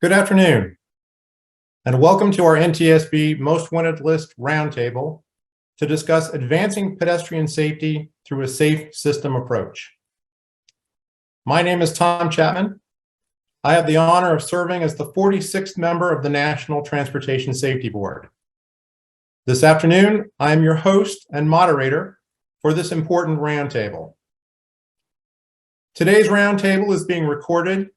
Good afternoon, and welcome to our NTSB Most Wanted List Roundtable to discuss advancing pedestrian safety through a safe system approach. My name is Tom Chapman. I have the honor of serving as the 46th member of the National Transportation Safety Board. This afternoon, I am your host and moderator for this important roundtable. Today's roundtable is being recorded,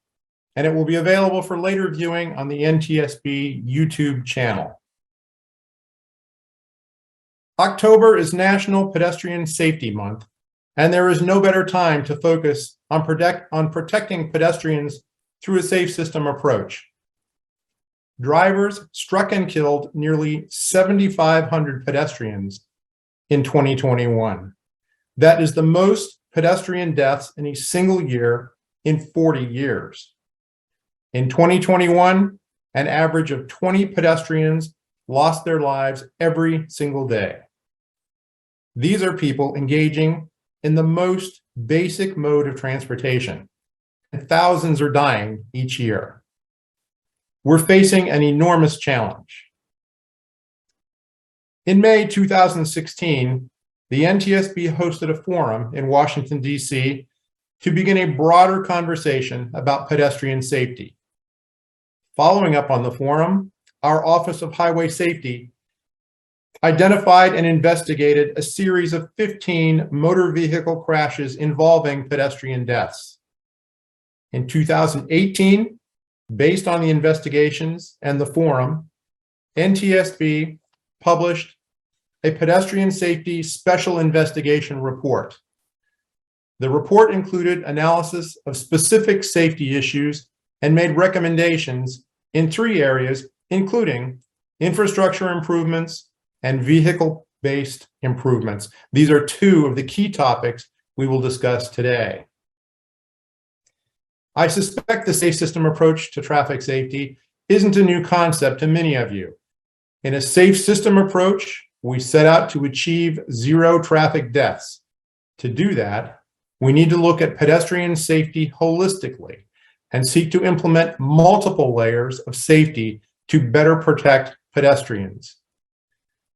and it will be available for later viewing on the NTSB YouTube channel. October is National Pedestrian Safety Month, and there is no better time to focus on protecting pedestrians through a safe system approach. Drivers struck and killed nearly 7,500 pedestrians in 2021. That is the most pedestrian deaths in a single year in 40 years. In 2021, an average of 20 pedestrians lost their lives every single day. These are people engaging in the most basic mode of transportation, and thousands are dying each year. We're facing an enormous challenge. In May 2016, the NTSB hosted a forum in Washington, D.C. to begin a broader conversation about pedestrian safety. Following up on the forum, our Office of Highway Safety identified and investigated a series of 15 motor vehicle crashes involving pedestrian deaths. In 2018, based on the investigations and the forum, NTSB published a pedestrian safety special investigation report. The report included analysis of specific safety issues and made recommendations in 3 areas, including infrastructure improvements and vehicle-based improvements. These are 2 of the key topics we will discuss today. I suspect the safe system approach to traffic safety isn't a new concept to many of you. In a safe system approach, we set out to achieve 0 traffic deaths. To do that, we need to look at pedestrian safety holistically and seek to implement multiple layers of safety to better protect pedestrians.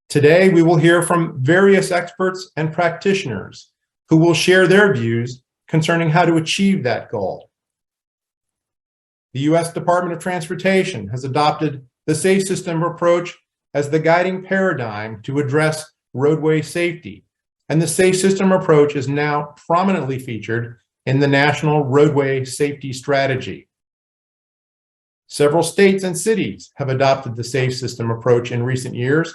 Today, we will hear from various experts and practitioners who will share their views concerning how to achieve that goal. The U.S. Department of Transportation has adopted the safe system approach as the guiding paradigm to address roadway safety, and the safe system approach is now prominently featured in the National Roadway Safety Strategy. Several states and cities have adopted the safe system approach in recent years,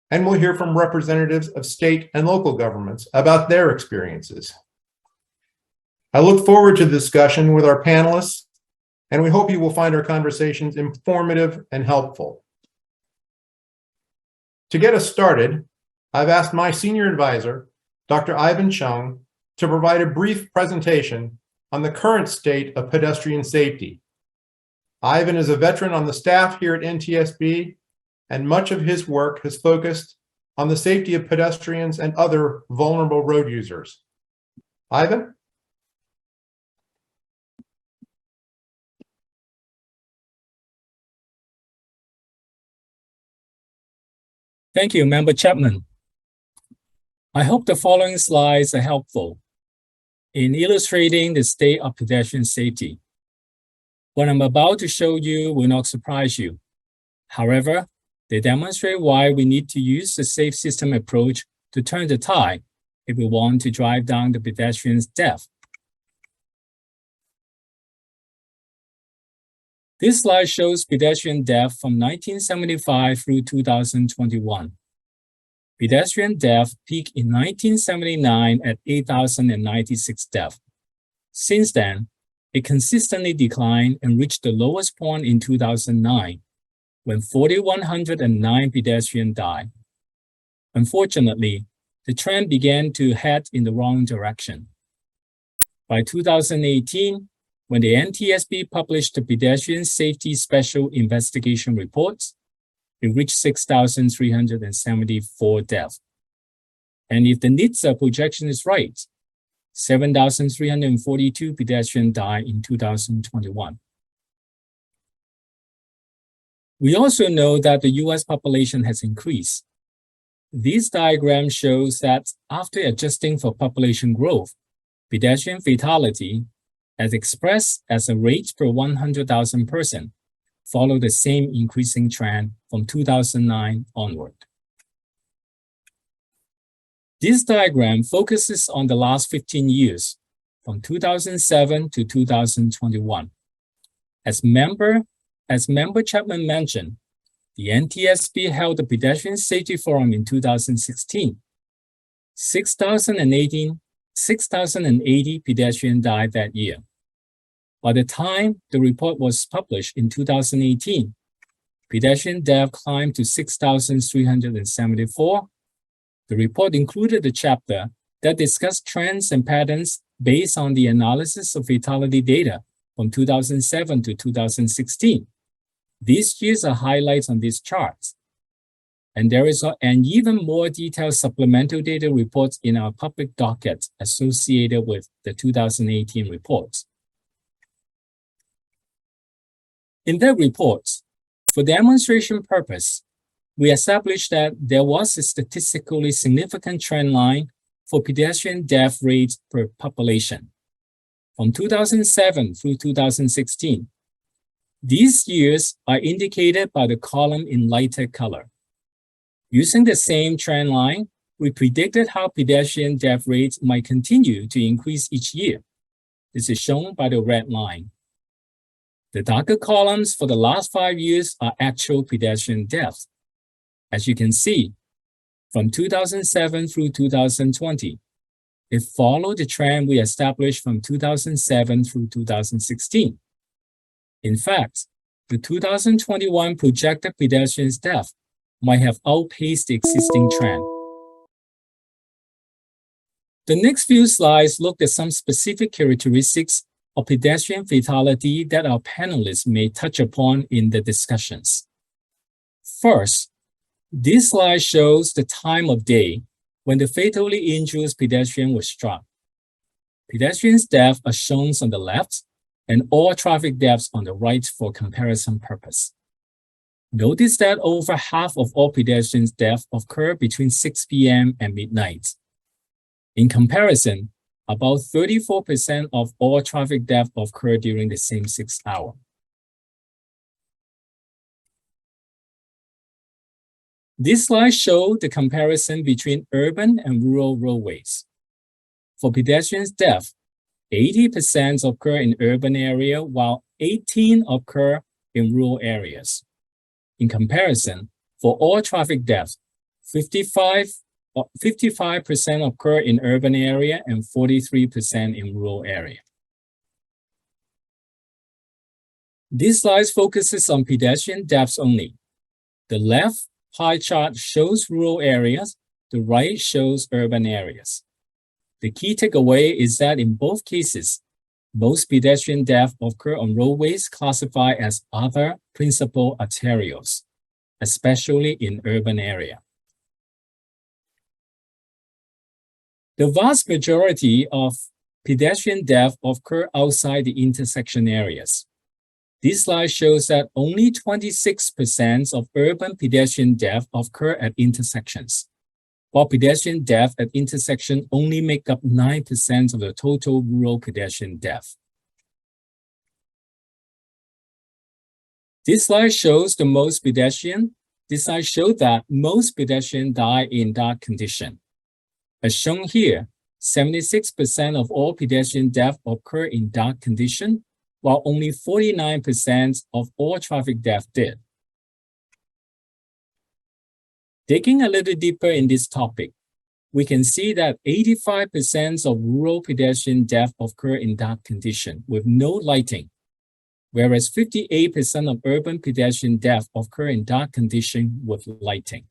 and we'll hear from representatives of state and local governments about their experiences. I look forward to the discussion with our panelists, and we hope you will find our conversations informative and helpful. To get us started, I've asked my senior advisor, Dr. Ivan Chung, to provide a brief presentation on the current state of pedestrian safety. Ivan is a veteran on the staff here at NTSB, and much of his work has focused on the safety of pedestrians and other vulnerable road users. Ivan? Thank you, Member Chapman. I hope the following slides are helpful in illustrating the state of pedestrian safety. What I'm about to show you will not surprise you. However, they demonstrate why we need to use the safe system approach to turn the tide if we want to drive down the pedestrian's death. This slide shows pedestrian death from 1975 through 2021. Pedestrian death peaked in 1979 at 8,096 deaths. Since then, it consistently declined and reached the lowest point in 2009, when 4,109 pedestrians died. Unfortunately, the trend began to head in the wrong direction. By 2018, when the NTSB published the Pedestrian Safety Special Investigation Reports, it reached 6,374 deaths. And if the NHTSA projection is right, 7,342 pedestrians died in 2021. We also know that the US population has increased. This diagram shows that after adjusting for population growth, pedestrian fatality, as expressed as a rate per 100,000 person, follow the same increasing trend from 2009 onward. This diagram focuses on the last 15 years, from 2007 to 2021. As Member Chapman mentioned, the NTSB held the Pedestrian Safety Forum in 2016. 6,080 pedestrians died that year. By the time the report was published in 2018, pedestrian death climbed to 6,374. The report included a chapter that discussed trends and patterns based on the analysis of fatality data from 2007 to 2016. These years are highlights on these charts. And there is an even more detailed supplemental data reports in our public docket associated with the 2018 reports. In that report, for demonstration purpose, we established that there was a statistically significant trend line for pedestrian death rates per population from 2007 through 2016. These years are indicated by the column in lighter color. Using the same trend line, we predicted how pedestrian death rates might continue to increase each year. This is shown by the red line. The darker columns for the last 5 years are actual pedestrian deaths. As you can see, from 2007 through 2020, it followed the trend we established from 2007 through 2016. In fact, the 2021 projected pedestrian death might have outpaced the existing trend. The next few slides look at some specific characteristics of pedestrian fatality that our panelists may touch upon in the discussions. First, this slide shows the time of day when the fatally injured pedestrian was struck. Pedestrians' deaths are shown on the left and all traffic deaths on the right for comparison purpose. Notice that over half of all pedestrians' deaths occur between 6 p.m. and midnight. In comparison, about 34% of all traffic deaths occur during the same 6 hours. This slide shows the comparison between urban and rural roadways. For pedestrians' deaths, 80% occur in urban areas while 18% occur in rural areas. In comparison, for all traffic deaths, 55% occur in urban area and 43% in rural area. This slide focuses on pedestrian deaths only. The left pie chart shows rural areas, the right shows urban areas. The key takeaway is that in both cases, most pedestrian deaths occur on roadways classified as other principal arterials, especially in urban area. The vast majority of pedestrian deaths occur outside the intersection areas. This slide shows that only 26% of urban pedestrian deaths occur at intersections, while pedestrian deaths at intersections only make up 9% of the total rural pedestrian deaths. This slide shows that most pedestrians die in dark condition. As shown here, 76% of all pedestrian deaths occur in dark condition, while only 49% of all traffic deaths did. Digging a little deeper in this topic, we can see that 85% of rural pedestrian deaths occur in dark condition with no lighting, whereas 58% of urban pedestrian deaths occur in dark condition with lighting.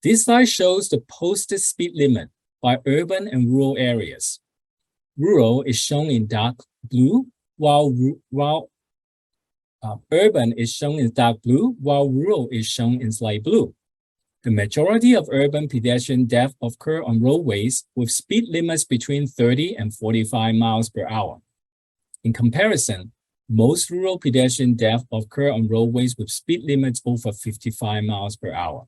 This slide shows the posted speed limit by urban and rural areas. Rural is shown in dark blue, while urban is shown in dark blue, while rural is shown in light blue. The majority of urban pedestrian deaths occur on roadways with speed limits between 30 and 45 miles per hour. In comparison, Most rural pedestrian deaths occur on roadways with speed limits over 55 miles per hour.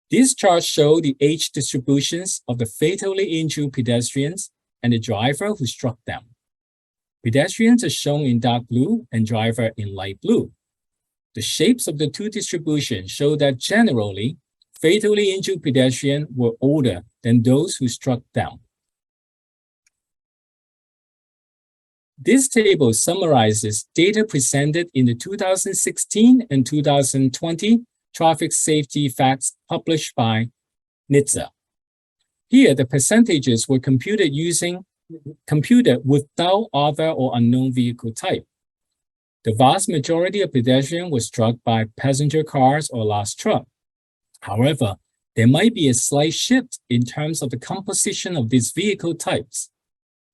These charts show the age distributions of the fatally injured pedestrians and the driver who struck them. Pedestrians are shown in dark blue and driver in light blue. The shapes of the two distributions show that generally, fatally injured pedestrians were older than those who struck them. This table summarizes data presented in the 2016 and 2020 traffic safety facts published by NTSB. Here, the percentages were computed without other or unknown vehicle type. The vast majority of pedestrians were struck by passenger cars or large trucks. However, there might be a slight shift in terms of the composition of these vehicle types.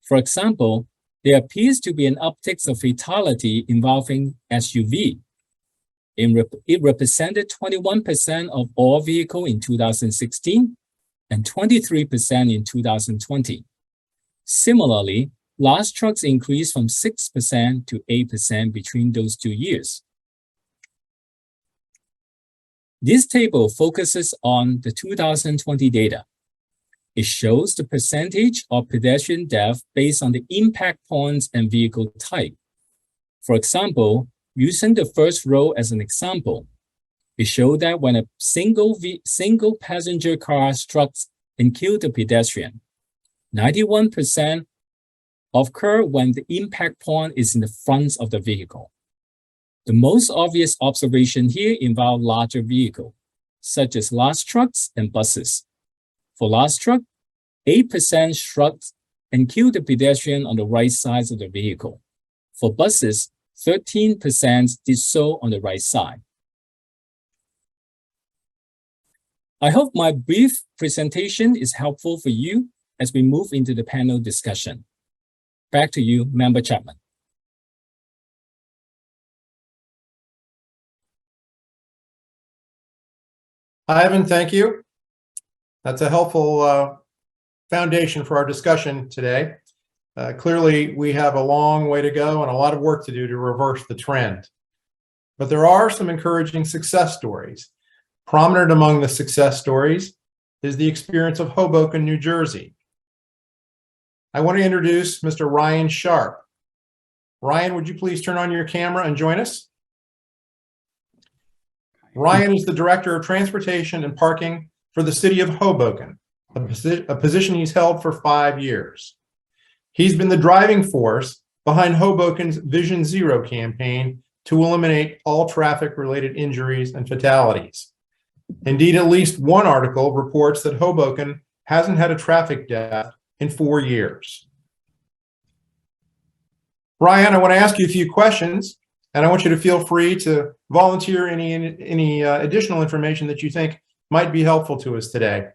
For example, there appears to be an uptick of fatality involving SUV. It represented 21% of all vehicles in 2016 and 23% in 2020. Similarly, large trucks increased from 6% to 8% between those 2 years. This table focuses on the 2020 data. It shows the percentage of pedestrian deaths based on the impact points and vehicle type. For example, using the first row as an example, it showed that when a single passenger car struck and killed a pedestrian, 91% occur when the impact point is in the front of the vehicle. The most obvious observation here involved larger vehicles, such as large trucks and buses. For large truck, 8% struck and killed the pedestrian on the right side of the vehicle. For buses, 13% did so on the right side. I hope my brief presentation is helpful for you as we move into the panel discussion. Back to you, Member Chapman. Ivan, thank you. That's a helpful foundation for our discussion today. Clearly, we have a long way to go and a lot of work to do to reverse the trend. But there are some encouraging success stories. Prominent among the success stories is the experience of Hoboken, New Jersey. I want to introduce Mr. Ryan Sharp. Ryan, would you please turn on your camera and join us? Ryan is the Director of Transportation and Parking for the City of Hoboken, a position he's held for 5 years. He's been the driving force behind Hoboken's Vision Zero campaign to eliminate all traffic-related injuries and fatalities. Indeed, at least one article reports that Hoboken hasn't had a traffic death in 4 years. Ryan, I want to ask you a few questions, and I want you to feel free to volunteer any additional information that you think might be helpful to us today.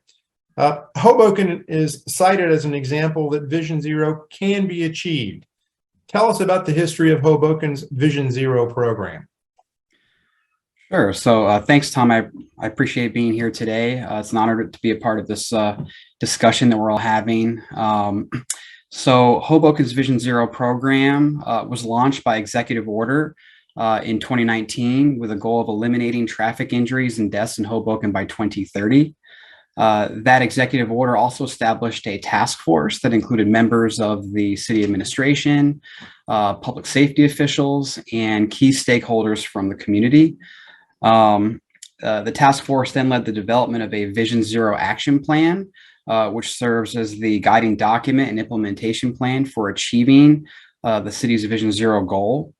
Hoboken is cited as an example that Vision Zero can be achieved. Tell us about the history of Hoboken's Vision Zero program. Sure. So thanks, Tom. I appreciate being here today. It's an honor to be a part of this discussion that we're all having. So Hoboken's Vision Zero program was launched by executive order in 2019 with a goal of eliminating traffic injuries and deaths in Hoboken by 2030. That executive order also established a task force that included members of the city administration, public safety officials, and key stakeholders from the community. The task force then led the development of a Vision Zero action plan, which serves as the guiding document and implementation plan for achieving the city's Vision Zero goal.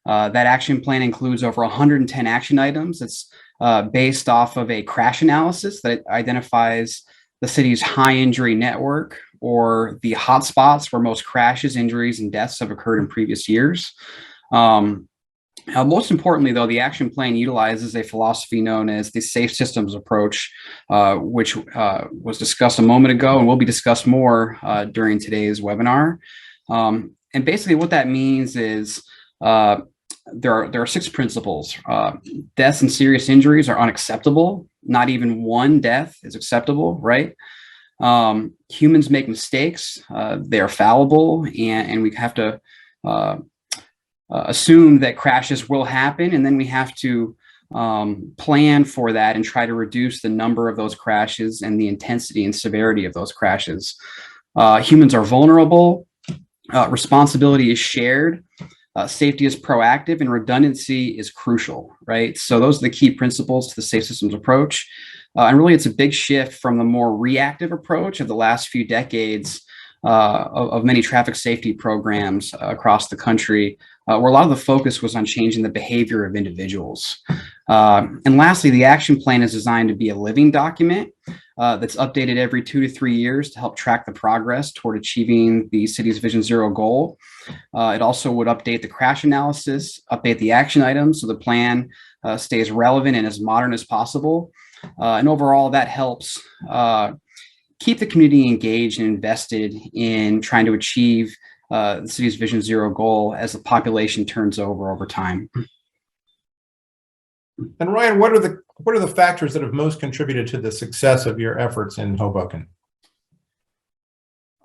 That action plan includes over 110 action items. It's based off of a crash analysis that identifies the city's high injury network, or the hotspots where most crashes, injuries, and deaths have occurred in previous years. Most importantly, though, the action plan utilizes a philosophy known as the safe systems approach, which was discussed a moment ago and will be discussed more during today's webinar. And basically what that means is there are 6 principles. Deaths and serious injuries are unacceptable. Not even one death is acceptable, right? Humans make mistakes. They are fallible, and we have to assume that crashes will happen, and then we have to plan for that and try to reduce the number of those crashes and the intensity and severity of those crashes. Humans are vulnerable. Responsibility is shared. Safety is proactive, and redundancy is crucial, right? So those are the key principles to the safe systems approach. And really, it's a big shift from the more reactive approach of the last few decades of many traffic safety programs across the country, where a lot of the focus was on changing the behavior of individuals. And lastly, the action plan is designed to be a living document that's updated every 2 to 3 years to help track the progress toward achieving the city's Vision Zero goal. It also would update the crash analysis, update the action items so the plan stays relevant and as modern as possible. And overall, that helps keep the community engaged and invested in trying to achieve the city's Vision Zero goal as the population turns over time. And Ryan, what are the factors that have most contributed to the success of your efforts in Hoboken?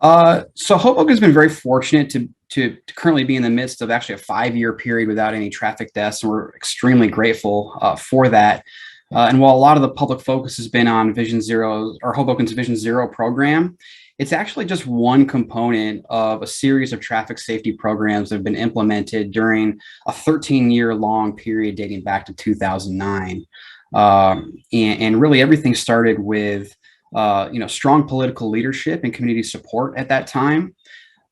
So Hoboken has been very fortunate to currently be in the midst of actually a 5-year period without any traffic deaths, and we're extremely grateful for that. And while a lot of the public focus has been on Vision Zero or Hoboken's Vision Zero program, it's actually just one component of a series of traffic safety programs that have been implemented during a 13-year-long period dating back to 2009. And really everything started with strong political leadership and community support at that time.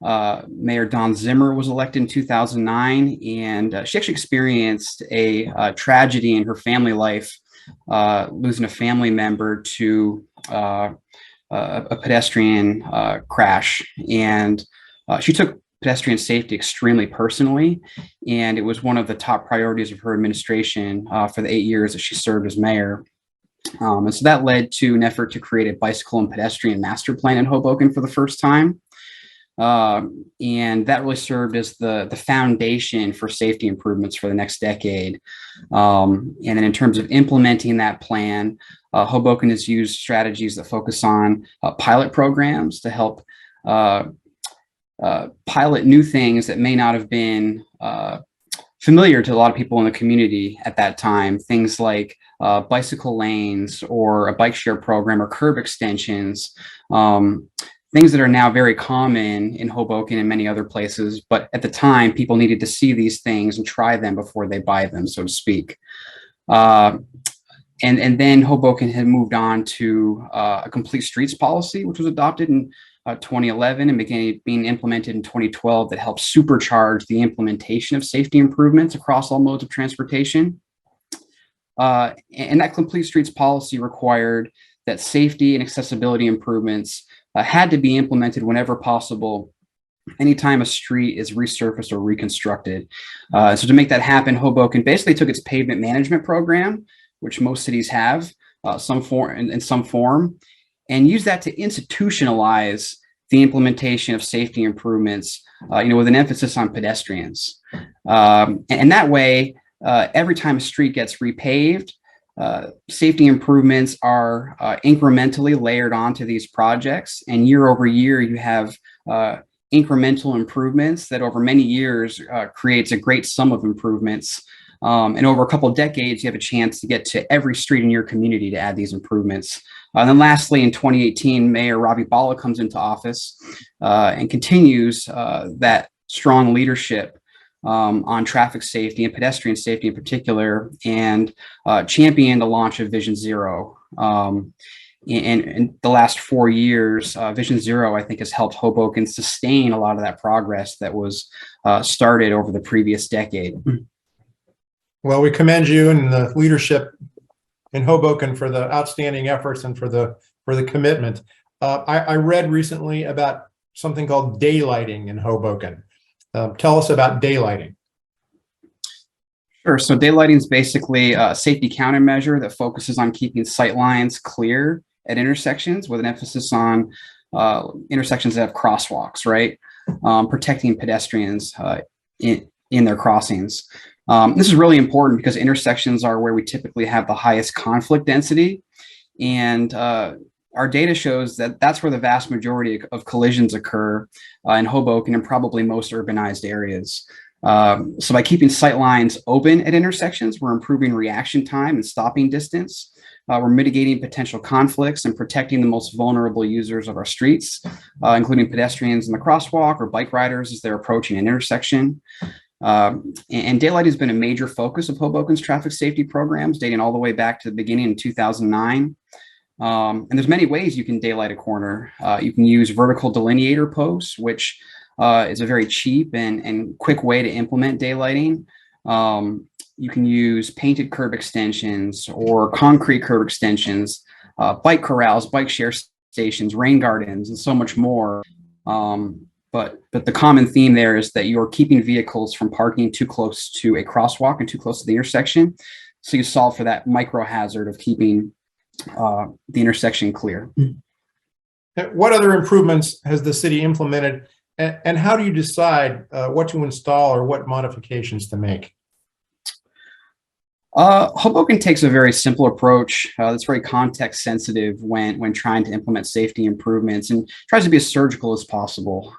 Mayor Don Zimmer was elected in 2009, and she actually experienced a tragedy in her family life, losing a family member to a pedestrian crash. And she took pedestrian safety extremely personally, and it was one of the top priorities of her administration for the 8 years that she served as mayor. And so that led to an effort to create a bicycle and pedestrian master plan in Hoboken for the first time. And that really served as the foundation for safety improvements for the next decade. And then in terms of implementing that plan, Hoboken has used strategies that focus on pilot programs to help pilot new things that may not have been familiar to a lot of people in the community at that time. Things like bicycle lanes or a bike share program or curb extensions. Things that are now very common in Hoboken and many other places, but at the time, people needed to see these things and try them before they buy them, so to speak. And then Hoboken had moved on to a complete streets policy, which was adopted in 2011 and began being implemented in 2012 that helps supercharge the implementation of safety improvements across all modes of transportation. And that complete streets policy required that safety and accessibility improvements had to be implemented whenever possible, anytime a street is resurfaced or reconstructed. So to make that happen, Hoboken basically took its pavement management program, which most cities have in some form, and used that to institutionalize the implementation of safety improvements, with an emphasis on pedestrians. And that way, every time a street gets repaved, safety improvements are incrementally layered onto these projects, and year over year you have incremental improvements that over many years creates a great sum of improvements, and over a couple of decades you have a chance to get to every street in your community to add these improvements. And then lastly, in 2018, Mayor Ravi Bala comes into office and continues that strong leadership on traffic safety and pedestrian safety in particular, and championed the launch of Vision Zero. In the last 4 years, Vision Zero, I think, has helped Hoboken sustain a lot of that progress that was started over the previous decade. Well, we commend you and the leadership in Hoboken for the outstanding efforts and for the commitment. I read recently about something called daylighting in Hoboken. Tell us about daylighting. Sure. So daylighting is basically a safety countermeasure that focuses on keeping sight lines clear at intersections with an emphasis on intersections that have crosswalks, right? Protecting pedestrians in their crossings. This is really important because intersections are where we typically have the highest conflict density. And our data shows that that's where the vast majority of collisions occur in Hoboken and probably most urbanized areas. So by keeping sight lines open at intersections, we're improving reaction time and stopping distance. We're mitigating potential conflicts and protecting the most vulnerable users of our streets, including pedestrians in the crosswalk or bike riders as they're approaching an intersection. And daylight has been a major focus of Hoboken's traffic safety programs, dating all the way back to the beginning in 2009. And there's many ways you can daylight a corner. You can use vertical delineator posts, which is a very cheap and quick way to implement daylighting. You can use painted curb extensions or concrete curb extensions, bike corrals, bike share stations, rain gardens, and so much more. But the common theme there is that you're keeping vehicles from parking too close to a crosswalk and too close to the intersection. So you solve for that micro hazard of keeping the intersection clear. What other improvements has the city implemented, and how do you decide what to install or what modifications to make? Hoboken takes a very simple approach that's very context sensitive when trying to implement safety improvements, and tries to be as surgical as possible.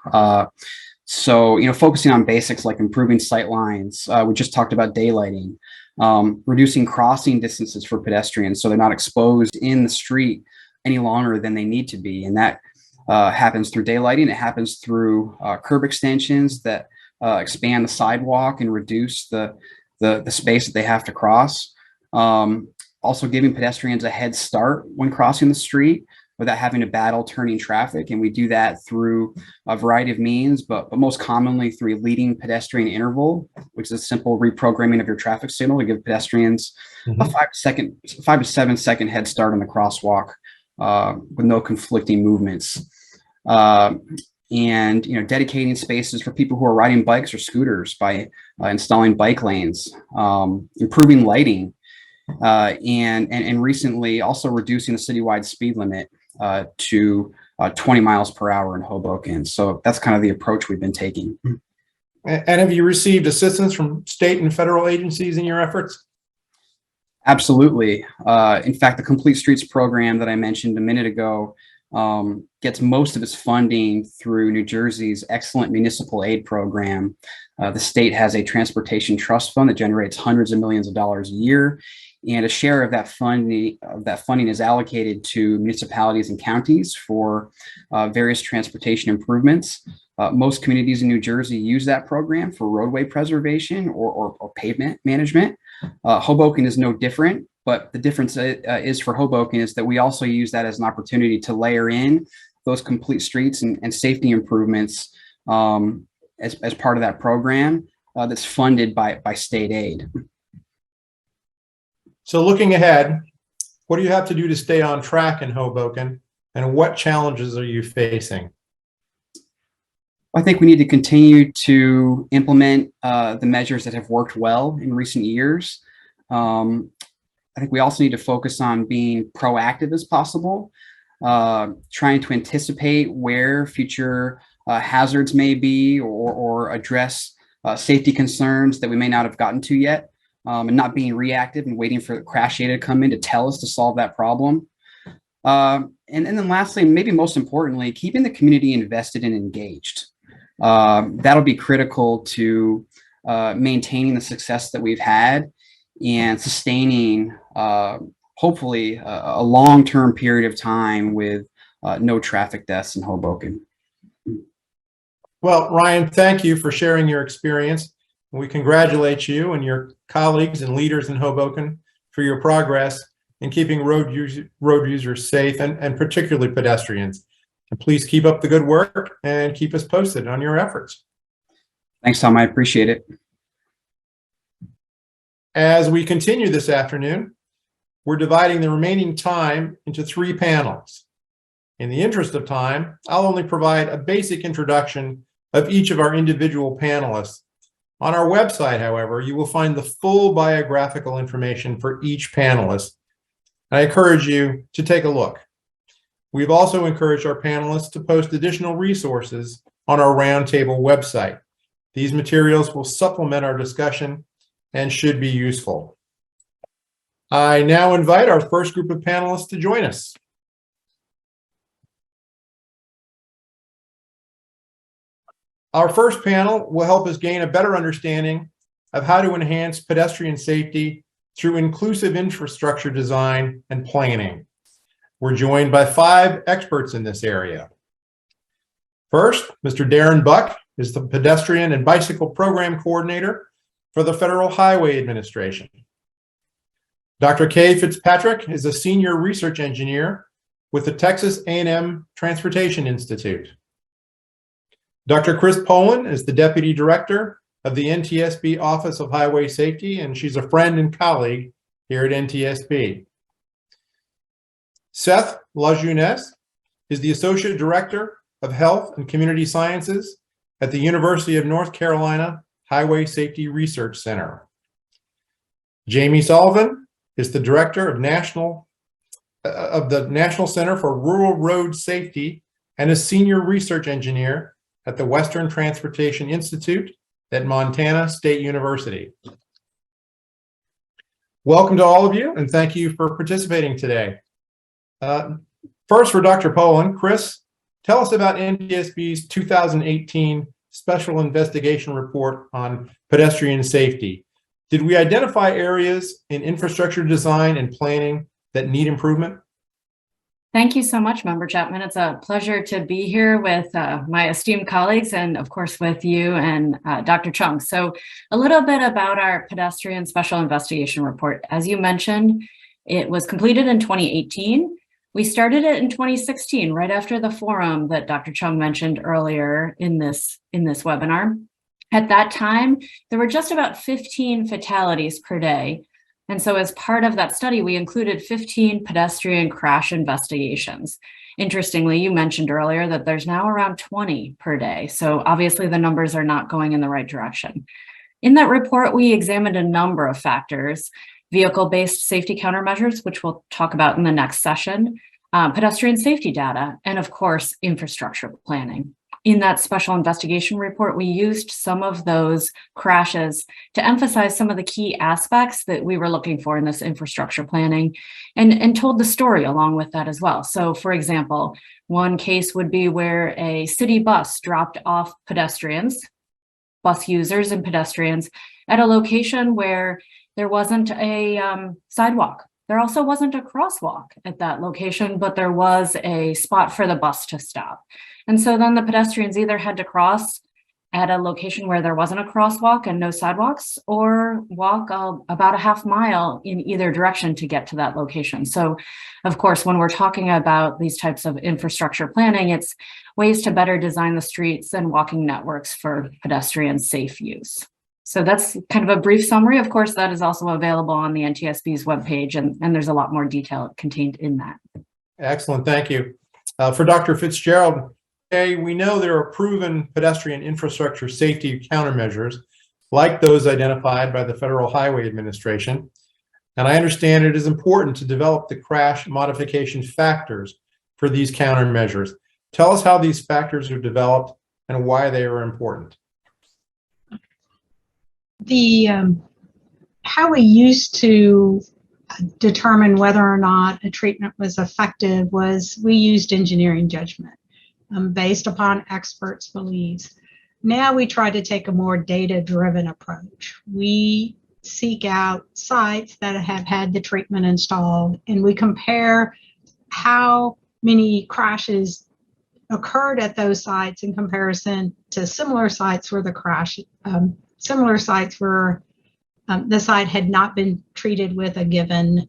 So, focusing on basics like improving sight lines. We just talked about daylighting, reducing crossing distances for pedestrians so they're not exposed in the street any longer than they need to be. And that happens through daylighting. It happens through curb extensions that expand the sidewalk and reduce the space that they have to cross. Also giving pedestrians a head start when crossing the street without having to battle turning traffic. And we do that through a variety of means, but most commonly through a leading pedestrian interval, which is a simple reprogramming of your traffic signal to give pedestrians a 5 to 7 second head start on the crosswalk with no conflicting movements. And dedicating spaces for people who are riding bikes or scooters by installing bike lanes, improving lighting, and recently also reducing the citywide speed limit to 20 miles per hour in Hoboken. So that's kind of the approach we've been taking. And have you received assistance from state and federal agencies in your efforts? Absolutely. In fact, the Complete Streets program that I mentioned a minute ago gets most of its funding through New Jersey's excellent municipal aid program. The state has a transportation trust fund that generates hundreds of millions of dollars a year, and a share of that funding is allocated to municipalities and counties for various transportation improvements. Most communities in New Jersey use that program for roadway preservation or pavement management. Hoboken is no different. But the difference is for Hoboken is that we also use that as an opportunity to layer in those complete streets and safety improvements as part of that program that's funded by state aid. So looking ahead, what do you have to do to stay on track in Hoboken, and what challenges are you facing? I think we need to continue to implement the measures that have worked well in recent years. I think we also need to focus on being proactive as possible, trying to anticipate where future hazards may be or address safety concerns that we may not have gotten to yet, and not being reactive and waiting for the crash data to come in to tell us to solve that problem. And then lastly, maybe most importantly, keeping the community invested and engaged. That'll be critical to maintaining the success that we've had and sustaining, hopefully, a long-term period of time with no traffic deaths in Hoboken. Well, Ryan, thank you for sharing your experience. We congratulate you and your colleagues and leaders in Hoboken for your progress in keeping road users safe, and particularly pedestrians. And please keep up the good work and keep us posted on your efforts. Thanks, Tom. I appreciate it. As we continue this afternoon, we're dividing the remaining time into 3 panels. In the interest of time, I'll only provide a basic introduction of each of our individual panelists. On our website, however, you will find the full biographical information for each panelist. I encourage you to take a look. We've also encouraged our panelists to post additional resources on our Roundtable website. These materials will supplement our discussion and should be useful. I now invite our first group of panelists to join us. Our first panel will help us gain a better understanding of how to enhance pedestrian safety through inclusive infrastructure design and planning. We're joined by 5 experts in this area. First, Mr. Darren Buck is the Pedestrian and Bicycle Program Coordinator for the Federal Highway Administration. Dr. Kay Fitzpatrick is a Senior Research Engineer with the Texas A&M Transportation Institute. Dr. Chris Poland is the Deputy Director of the NTSB Office of Highway Safety, and she's a friend and colleague here at NTSB. Seth LaJeunesse is the Associate Director of Health and Community Sciences at the University of North Carolina Highway Safety Research Center. Jamie Sullivan is the Director of the National Center for Rural Road Safety and a Senior Research Engineer at the Western Transportation Institute at Montana State University. Welcome to all of you, and thank you for participating today. First, for Dr. Poland, Chris, tell us about NTSB's 2018 Special Investigation Report on Pedestrian Safety. Did we identify areas in infrastructure design and planning that need improvement? Thank you so much, Member Chapman. It's a pleasure to be here with my esteemed colleagues and, of course, with you and Dr. Chung. So a little bit about our Pedestrian Special Investigation Report. As you mentioned, it was completed in 2018. We started it in 2016, right after the forum that Dr. Chung mentioned earlier in this webinar. At that time, there were just about 15 fatalities per day. And so as part of that study, we included 15 pedestrian crash investigations. Interestingly, you mentioned earlier that there's now around 20 per day. So obviously the numbers are not going in the right direction. In that report, we examined a number of factors: vehicle-based safety countermeasures, which we'll talk about in the next session, pedestrian safety data, and of course, infrastructure planning. In that special investigation report, we used some of those crashes to emphasize some of the key aspects that we were looking for in this infrastructure planning and told the story along with that as well. So for example, one case would be where a city bus dropped off pedestrians, bus users and pedestrians at a location where there wasn't a sidewalk. There also wasn't a crosswalk at that location, but there was a spot for the bus to stop. And so then the pedestrians either had to cross at a location where there wasn't a crosswalk and no sidewalks, or walk about a half mile in either direction to get to that location. So of course, when we're talking about these types of infrastructure planning, it's ways to better design the streets and walking networks for pedestrian safe use. So that's kind of a brief summary. Of course, that is also available on the NTSB's webpage, and there's a lot more detail contained in that. Excellent, thank you. For Dr. Fitzgerald, we know there are proven pedestrian infrastructure safety countermeasures like those identified by the Federal Highway Administration. And I understand it is important to develop the crash modification factors for these countermeasures. Tell us how these factors are developed and why they are important. How we used to determine whether or not a treatment was effective was we used engineering judgment based upon experts' beliefs. Now we try to take a more data-driven approach. We seek out sites that have had the treatment installed, and we compare how many crashes occurred at those sites in comparison to similar sites where the crash, similar sites where the site had not been treated with a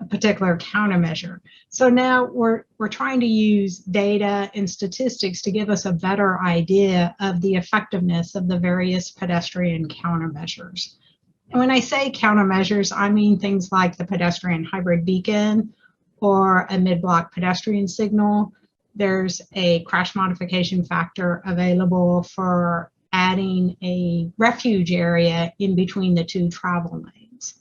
particular countermeasure. So now we're trying to use data and statistics to give us a better idea of the effectiveness of the various pedestrian countermeasures. And when I say countermeasures, I mean things like the pedestrian hybrid beacon or a mid-block pedestrian signal. There's a crash modification factor available for adding a refuge area in between the two travel lanes.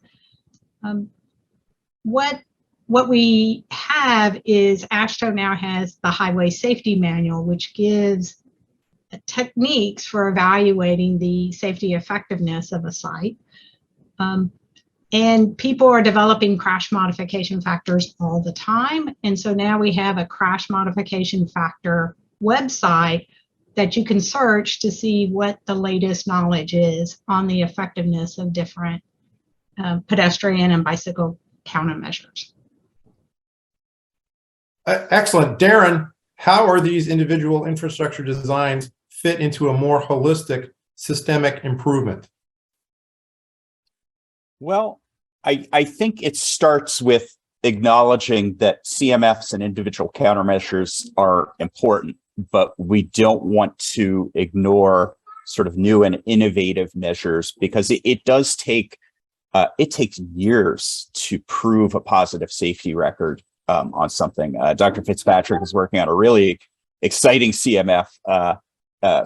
What we have is Astro now has the Highway Safety Manual, which gives techniques for evaluating the safety effectiveness of a site. And people are developing crash modification factors all the time. And so now we have a crash modification factor website that you can search to see what the latest knowledge is on the effectiveness of different pedestrian and bicycle countermeasures. Excellent. Darren, how are these individual infrastructure designs fit into a more holistic systemic improvement? Well, I think it starts with acknowledging that CMFs and individual countermeasures are important, but we don't want to ignore sort of new and innovative measures, because it does take, it takes years to prove a positive safety record on something. Dr. Fitzpatrick is working on a really exciting CMF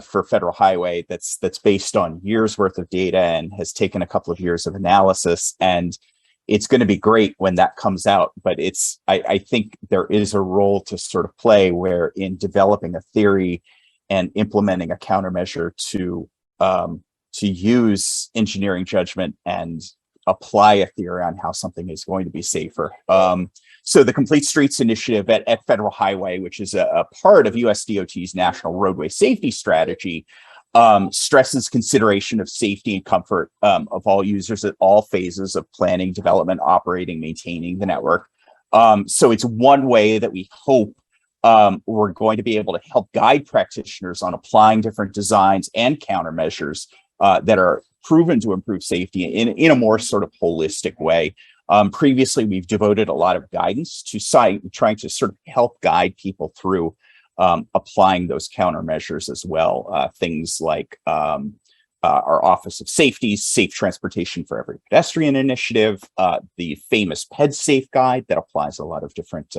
for Federal Highway that's based on years worth of data and has taken a couple of years of analysis, and it's going to be great when that comes out. But I think there is a role to sort of play where in developing a theory and implementing a countermeasure to use engineering judgment and apply a theory on how something is going to be safer. So the Complete Streets Initiative at Federal Highway, which is a part of USDOT's National Roadway Safety Strategy, stresses consideration of safety and comfort of all users at all phases of planning, development, operating, maintaining the network. So it's one way that we hope we're going to be able to help guide practitioners on applying different designs and countermeasures that are proven to improve safety in a more sort of holistic way. Previously, we've devoted a lot of guidance to trying to sort of help guide people through applying those countermeasures as well. Things like our Office of Safety's Safe Transportation for Every Pedestrian initiative, the famous PedSafe guide that applies a lot of different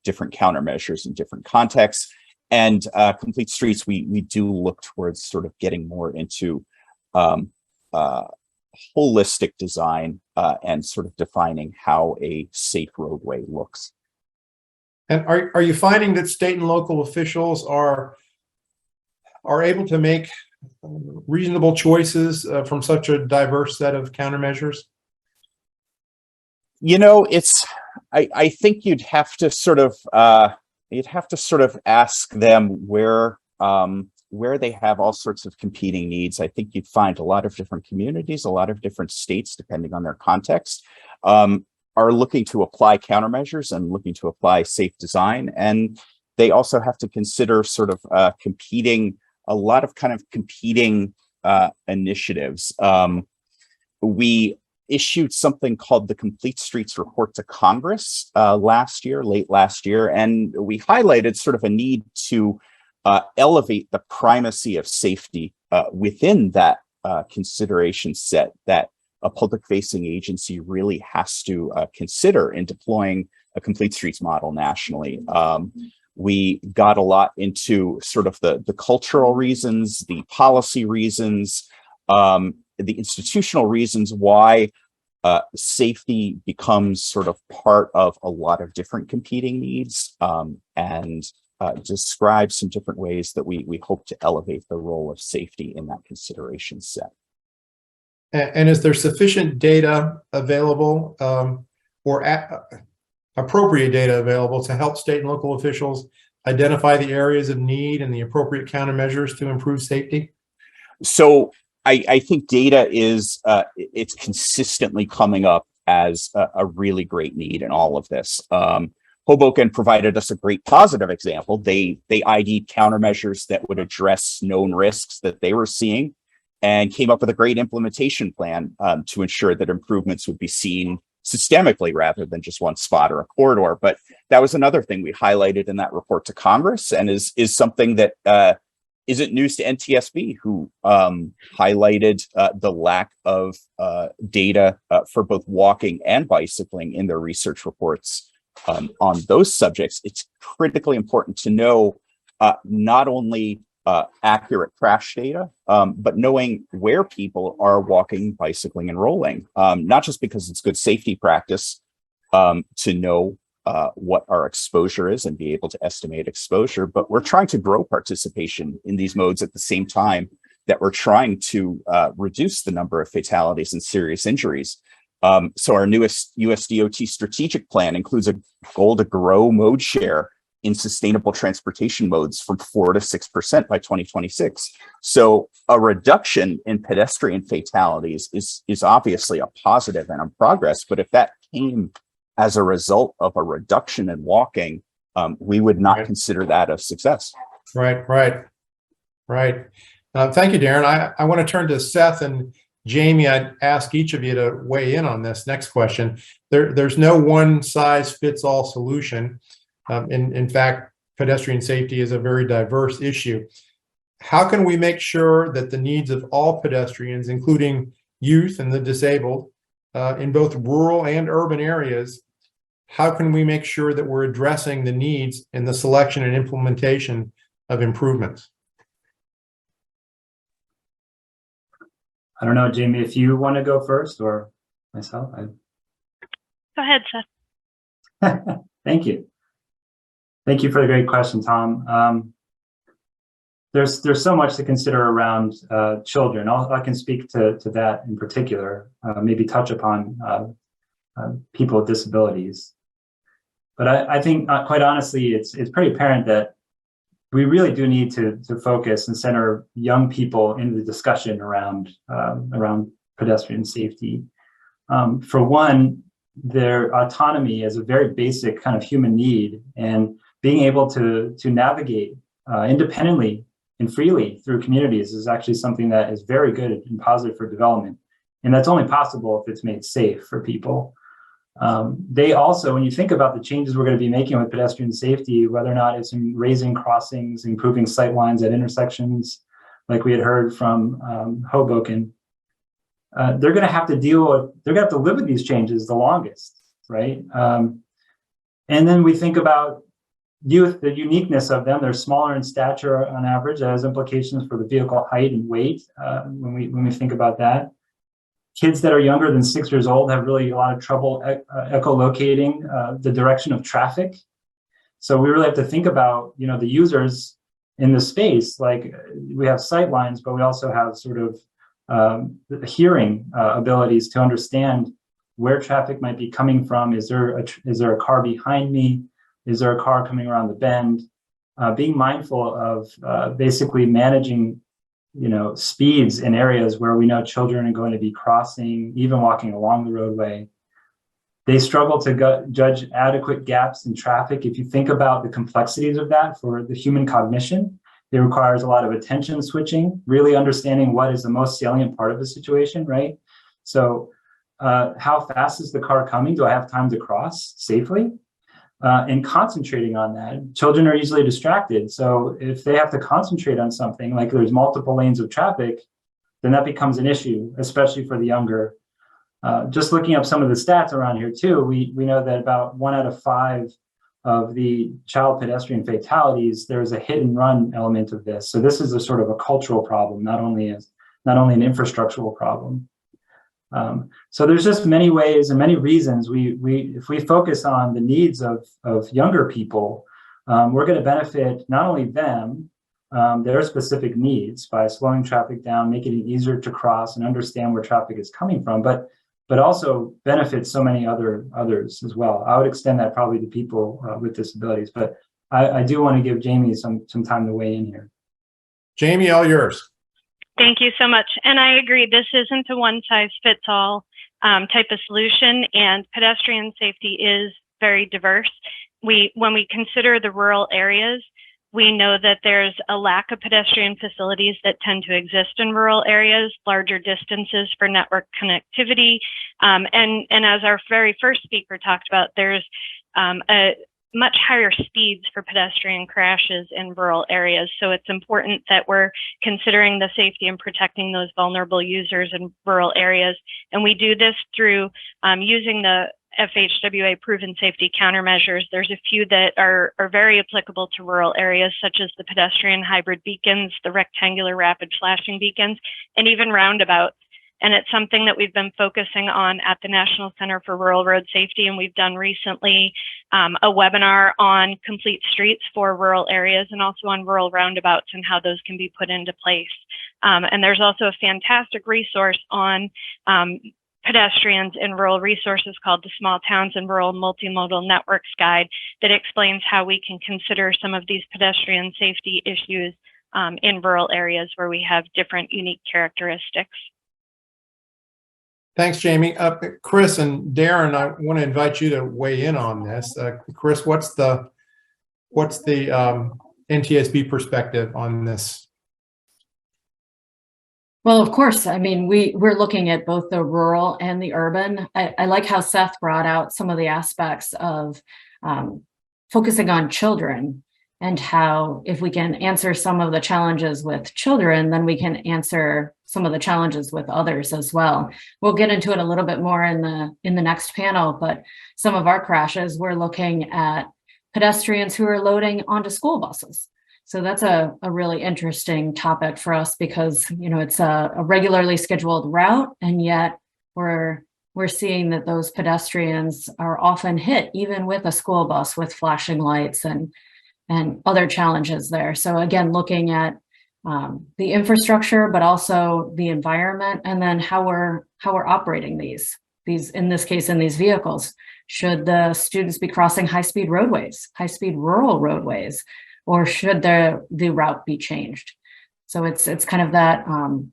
countermeasures in different contexts. And Complete Streets, we do look towards sort of getting more into holistic design and sort of defining how a safe roadway looks. And are you finding that state and local officials are able to make reasonable choices from such a diverse set of countermeasures? You know, I think you'd have to sort of ask them where they have all sorts of competing needs. I think you'd find a lot of different communities, a lot of different states, depending on their context, are looking to apply countermeasures and looking to apply safe design. And they also have to consider sort of a lot of competing initiatives. We issued something called the Complete Streets Report to Congress late last year, and we highlighted sort of a need to elevate the primacy of safety within that consideration set that a public-facing agency really has to consider in deploying a complete streets model nationally. We got a lot into sort of the cultural reasons, the policy reasons, the institutional reasons why safety becomes sort of part of a lot of different competing needs, and describe some different ways that we hope to elevate the role of safety in that consideration set. And is there sufficient data available or appropriate data available to help state and local officials identify the areas of need and the appropriate countermeasures to improve safety? So I think data is, it's consistently coming up as a really great need in all of this. Hoboken provided us a great positive example. They ID'd countermeasures that would address known risks that they were seeing and came up with a great implementation plan to ensure that improvements would be seen systemically rather than just one spot or a corridor. But that was another thing we highlighted in that report to Congress, and is something that isn't news to NTSB, who highlighted the lack of data for both walking and bicycling in their research reports on those subjects. It's critically important to know not only accurate crash data, but knowing where people are walking, bicycling, and rolling, not just because it's good safety practice to know what our exposure is and be able to estimate exposure, but we're trying to grow participation in these modes at the same time that we're trying to reduce the number of fatalities and serious injuries. So our newest USDOT strategic plan includes a goal to grow mode share in sustainable transportation modes from 4 to 6% by 2026. So a reduction in pedestrian fatalities is obviously a positive and a progress. But if that came as a result of a reduction in walking, we would not consider that a success. Right. Thank you, Darren. I want to turn to Seth and Jamie. I'd ask each of you to weigh in on this next question. There's no one size fits all solution. In fact, pedestrian safety is a very diverse issue. How can we make sure that the needs of all pedestrians, including youth and the disabled, in both rural and urban areas, how can we make sure that we're addressing the needs in the selection and implementation of improvements? I don't know, Jamie, if you want to go first or myself. Go ahead, Seth. Thank you. Thank you for the great question, Tom. There's so much to consider around children. I can speak to that in particular, maybe touch upon people with disabilities. But I think, quite honestly, it's pretty apparent that we really do need to focus and center young people into the discussion around pedestrian safety. For one, their autonomy is a very basic kind of human need, and being able to navigate independently and freely through communities is actually something that is very good and positive for development. And that's only possible if it's made safe for people. They also, when you think about the changes we're going to be making with pedestrian safety, whether or not it's in raising crossings, improving sight lines at intersections, like we had heard from Hoboken, they're going to have to live with these changes the longest, right? And then we think about youth, the uniqueness of them. They're smaller in stature on average. That has implications for the vehicle height and weight when we think about that. Kids that are younger than 6 years old have really a lot of trouble echolocating the direction of traffic. So we really have to think about, the users in the space. Like, we have sight lines, but we also have sort of hearing abilities to understand where traffic might be coming from. Is there a car behind me? Is there a car coming around the bend? Being mindful of basically managing speeds in areas where we know children are going to be crossing, even walking along the roadway. They struggle to judge adequate gaps in traffic. If you think about the complexities of that for the human cognition, it requires a lot of attention switching, really understanding what is the most salient part of the situation, right? So how fast is the car coming? Do I have time to cross safely? And concentrating on that. Children are easily distracted. So if they have to concentrate on something, like there's multiple lanes of traffic, then that becomes an issue, especially for the younger. Just looking up some of the stats around here too, we know that about 1 out of 5 of the child pedestrian fatalities, there's a hit and run element of this. So this is a sort of a cultural problem, not only an infrastructural problem. So there's just many ways and many reasons if we focus on the needs of younger people, we're going to benefit not only them, their specific needs by slowing traffic down, making it easier to cross and understand where traffic is coming from, but also benefit so many others as well. I would extend that probably to people with disabilities, but I do want to give Jamie some time to weigh in here. Jamie, all yours. Thank you so much. And I agree, this isn't a one-size-fits-all type of solution, and pedestrian safety is very diverse. When we consider the rural areas, we know that there's a lack of pedestrian facilities that tend to exist in rural areas, larger distances for network connectivity. And as our very first speaker talked about, there's a much higher speeds for pedestrian crashes in rural areas. So it's important that we're considering the safety and protecting those vulnerable users in rural areas. And we do this through using the FHWA proven safety countermeasures. There's a few that are very applicable to rural areas, such as the pedestrian hybrid beacons, the rectangular rapid flashing beacons, and even roundabouts. And it's something that we've been focusing on at the National Center for Rural Road Safety. And we've done recently a webinar on complete streets for rural areas and also on rural roundabouts and how those can be put into place. And there's also a fantastic resource on pedestrians in rural resources called the Small Towns and Rural Multimodal Networks Guide that explains how we can consider some of these pedestrian safety issues in rural areas where we have different unique characteristics. Thanks, Jamie. Chris and Darren, I want to invite you to weigh in on this. Chris, what's the NTSB perspective on this? Well, of course, I mean, we're looking at both the rural and the urban. I like how Seth brought out some of the aspects of focusing on children, and how if we can answer some of the challenges with children, then we can answer some of the challenges with others as well. We'll get into it a little bit more in the next panel, but some of our crashes, we're looking at pedestrians who are loading onto school buses. So that's a really interesting topic for us, because, you know, it's a regularly scheduled route, and yet we're seeing that those pedestrians are often hit even with a school bus with flashing lights and other challenges there. So again, looking at the infrastructure, but also the environment, and then how we're operating these in this case in these vehicles. Should the students be crossing high-speed roadways, high-speed rural roadways, or should the route be changed? So it's kind of that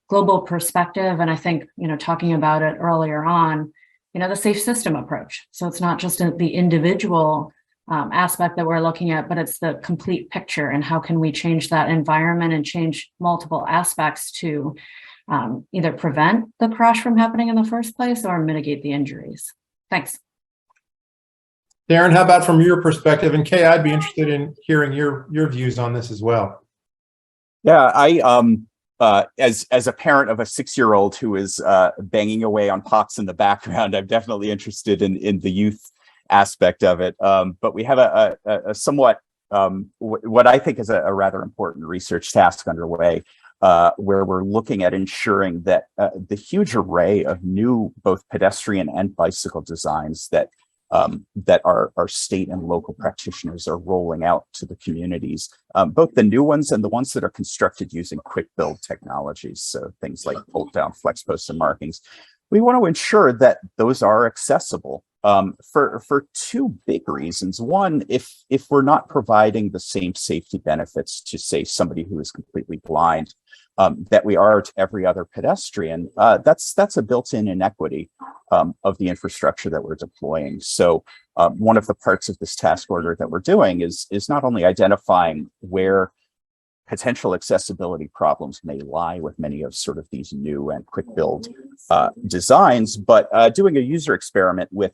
global perspective, and I think, you know, talking about it earlier on, you know, the safe system approach. So it's not just the individual aspect that we're looking at, but it's the complete picture, and how can we change that environment and change multiple aspects to either prevent the crash from happening in the first place or mitigate the injuries. Thanks. Darren, how about from your perspective? And Kay, I'd be interested in hearing your views on this as well. Yeah, I as a parent of a 6-year-old who is banging away on pots in the background, I'm definitely interested in the youth aspect of it. But we have a somewhat what I think is a rather important research task underway, where we're looking at ensuring that the huge array of new both pedestrian and bicycle designs that our state and local practitioners are rolling out to the communities, both the new ones and the ones that are constructed using quick build technologies, so things like bolt down flex posts and markings. We want to ensure that those are accessible for two big reasons. One, if we're not providing the same safety benefits to, say, somebody who is completely blind that we are to every other pedestrian, that's a built-in inequity of the infrastructure that we're deploying. So one of the parts of this task order that we're doing is not only identifying where potential accessibility problems may lie with many of sort of these new and quick build designs, but doing a user experiment with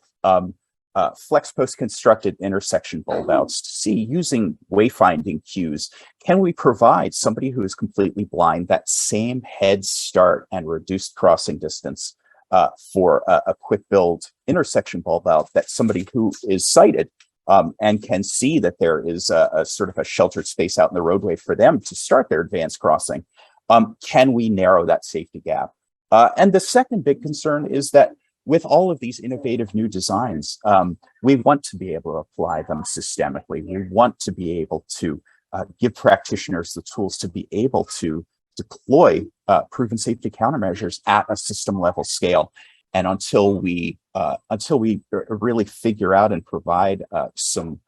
flex post constructed intersection bulb outs to see, using wayfinding cues, can we provide somebody who is completely blind that same head start and reduced crossing distance for a quick build intersection bulb out that somebody who is sighted and can see that there is a sort of a sheltered space out in the roadway for them to start their advanced crossing. Can we narrow that safety gap? And the second big concern is that with all of these innovative new designs, we want to be able to apply them systemically. We want to be able to give practitioners the tools to be able to deploy proven safety countermeasures at a system level scale. And until we really figure out and provide some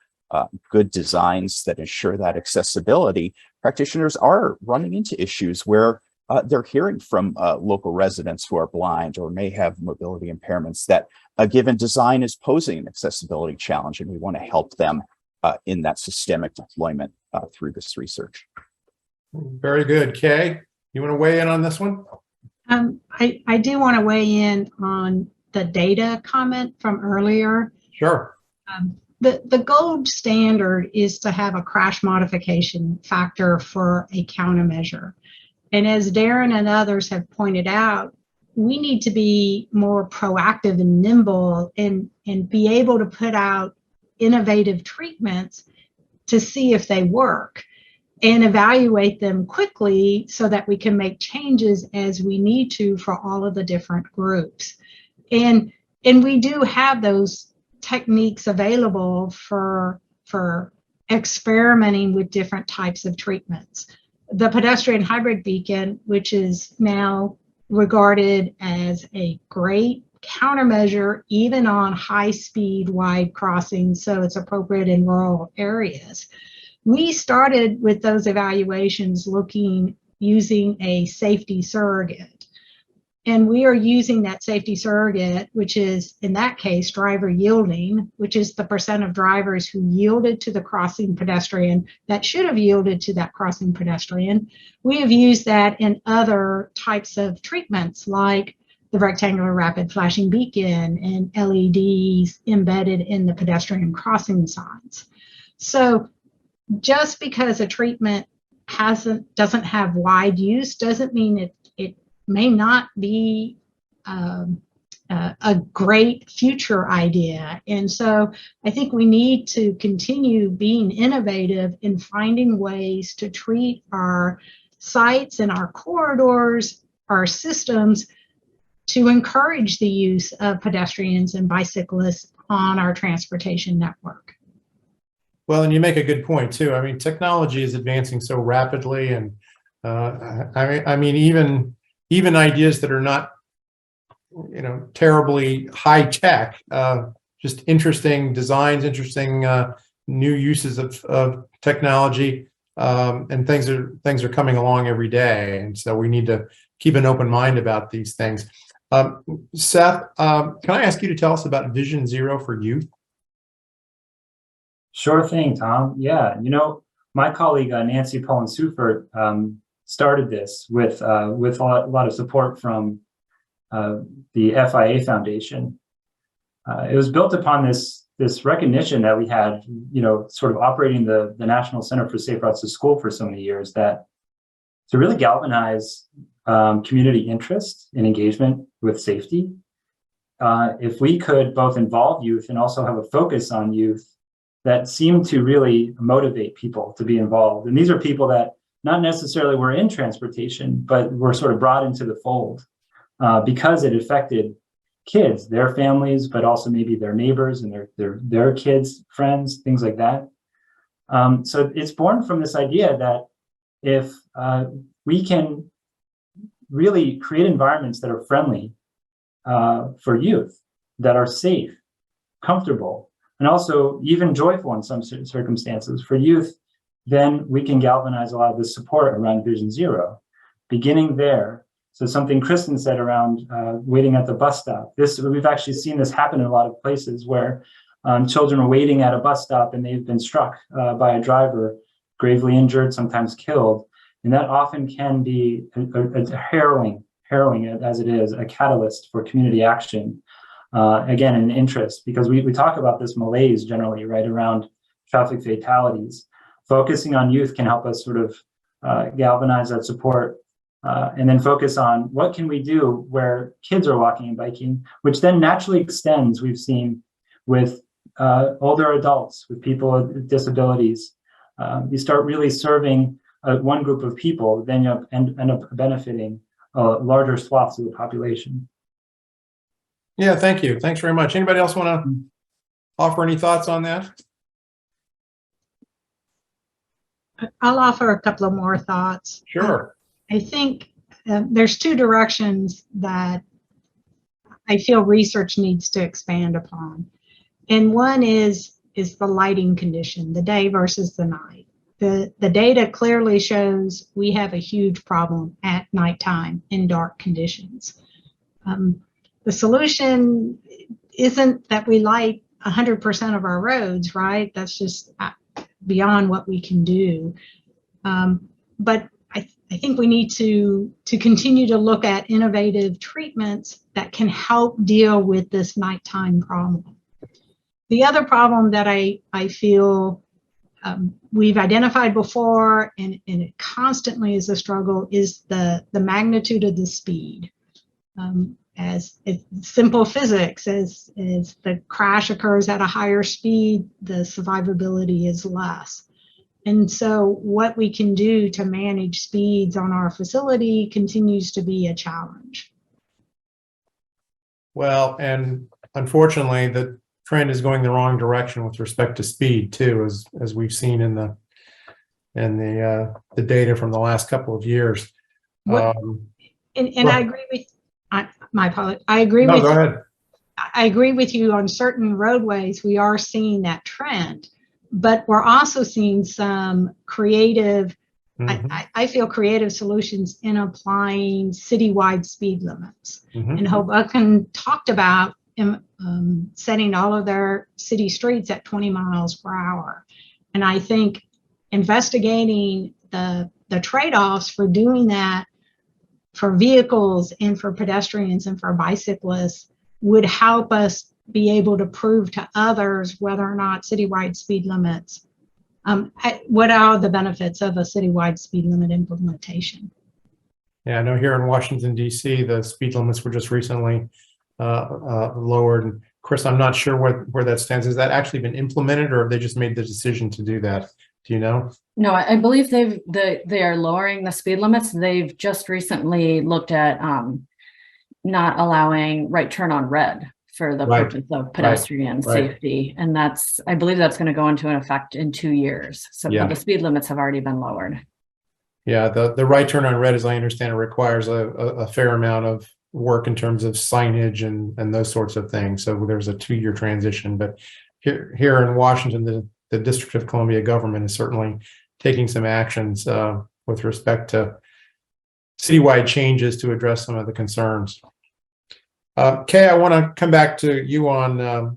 good designs that ensure that accessibility, practitioners are running into issues where they're hearing from local residents who are blind or may have mobility impairments that a given design is posing an accessibility challenge, and we want to help them in that systemic deployment through this research. Very good. Kay, you want to weigh in on this one? I do want to weigh in on the data comment from earlier. Sure. The gold standard is to have a crash modification factor for a countermeasure. And as Darren and others have pointed out, we need to be more proactive and nimble and be able to put out innovative treatments to see if they work and evaluate them quickly so that we can make changes as we need to for all of the different groups. And we do have those techniques available for experimenting with different types of treatments. The pedestrian hybrid beacon, which is now regarded as a great countermeasure even on high-speed wide crossings, so it's appropriate in rural areas. We started with those evaluations using a safety surrogate. And we are using that safety surrogate, which is, in that case, driver yielding, which is the percent of drivers who yielded to the crossing pedestrian that should have yielded to that crossing pedestrian. We have used that in other types of treatments, like the rectangular rapid flashing beacon and LEDs embedded in the pedestrian crossing signs. So just because a treatment doesn't have wide use doesn't mean it may not be a great future idea. And so I think we need to continue being innovative in finding ways to treat our sites and our corridors, our systems, to encourage the use of pedestrians and bicyclists on our transportation network. Well, and you make a good point too. I mean, technology is advancing so rapidly, and I mean, even ideas that are not, terribly high tech, just interesting designs, interesting new uses of technology, and things are coming along every day. And so we need to keep an open mind about these things. Seth, can I ask you to tell us about Vision Zero for youth? Sure thing, Tom. Yeah, my colleague Nancy Pullen-Sufert started this with a lot of support from the FIA Foundation. It was built upon this recognition that we had, sort of operating the National Center for Safe Routes to School for so many years, that to really galvanize community interest and engagement with safety, if we could both involve youth and also have a focus on youth that seemed to really motivate people to be involved. And these are people that not necessarily were in transportation, but were sort of brought into the fold because it affected kids, their families, but also maybe their neighbors and their kids, friends, things like that. So it's born from this idea that if we can really create environments that are friendly for youth, that are safe, comfortable, and also even joyful in some circumstances for youth, then we can galvanize a lot of the support around Vision Zero, beginning there. So something Kristen said around waiting at the bus stop. We've actually seen this happen in a lot of places where children are waiting at a bus stop and they've been struck by a driver, gravely injured, sometimes killed. And that often can be a harrowing as it is, a catalyst for community action. Again, an interest, because we talk about this malaise generally, right, around traffic fatalities. Focusing on youth can help us sort of galvanize that support, and then focus on what can we do where kids are walking and biking, which then naturally extends, we've seen, with older adults, with people with disabilities. You start really serving one group of people, then you end up benefiting larger swaths of the population. Yeah, thank you. Thanks very much. Anybody else want to offer any thoughts on that? I'll offer a couple of more thoughts. Sure. I think there's two directions that I feel research needs to expand upon. And one is the lighting condition, the day versus the night. The data clearly shows we have a huge problem at nighttime in dark conditions. The solution isn't that we light 100% of our roads, right? That's just beyond what we can do. But I think we need to continue to look at innovative treatments that can help deal with this nighttime problem. The other problem that I feel we've identified before, and it constantly is a struggle, is the magnitude of the speed. As simple physics, as the crash occurs at a higher speed, the survivability is less. And so what we can do to manage speeds on our facility continues to be a challenge. Well, and unfortunately, the trend is going the wrong direction with respect to speed too, as we've seen in the data from the last couple of years. And I agree with my apologies. I agree no, with go ahead. I agree with you on certain roadways, we are seeing that trend, but we're also seeing some creative, I feel creative solutions in applying citywide speed limits. And Hoboken talked about setting all of their city streets at 20 miles per hour. And I think investigating the trade-offs for doing that for vehicles and for pedestrians and for bicyclists would help us be able to prove to others whether or not citywide speed limits, what are the benefits of a citywide speed limit implementation. Yeah, I know here in Washington, D.C., the speed limits were just recently lowered. And Chris, I'm not sure where that stands. Has that actually been implemented, or have they just made the decision to do that? Do you know? No, I believe they are lowering the speed limits. They've just recently looked at not allowing right turn on red for the purpose of pedestrian safety. And I believe that's going to go into effect in 2 years. So but the speed limits have already been lowered. Yeah, the right turn on red, as I understand it, requires a fair amount of work in terms of signage and those sorts of things. So there's a 2-year transition. But here in Washington, the District of Columbia government is certainly taking some actions with respect to citywide changes to address some of the concerns. Kay, I want to come back to you on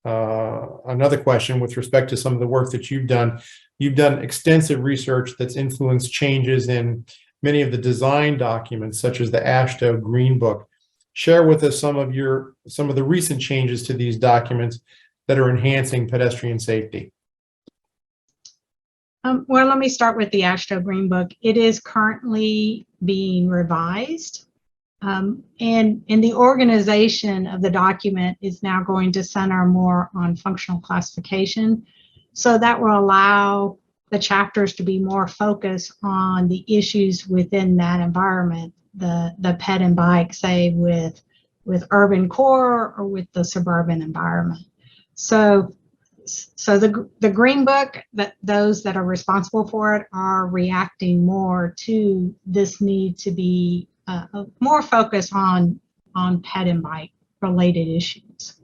another question with respect to some of the work that you've done. You've done extensive research that's influenced changes in many of the design documents, such as the Astro Green Book. Share with us some of the recent changes to these documents that are enhancing pedestrian safety. Well, let me start with the Astro Green Book. It is currently being revised. And the organization of the document is now going to center more on functional classification. So that will allow the chapters to be more focused on the issues within that environment, the ped and bike, say with urban core or with the suburban environment. So the Green Book, those that are responsible for it are reacting more to this need to be more focus on ped and bike related issues.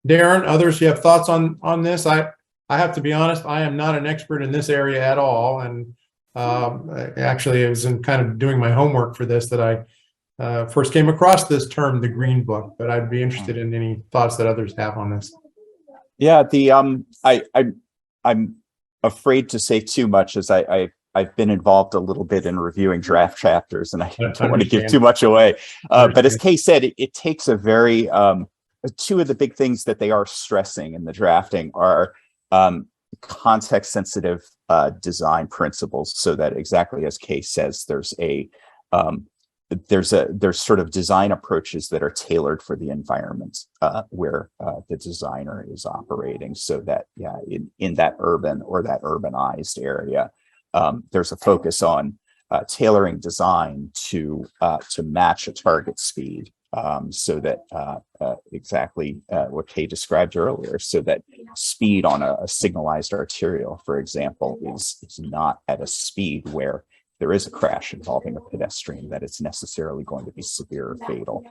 Darren, others, you have thoughts on this? I have to be honest, I am not an expert in this area at all. And actually, I was in kind of doing my homework for this that I first came across this term, the Green Book, but I'd be interested in any thoughts that others have on this. Yeah, I'm afraid to say too much, as I've been involved a little bit in reviewing draft chapters, and I don't want to give too much away. But as Kay said, it takes a very two of the big things that they are stressing in the drafting are context sensitive design principles, so that exactly as Kay says, there's sort of design approaches that are tailored for the environment where the designer is operating, so that in that urban or that urbanized area, there's a focus on tailoring design to match a target speed, so that exactly what Kay described earlier, so that speed on a signalized arterial, for example, is not at a speed where there is a crash involving a pedestrian that it's necessarily going to be severe or fatal.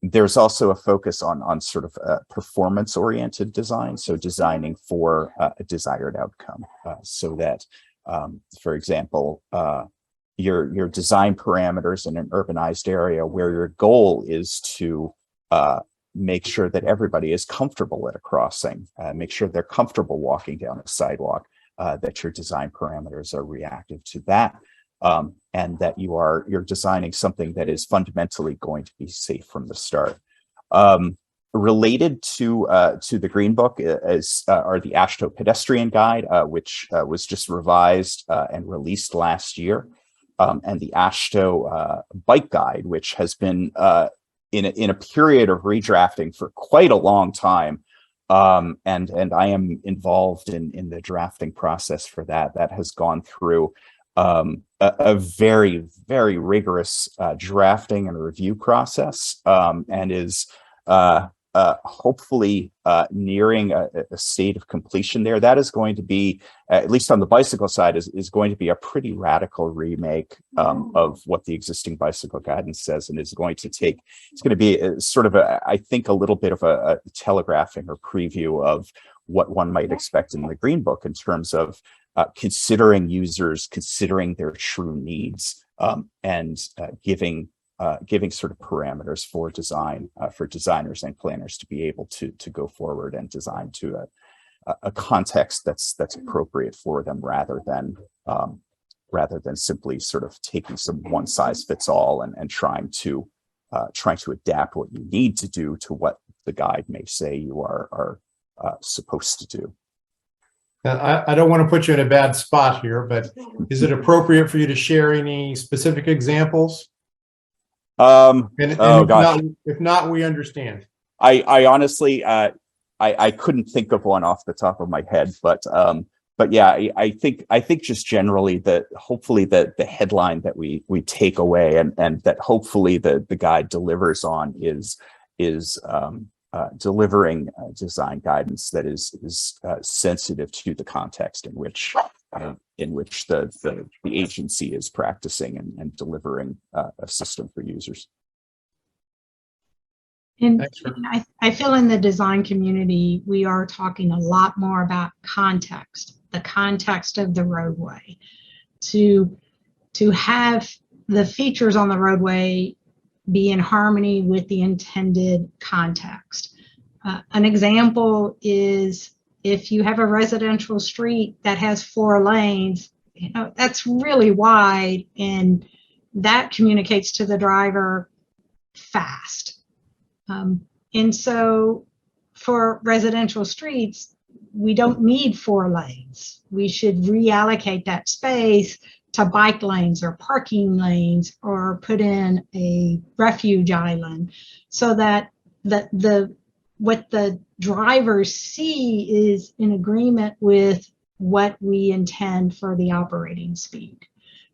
There's also a focus on sort of performance-oriented design, so designing for a desired outcome, so that, for example, your design parameters in an urbanized area where your goal is to make sure that everybody is comfortable at a crossing, make sure they're comfortable walking down a sidewalk, that your design parameters are reactive to that, and that you're designing something that is fundamentally going to be safe from the start. Related to the Green Book are the Astro Pedestrian Guide, which was just revised and released last year, and the Astro Bike Guide, which has been in a period of redrafting for quite a long time. And I am involved in the drafting process for that. That has gone through a very, very rigorous drafting and review process, and is hopefully nearing a state of completion there. That is going to be, at least on the bicycle side, is going to be a pretty radical remake of what the existing bicycle guidance says, and is going to take, it's going to be sort of I think a little bit of a telegraphing or preview of what one might expect in the Green Book in terms of considering users, considering their true needs, and giving sort of parameters for design, for designers and planners to be able to go forward and design to a context that's appropriate for them, rather than simply sort of taking some one size fits all and trying to adapt what you need to do to what the guide may say you are supposed to do. Now, I don't want to put you in a bad spot here, but is it appropriate for you to share any specific examples? Oh gosh. If not, we understand. I honestly, I couldn't think of one off the top of my head, but yeah, I think just generally that hopefully the headline that we take away and that hopefully the guide delivers on is delivering design guidance that is sensitive to the context in which the agency is practicing and delivering a system for users. And I feel in the design community, we are talking a lot more about context, the context of the roadway, to have the features on the roadway be in harmony with the intended context. An example is if you have a residential street that has 4 lanes, that's really wide, and that communicates to the driver fast. And so for residential streets, we don't need 4 lanes. We should reallocate that space to bike lanes or parking lanes, or put in a refuge island, so that what the drivers see is in agreement with what we intend for the operating speed.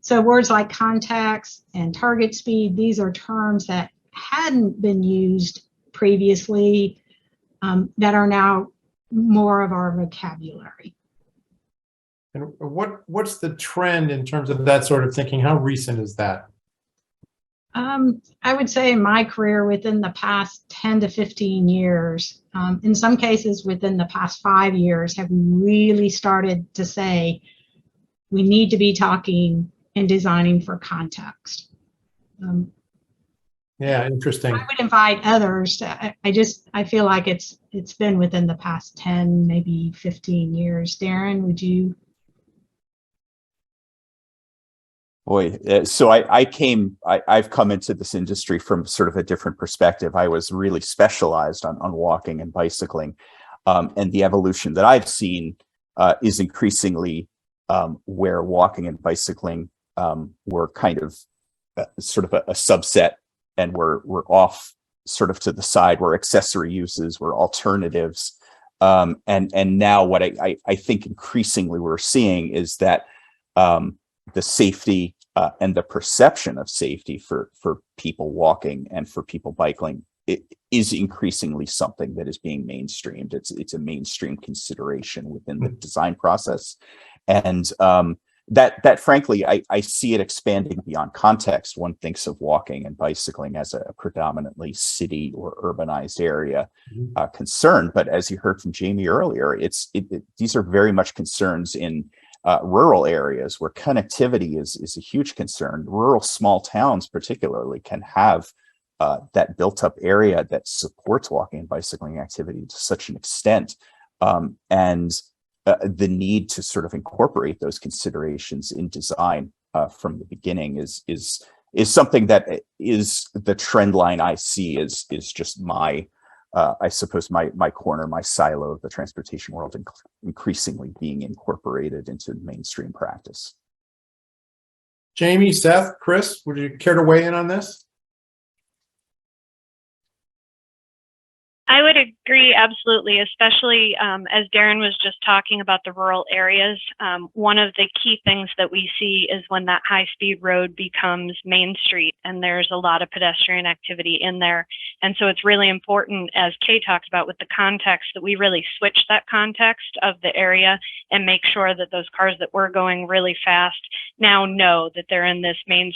So words like context and target speed, these are terms that hadn't been used previously, that are now more of our vocabulary. And what's the trend in terms of that sort of thinking? How recent is that? I would say in my career, within the past 10 to 15 years, in some cases within the past 5 years, have really started to say we need to be talking and designing for context. Yeah, interesting. I would invite others. I feel like it's been within the past 10, maybe 15 years. Darren, would you? Boy, so I've come into this industry from sort of a different perspective. I was really specialized on walking and bicycling, and the evolution that I've seen is increasingly where walking and bicycling were kind of sort of a subset, and we're off sort of to the side, where accessory uses were alternatives, and now what I think increasingly we're seeing is that the safety and the perception of safety for people walking and for people bicycling, it is increasingly something that is being mainstreamed. It's a mainstream consideration within the design process, and that frankly, I see it expanding beyond context. One thinks of walking and bicycling as a predominantly city or urbanized area concern, but as you heard from Jamie earlier, these are very much concerns in rural areas where connectivity is a huge concern. Rural small towns particularly can have that built up area that supports walking and bicycling activity to such an extent, and the need to sort of incorporate those considerations in design from the beginning is something that is the trend line I see is just my I suppose my corner, my silo of the transportation world, increasingly being incorporated into mainstream practice. Jamie, Seth, Chris, would you care to weigh in on this? I would agree absolutely, especially as Darren was just talking about the rural areas. One of the key things that we see is when that high-speed road becomes Main Street and there's a lot of pedestrian activity in there. And so it's really important, as Kay talked about with the context, that we really switch that context of the area and make sure that those cars that were going really fast now know that they're in this main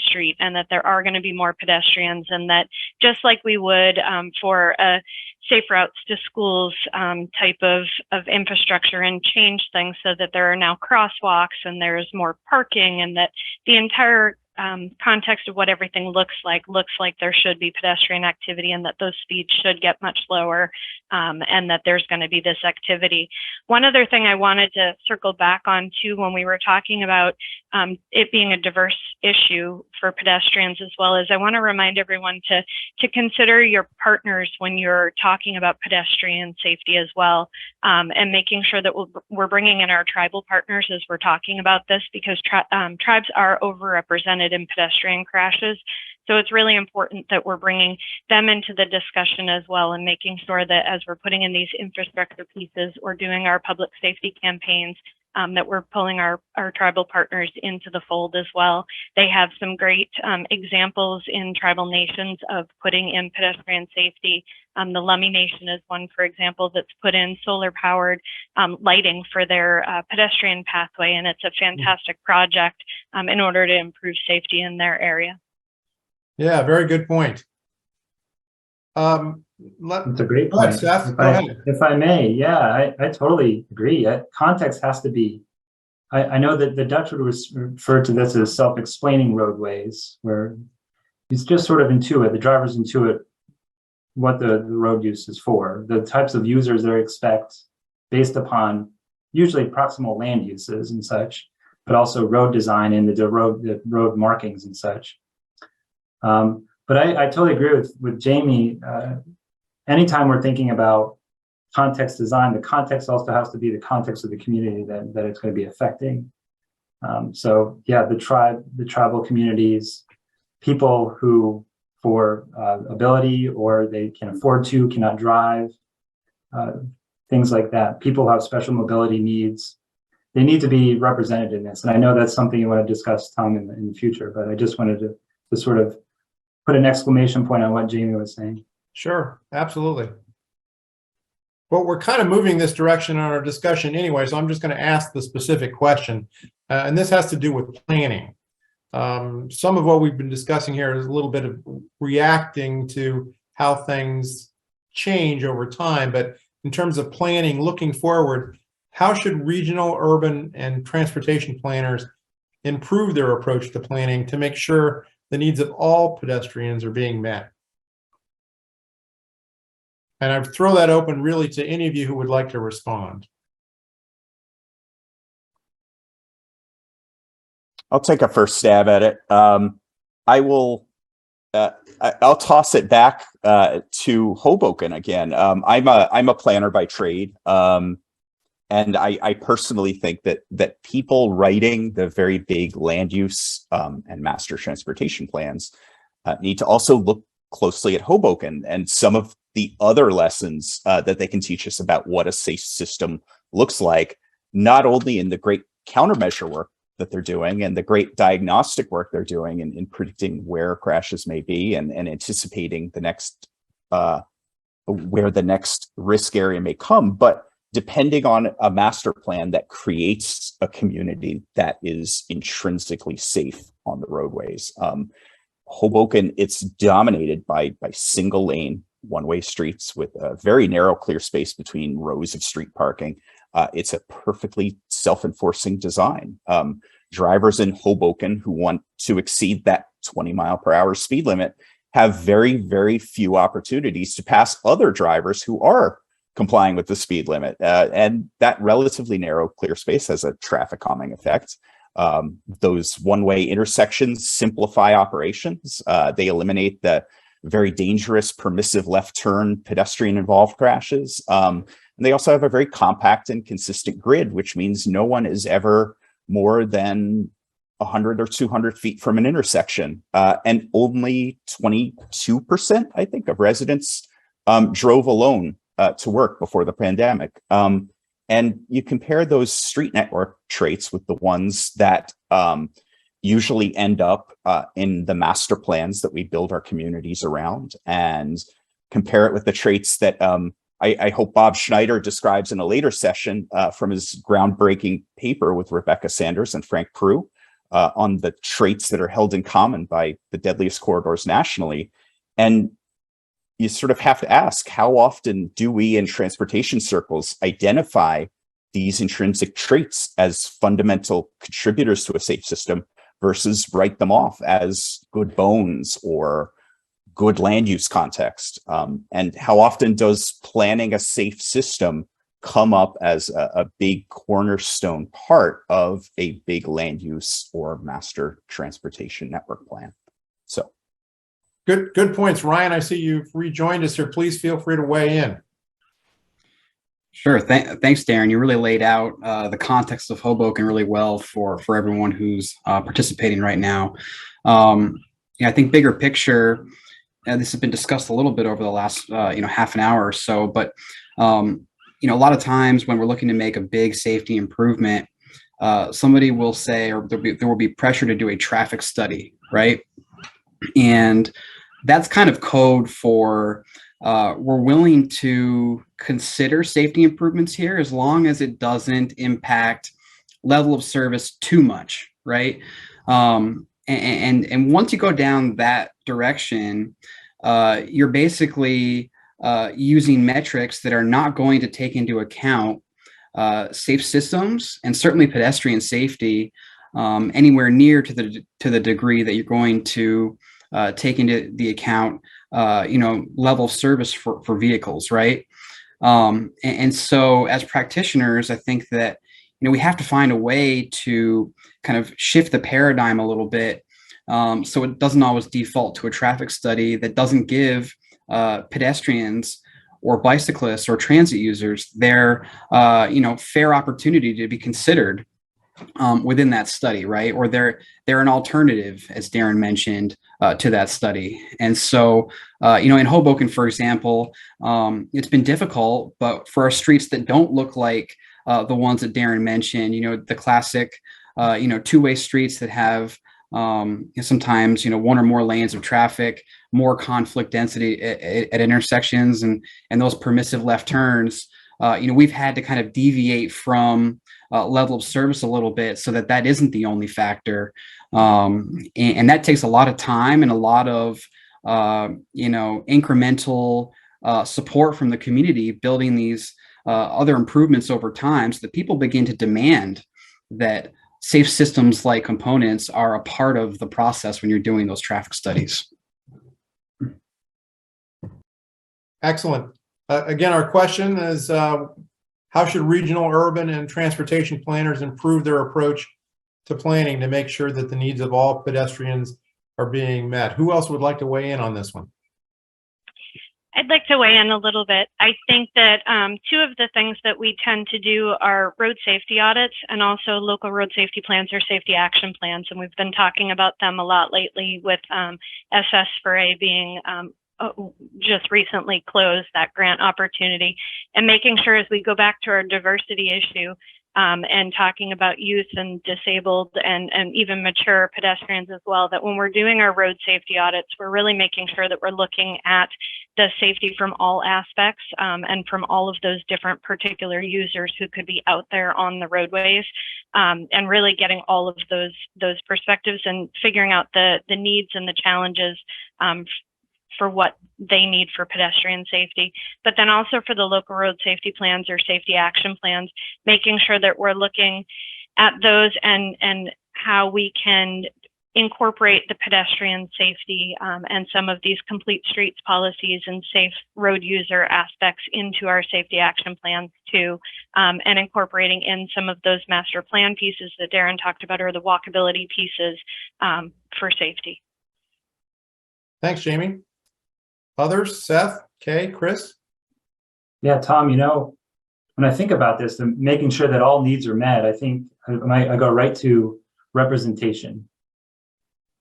street and that there are going to be more pedestrians, and that just like we would for a safe routes to schools type of infrastructure, and change things so that there are now crosswalks and there's more parking, and that the entire context of what everything looks like there should be pedestrian activity, and that those speeds should get much lower, and that there's going to be this activity. One other thing I wanted to circle back on too, when we were talking about it being a diverse issue for pedestrians as well, as I want to remind everyone to consider your partners when you're talking about pedestrian safety as well, and making sure that we're bringing in our tribal partners as we're talking about this, because tribes are overrepresented in pedestrian crashes. So it's really important that we're bringing them into the discussion as well, and making sure that as we're putting in these infrastructure pieces or doing our public safety campaigns, that we're pulling our tribal partners into the fold as well. They have some great examples in tribal nations of putting in pedestrian safety. The Lummi Nation is one, for example, that's put in solar-powered lighting for their pedestrian pathway, and it's a fantastic project in order to improve safety in their area. Yeah, very good point. That's a great Go ahead, point. Seth. Go ahead. If I may, yeah, I totally agree. Context has to be, I know that the Dutch would refer to this as self-explaining roadways, where it's just sort of intuit, the drivers intuit what the road use is for, the types of users they expect based upon usually proximal land uses and such, but also road design and the road markings and such. But I totally agree with Jamie. Anytime we're thinking about context design, the context also has to be the context of the community that it's going to be affecting. So yeah, the tribal communities, people who for ability or they can afford to, cannot drive, things like that. People who have special mobility needs, they need to be represented in this. And I know that's something you want to discuss, Tom, in the future, but I just wanted to sort of put an exclamation point on what Jamie was saying. Sure, absolutely. Well, we're kind of moving this direction on our discussion anyway, so I'm just going to ask the specific question. And this has to do with planning. Some of what we've been discussing here is a little bit of reacting to how things change over time. But in terms of planning, looking forward, how should regional, urban, and transportation planners improve their approach to planning to make sure the needs of all pedestrians are being met? And I throw that open really to any of you who would like to respond. I'll take a first stab at it. I'll toss it back to Hoboken again. I'm a planner by trade, and I personally think that people writing the very big land use and master transportation plans need to also look closely at Hoboken and some of the other lessons that they can teach us about what a safe system looks like, not only in the great countermeasure work that they're doing and the great diagnostic work they're doing in predicting where crashes may be and anticipating the next where the next risk area may come, but depending on a master plan that creates a community that is intrinsically safe on the roadways. Hoboken, it's dominated by single lane one-way streets with a very narrow clear space between rows of street parking. It's a perfectly self-enforcing design. Drivers in Hoboken who want to exceed that 20-mile-per-hour speed limit have very, very few opportunities to pass other drivers who are complying with the speed limit. And that relatively narrow clear space has a traffic calming effect. Those one-way intersections simplify operations. They eliminate the very dangerous permissive left turn pedestrian involved crashes. And they also have a very compact and consistent grid, which means no one is ever more than 100 or 200 feet from an intersection. And only 22%, I think, of residents drove alone to work before the pandemic. And you compare those street network traits with the ones that usually end up in the master plans that we build our communities around, and compare it with the traits that I hope Bob Schneider describes in a later session from his groundbreaking paper with Rebecca Sanders and Frank Prue on the traits that are held in common by the deadliest corridors nationally. And you sort of have to ask, how often do we in transportation circles identify these intrinsic traits as fundamental contributors to a safe system versus write them off as good bones or good land use context? And how often does planning a safe system come up as a big cornerstone part of a big land use or master transportation network plan? So Good points, Ryan. I see you've rejoined us here. Please feel free to weigh in. Sure. Thanks, Darren. You really laid out the context of Hoboken really well for everyone who's participating right now. I think bigger picture, this has been discussed a little bit over the last half an hour or so, but a lot of times when we're looking to make a big safety improvement, somebody will say, or there will be pressure to do a traffic study, right? And that's kind of code for we're willing to consider safety improvements here as long as it doesn't impact level of service too much, right? And once you go down that direction, you're basically using metrics that are not going to take into account safe systems and certainly pedestrian safety anywhere near to the degree that you're going to take into the account level of service for vehicles, right? And so as practitioners, I think that we have to find a way to kind of shift the paradigm a little bit, so it doesn't always default to a traffic study that doesn't give pedestrians or bicyclists or transit users their fair opportunity to be considered within that study, right? Or they're an alternative, as Darren mentioned, to that study. And so, in Hoboken, for example, it's been difficult, but for our streets that don't look like the ones that Darren mentioned, the classic, two-way streets that have sometimes, one or more lanes of traffic, more conflict density at intersections, and those permissive left turns, we've had to kind of deviate from level of service a little bit so that isn't the only factor. And that takes a lot of time and a lot of, incremental support from the community, building these other improvements over time so that people begin to demand that safe systems like components are a part of the process when you're doing those traffic studies. Excellent. Again, our question is, how should regional, urban, and transportation planners improve their approach to planning to make sure that the needs of all pedestrians are being met? Who else would like to weigh in on this one? I'd like to weigh in a little bit. I think that two of the things that we tend to do are road safety audits and also local road safety plans or safety action plans. And we've been talking about them a lot lately with SS for A being just recently closed, that grant opportunity, and making sure as we go back to our diversity issue and talking about youth and disabled and even mature pedestrians as well, that when we're doing our road safety audits, we're really making sure that we're looking at the safety from all aspects and from all of those different particular users who could be out there on the roadways, and really getting all of those perspectives and figuring out the needs and the challenges for what they need for pedestrian safety, but then also for the local road safety plans or safety action plans, making sure that we're looking at those and how we can incorporate the pedestrian safety and some of these complete streets policies and safe road user aspects into our safety action plans too, and incorporating in some of those master plan pieces that Darren talked about, or the walkability pieces for safety. Thanks, Jamie. Others? Seth, Kay, Chris? Yeah, Tom, when I think about this, and making sure that all needs are met, I think I go right to representation.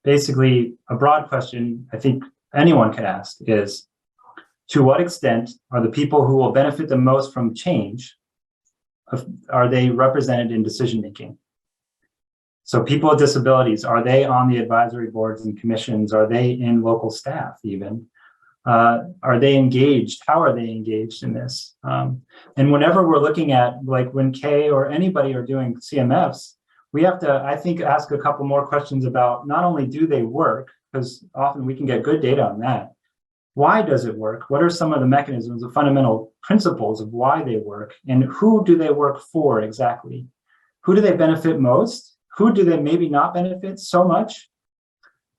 Basically, a broad question I think anyone could ask is, To what extent are the people who will benefit the most from change, are they represented in decision-making? So people with disabilities, are they on the advisory boards and commissions? Are they in local staff even? Are they engaged? How are they engaged in this? And whenever we're looking at, like when Kay or anybody are doing CMFs, we have to, I think, ask a couple more questions about not only do they work, because often we can get good data on that. Why does it work? What are some of the mechanisms, the fundamental principles of why they work? And who do they work for exactly? Who do they benefit most? Who do they maybe not benefit so much?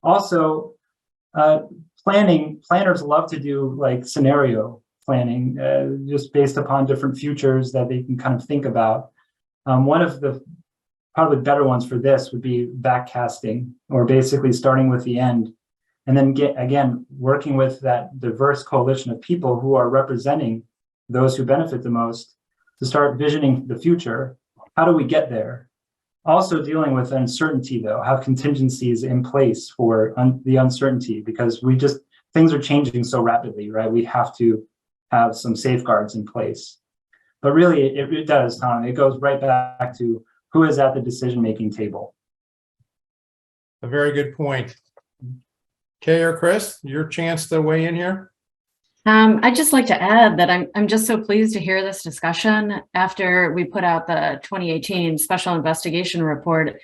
Also, planners love to do like scenario planning, just based upon different futures that they can kind of think about. One of the probably better ones for this would be backcasting, or basically starting with the end, and then working with that diverse coalition of people who are representing those who benefit the most to start visioning the future. How do we get there? Also dealing with uncertainty, though, have contingencies in place for the uncertainty, because things are changing so rapidly, right? We have to have some safeguards in place. But really, it does, Tom. It goes right back to who is at the decision-making table. A very good point. Kay or Chris, your chance to weigh in here. I'd just like to add that I'm just so pleased to hear this discussion after we put out the 2018 Special Investigation Report.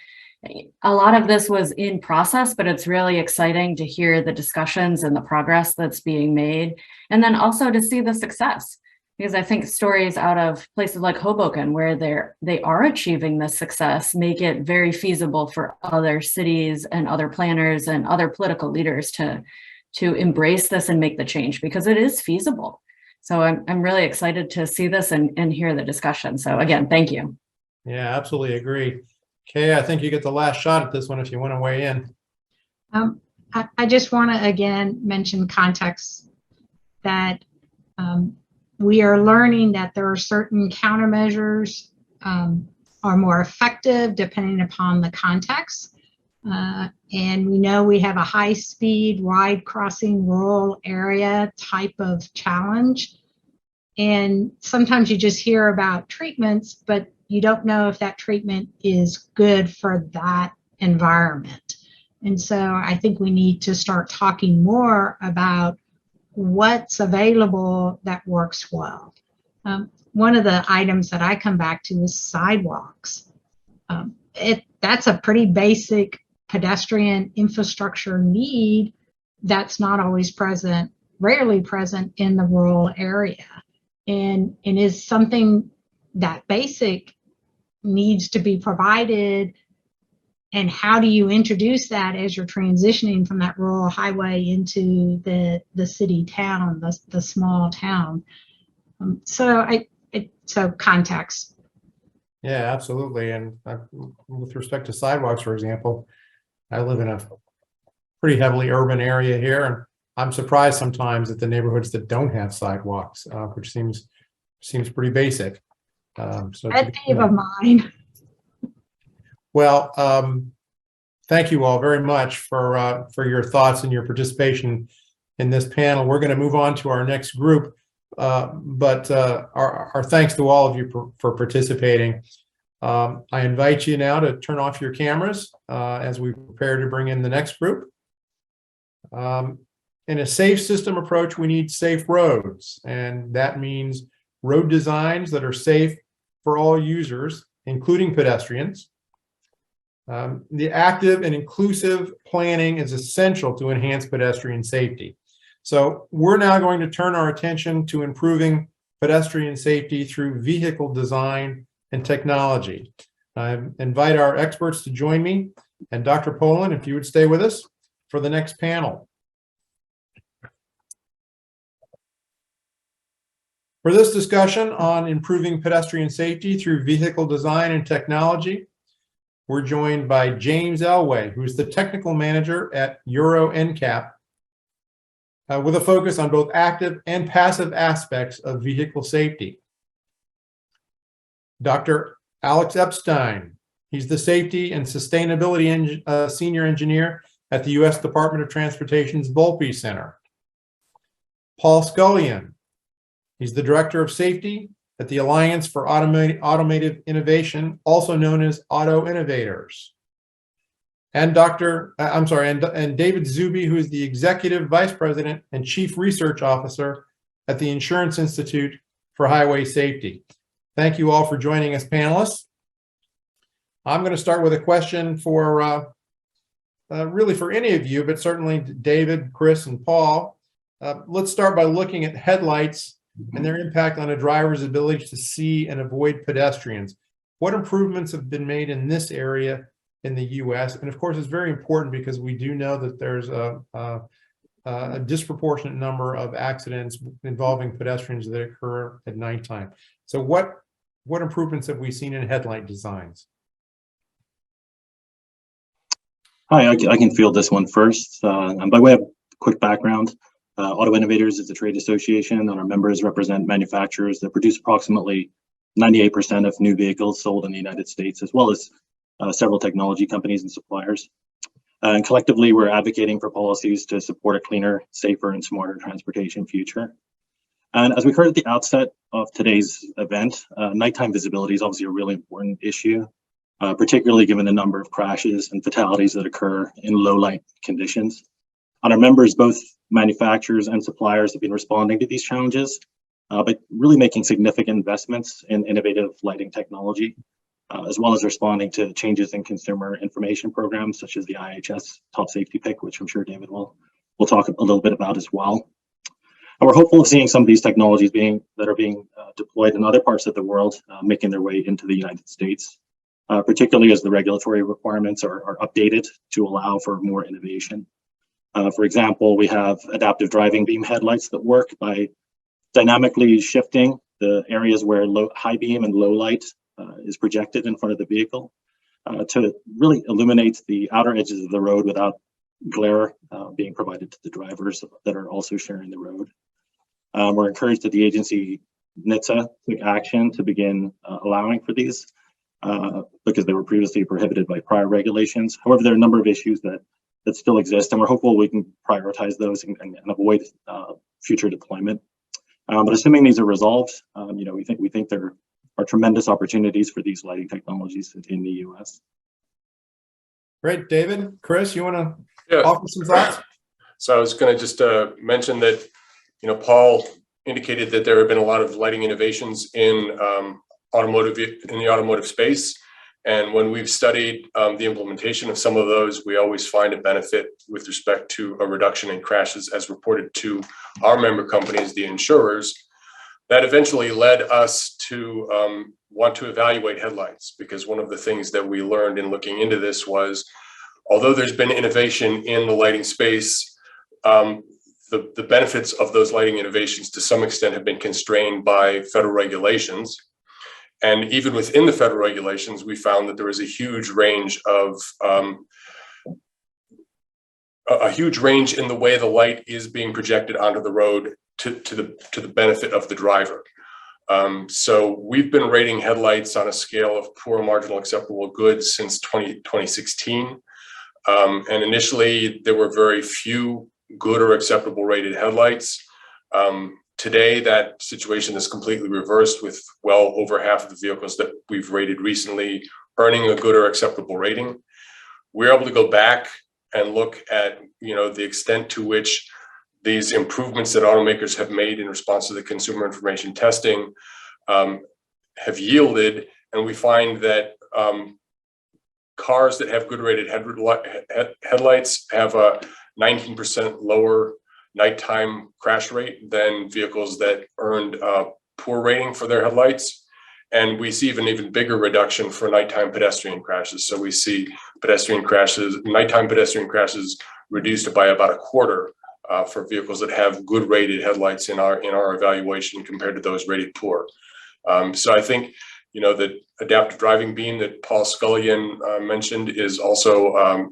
A lot of this was in process, but it's really exciting to hear the discussions and the progress that's being made, and then also to see the success, because I think stories out of places like Hoboken, where they are achieving this success, make it very feasible for other cities and other planners and other political leaders to embrace this and make the change, because it is feasible. So I'm really excited to see this and hear the discussion. So again, thank you. Yeah, absolutely agree. Kay, I think you get the last shot at this one if you want to weigh in. I just want to again mention context, that we are learning that there are certain countermeasures are more effective depending upon the context. And we know we have a high-speed, wide-crossing rural area type of challenge. And sometimes you just hear about treatments, but you don't know if that treatment is good for that environment. And so I think we need to start talking more about what's available that works well. One of the items that I come back to is sidewalks. That's a pretty basic pedestrian infrastructure need that's not always present, rarely present in the rural area, and is something that basic needs to be provided. And how do you introduce that as you're transitioning from that rural highway into the city town, the small town? So context. Yeah, absolutely. And with respect to sidewalks, for example, I live in a pretty heavily urban area here, and I'm surprised sometimes at the neighborhoods that don't have sidewalks, which seems pretty basic. So Pet peeve of mine. Well, thank you all very much for your thoughts and your participation in this panel. We're going to move on to our next group, but our thanks to all of you for participating. I invite you now to turn off your cameras as we prepare to bring in the next group. In a safe system approach, we need safe roads, and that means road designs that are safe for all users, including pedestrians. The active and inclusive planning is essential to enhance pedestrian safety. So we're now going to turn our attention to improving pedestrian safety through vehicle design and technology. I invite our experts to join me, and Dr. Poland, if you would stay with us for the next panel. For this discussion on improving pedestrian safety through vehicle design and technology, we're joined by James Elway, who's the technical manager at Euro NCAP, with a focus on both active and passive aspects of vehicle safety. Dr. Alex Epstein, he's the Safety and Sustainability Senior Engineer at the U.S. Department of Transportation's Volpe Center. Paul Scullion. He's the Director of Safety at the Alliance for Automotive Innovation, also known as Auto Innovators. And David Zuby, who is the Executive Vice President and Chief Research Officer at the Insurance Institute for Highway Safety. Thank you all for joining us, panelists. I'm going to start with a question for really for any of you, but certainly David, Chris, and Paul. Let's start by looking at headlights and their impact on a driver's ability to see and avoid pedestrians. What improvements have been made in this area in the U.S.? And of course, it's very important because we do know that there's a disproportionate number of accidents involving pedestrians that occur at nighttime. So what improvements have we seen in headlight designs? Hi, I can field this one first. And by way of quick background, Auto Innovators is a trade association, and our members represent manufacturers that produce approximately 98% of new vehicles sold in the United States, as well as several technology companies and suppliers. And collectively, we're advocating for policies to support a cleaner, safer, and smarter transportation future. And as we heard at the outset of today's event, nighttime visibility is obviously a really important issue, particularly given the number of crashes and fatalities that occur in low light conditions. And our members, both manufacturers and suppliers, have been responding to these challenges by really making significant investments in innovative lighting technology, as well as responding to changes in consumer information programs such as the IHS Top Safety Pick, which I'm sure David will talk a little bit about as well. And we're hopeful of seeing some of these technologies that are being deployed in other parts of the world, making their way into the United States, particularly as the regulatory requirements are updated to allow for more innovation. For example, we have adaptive driving beam headlights that work by dynamically shifting the areas where high beam and low light is projected in front of the vehicle to really illuminate the outer edges of the road without glare being provided to the drivers that are also sharing the road. We're encouraged that the agency NHTSA took action to begin allowing for these because they were previously prohibited by prior regulations. However, there are a number of issues that still exist, and we're hopeful we can prioritize those and avoid future deployment. But assuming these are resolved, we think there are tremendous opportunities for these lighting technologies in the U.S. Great, David. Chris, you want to offer some thoughts? So I was going to just mention that, Paul indicated that there have been a lot of lighting innovations in the automotive space. And when we've studied the implementation of some of those, we always find a benefit with respect to a reduction in crashes as reported to our member companies, the insurers. That eventually led us to want to evaluate headlights, because one of the things that we learned in looking into this was, although there's been innovation in the lighting space, the benefits of those lighting innovations to some extent have been constrained by federal regulations. And even within the federal regulations, we found that there is a huge range in the way the light is being projected onto the road to the benefit of the driver. So we've been rating headlights on a scale of poor marginal acceptable goods since 2016. And initially, there were very few good or acceptable rated headlights. Today, that situation is completely reversed, with well over half of the vehicles that we've rated recently earning a good or acceptable rating. We're able to go back and look at the extent to which these improvements that automakers have made in response to the consumer information testing have yielded, and we find that cars that have good rated headlights have a 19% lower nighttime crash rate than vehicles that earned a poor rating for their headlights. And we see an even bigger reduction for nighttime pedestrian crashes. So we see nighttime pedestrian crashes reduced by about a quarter for vehicles that have good rated headlights in our evaluation compared to those rated poor. So I think the adaptive driving beam that Paul Scullion mentioned is also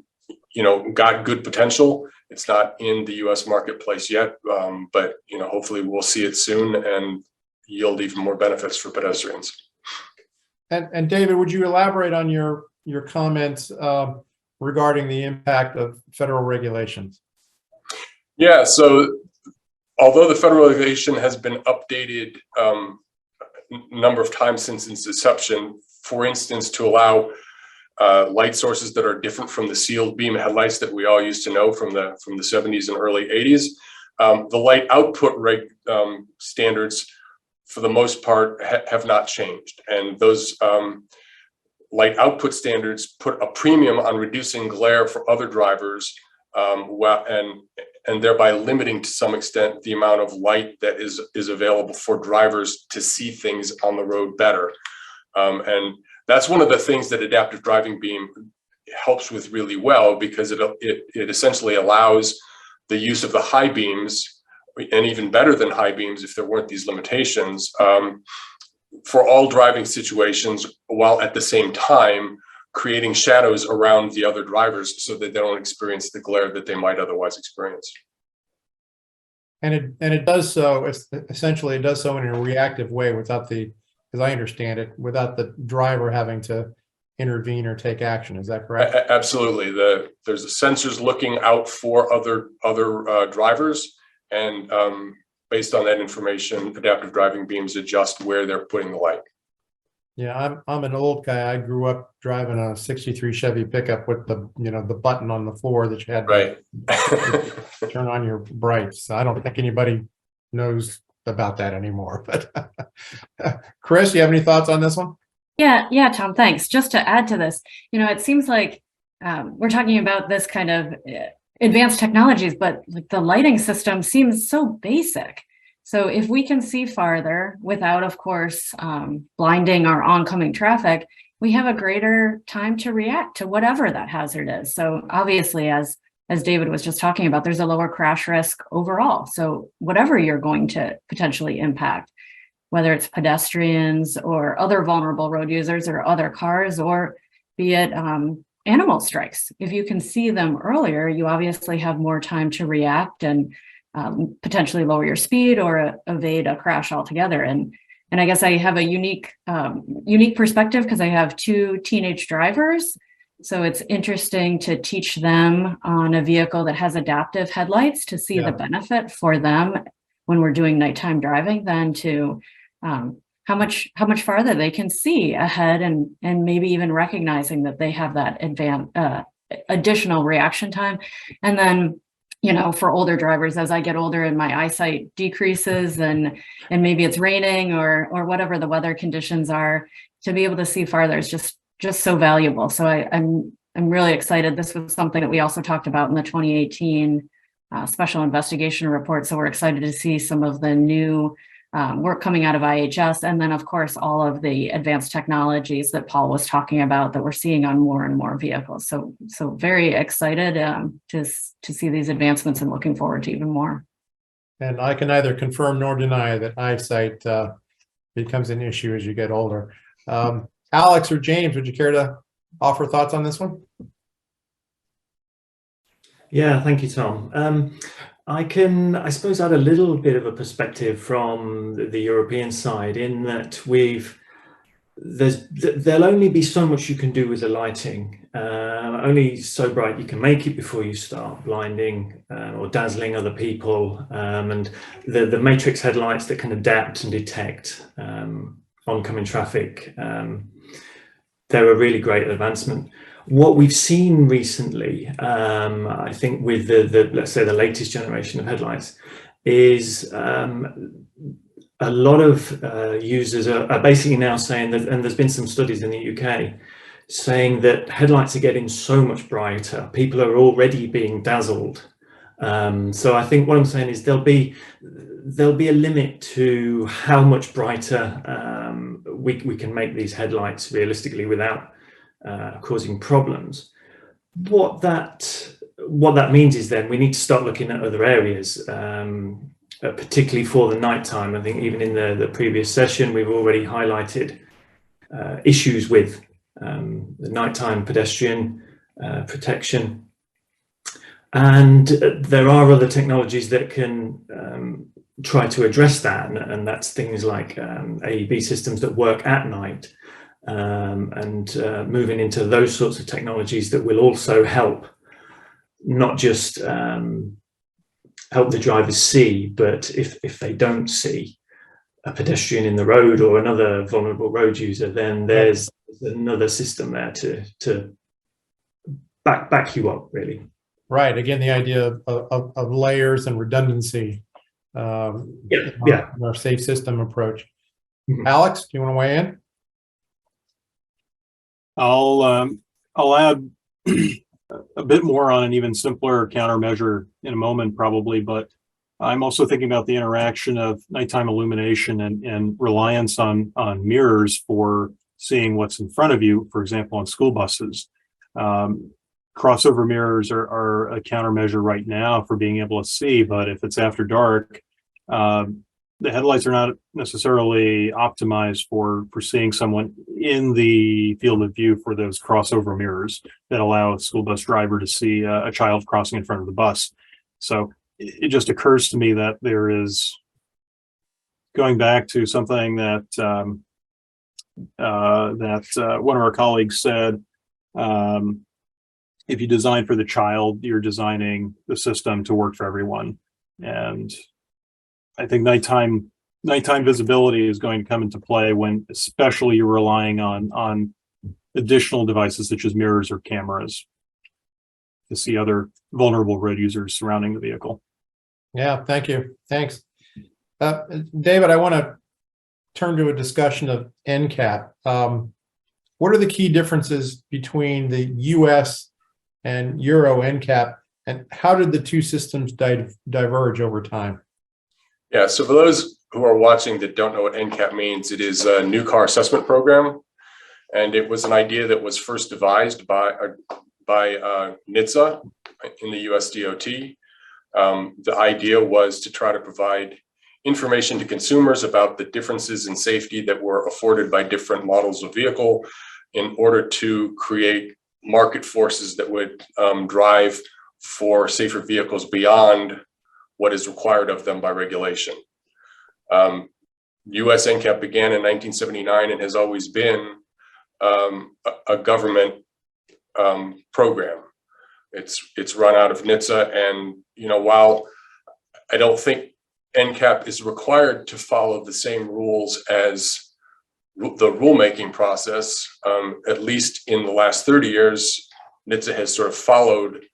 got good potential. It's not in the U.S. marketplace yet, but hopefully we'll see it soon and yield even more benefits for pedestrians. And David, would you elaborate on your comments regarding the impact of federal regulations? Yeah, so although the federal regulation has been updated number of times since its inception, for instance, to allow light sources that are different from the sealed beam headlights that we all used to know from the 70s and early 80s. The light output standards, for the most part, have not changed. And those light output standards put a premium on reducing glare for other drivers, and thereby limiting to some extent the amount of light that is available for drivers to see things on the road better. And that's one of the things that adaptive driving beam helps with really well, because it essentially allows the use of the high beams, and even better than high beams if there weren't these limitations, for all driving situations, while at the same time creating shadows around the other drivers so that they don't experience the glare that they might otherwise experience. And it does so, essentially it does so in a reactive way without the, as I understand it, without the driver having to intervene or take action. Is that correct? Absolutely. There's the sensors looking out for other drivers, and based on that information, adaptive driving beams adjust where they're putting the light. Yeah, I'm an old guy. I grew up driving a '63 Chevy pickup with the the button on the floor that you had to turn on your brights. So I don't think anybody knows about that anymore. But Chris, you have any thoughts on this one? Yeah, Tom, thanks. Just to add to this, it seems like we're talking about this kind of advanced technologies, but like the lighting system seems so basic. So if we can see farther without, of course, blinding our oncoming traffic, we have a greater time to react to whatever that hazard is. So obviously, as David was just talking about, there's a lower crash risk overall. So whatever you're going to potentially impact, whether it's pedestrians or other vulnerable road users or other cars, or be it animal strikes. If you can see them earlier, you obviously have more time to react and potentially lower your speed or evade a crash altogether. And I guess I have a unique perspective because I have 2 teenage drivers. So it's interesting to teach them on a vehicle that has adaptive headlights to see the benefit for them when we're doing nighttime driving, than to how much farther they can see ahead, and maybe even recognizing that they have that additional reaction time. And then, for older drivers, as I get older and my eyesight decreases and maybe it's raining or whatever the weather conditions are, to be able to see farther is just so valuable. So I'm really excited. This was something that we also talked about in the 2018 special investigation report. So we're excited to see some of the new work coming out of IHS, and then of course all of the advanced technologies that Paul was talking about that we're seeing on more and more vehicles. So very excited to see these advancements, and looking forward to even more. And I can neither confirm nor deny that eyesight becomes an issue as you get older. Alex or James, would you care to offer thoughts on this one? Yeah, thank you, Tom. I can, I suppose, add a little bit of a perspective from the European side, in that there'll only be so much you can do with the lighting, only so bright you can make it before you start blinding or dazzling other people, and the matrix headlights that can adapt and detect oncoming traffic, they're a really great advancement. What we've seen recently, I think with let's say the latest generation of headlights, is a lot of users are basically now saying that, and there's been some studies in the UK saying that headlights are getting so much brighter, people are already being dazzled. So I think what I'm saying is there'll be a limit to how much brighter we can make these headlights realistically without causing problems. What that means is then we need to start looking at other areas, particularly for the nighttime. I think even in the previous session, we've already highlighted issues with the nighttime pedestrian protection. And there are other technologies that can try to address that, and that's things like AEB systems that work at night, and moving into those sorts of technologies that will also help not just help the drivers see, but if they don't see a pedestrian in the road or another vulnerable road user, then there's another system there to back you up, really. Right. Again, the idea of layers and redundancy. Yeah. Our safe system approach. Mhm. Alex, do you want to weigh in? I'll add a bit more on an even simpler countermeasure in a moment, probably, but I'm also thinking about the interaction of nighttime illumination and reliance on mirrors for seeing what's in front of you, for example, on school buses. Crossover mirrors are a countermeasure right now for being able to see, but if it's after dark, the headlights are not necessarily optimized for seeing someone in the field of view for those crossover mirrors that allow a school bus driver to see a child crossing in front of the bus. So it just occurs to me that there is, going back to something that one of our colleagues said, if you design for the child, you're designing the system to work for everyone. And I think nighttime visibility is going to come into play when, especially, you're relying on additional devices such as mirrors or cameras to see other vulnerable road users surrounding the vehicle. Yeah, thank you. Thanks. David, I want to turn to a discussion of NCAP. What are the key differences between the US and Euro NCAP, and how did the two systems diverge over time? Yeah, so for those who are watching that don't know what NCAP means, it is a new car assessment program, and it was an idea that was first devised by NHTSA in the US DOT. The idea was to try to provide information to consumers about the differences in safety that were afforded by different models of vehicle in order to create market forces that would drive for safer vehicles beyond what is required of them by regulation. US NCAP began in 1979 and has always been a government program. It's run out of NHTSA, and while I don't think NCAP is required to follow the same rules as the rulemaking process, at least in the last 30 years, NHTSA has sort of followed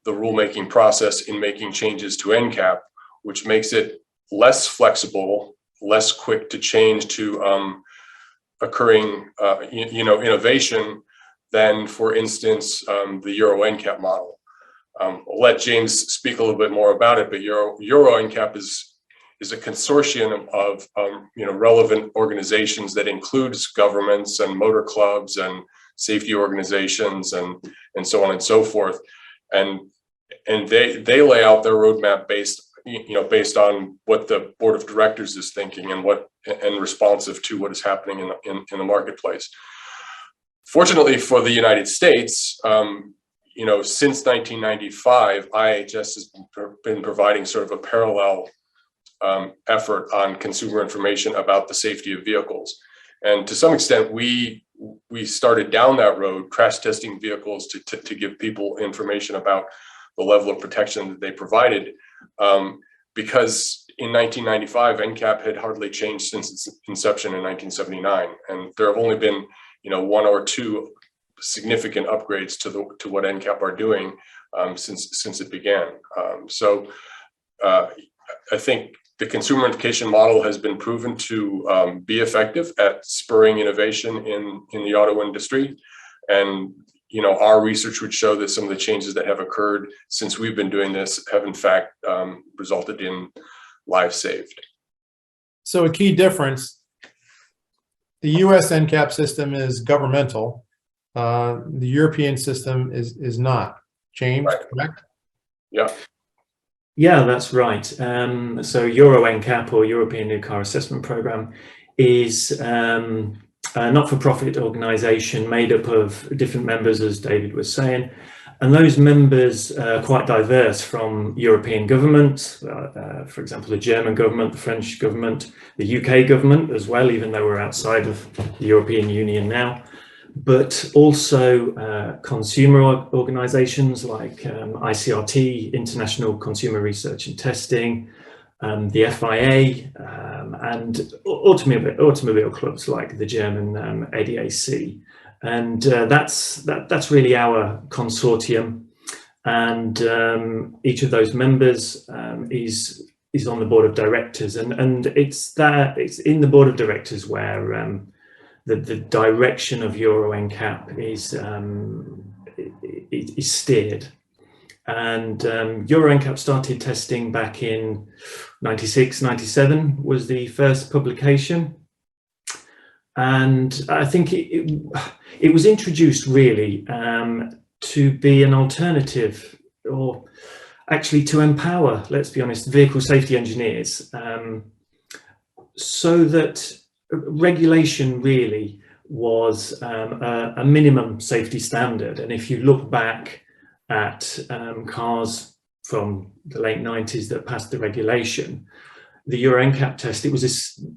the rulemaking process in making changes to NCAP, which makes it less flexible, less quick to change to occurring, innovation than, for instance, the Euro NCAP model. I'll let James speak a little bit more about it, but Euro NCAP is a consortium of relevant organizations that includes governments and motor clubs and safety organizations and so on and so forth, and they lay out their roadmap based on what the board of directors is thinking and responsive to what is happening in the marketplace. Fortunately for the United States, since 1995, IHS has been providing sort of a parallel effort on consumer information about the safety of vehicles. And to some extent, we started down that road, crash testing vehicles to give people information about the level of protection that they provided, because in 1995, NCAP had hardly changed since its inception in 1979. And there have only been one or two significant upgrades to what NCAP are doing since it began. So I think the consumer notification model has been proven to be effective at spurring innovation in the auto industry. And our research would show that some of the changes that have occurred since we've been doing this have in fact resulted in lives saved. So a key difference, the US NCAP system is governmental. The European system is not. James, right. Correct? Yeah. Yeah, that's right. So Euro NCAP, or European New Car Assessment Program, is a not-for-profit organisation made up of different members, as David was saying, and those members are quite diverse from European governments, for example, the German government, the French government, the UK government as well, even though we're outside of the European Union now. but also consumer organizations like ICRT, International Consumer Research and Testing, the FIA, and automobile clubs like the German ADAC. And that's really our consortium. And each of those members is on the board of directors, and it's in the board of directors where the direction of Euro NCAP is steered. And Euro NCAP started testing back in 96, 97 was the first publication. And I think it was introduced really to be an alternative, or actually to empower, let's be honest, vehicle safety engineers, so that regulation really was a minimum safety standard. And if you look back at cars from the late 90s that passed the regulation, the Euro NCAP test, it was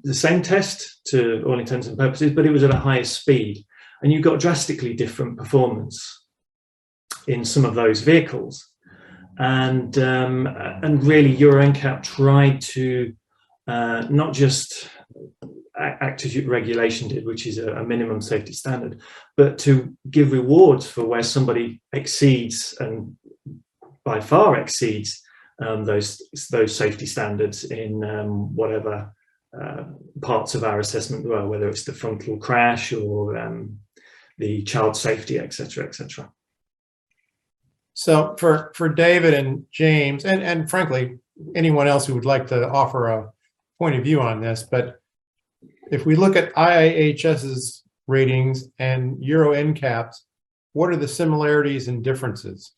the same test to all intents and purposes, but it was at a higher speed, and you got drastically different performance in some of those vehicles. And really Euro NCAP tried to not just act as regulation did, which is a minimum safety standard, but to give rewards for where somebody exceeds, and by far exceeds, those safety standards in whatever parts of our assessment were, whether it's the frontal crash or the child safety, etc., etc. So for David and James, and frankly, anyone else who would like to offer a point of view on this, but if we look at IIHS's ratings and Euro NCAP's, what are the similarities and differences?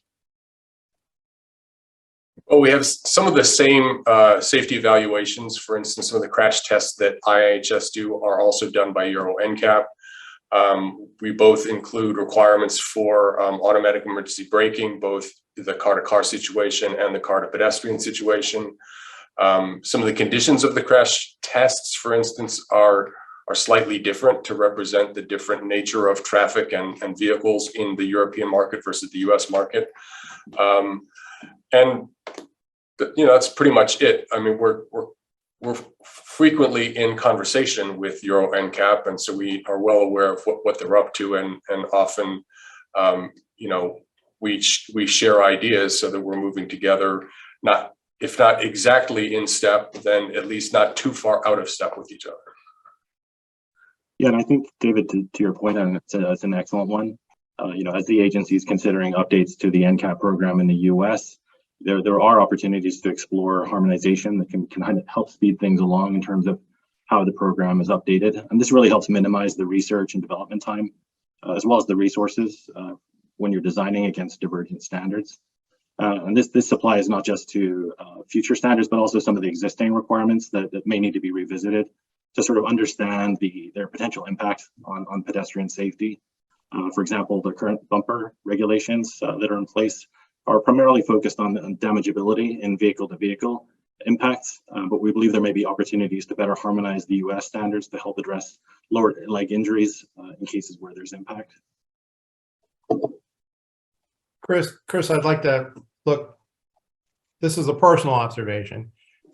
Well, we have some of the same safety evaluations. For instance, some of the crash tests that IIHS do are also done by Euro NCAP. We both include requirements for automatic emergency braking, both the car-to-car situation and the car-to-pedestrian situation. Some of the conditions of the crash tests, for instance, are slightly different to represent the different nature of traffic and vehicles in the European market versus the US market. And that's pretty much it. I mean, we're frequently in conversation with Euro NCAP, and so we are well aware of what they're up to, and often, we share ideas so that we're moving together, if not exactly in step, then at least not too far out of step with each other. Yeah, and I think, David, to your point, and it's an excellent one. As the agency is considering updates to the NCAP program in the US, there are opportunities to explore harmonization that can kind of help speed things along in terms of how the program is updated. And this really helps minimize the research and development time, as well as the resources when you're designing against divergent standards. And this applies not just to future standards, but also some of the existing requirements that may need to be revisited to sort of understand their potential impact on pedestrian safety. For example, the current bumper regulations that are in place are primarily focused on damageability in vehicle-to-vehicle impacts, but we believe there may be opportunities to better harmonize the US standards to help address lower leg injuries in cases where there's impact. Chris, I'd like to look, this is a personal observation.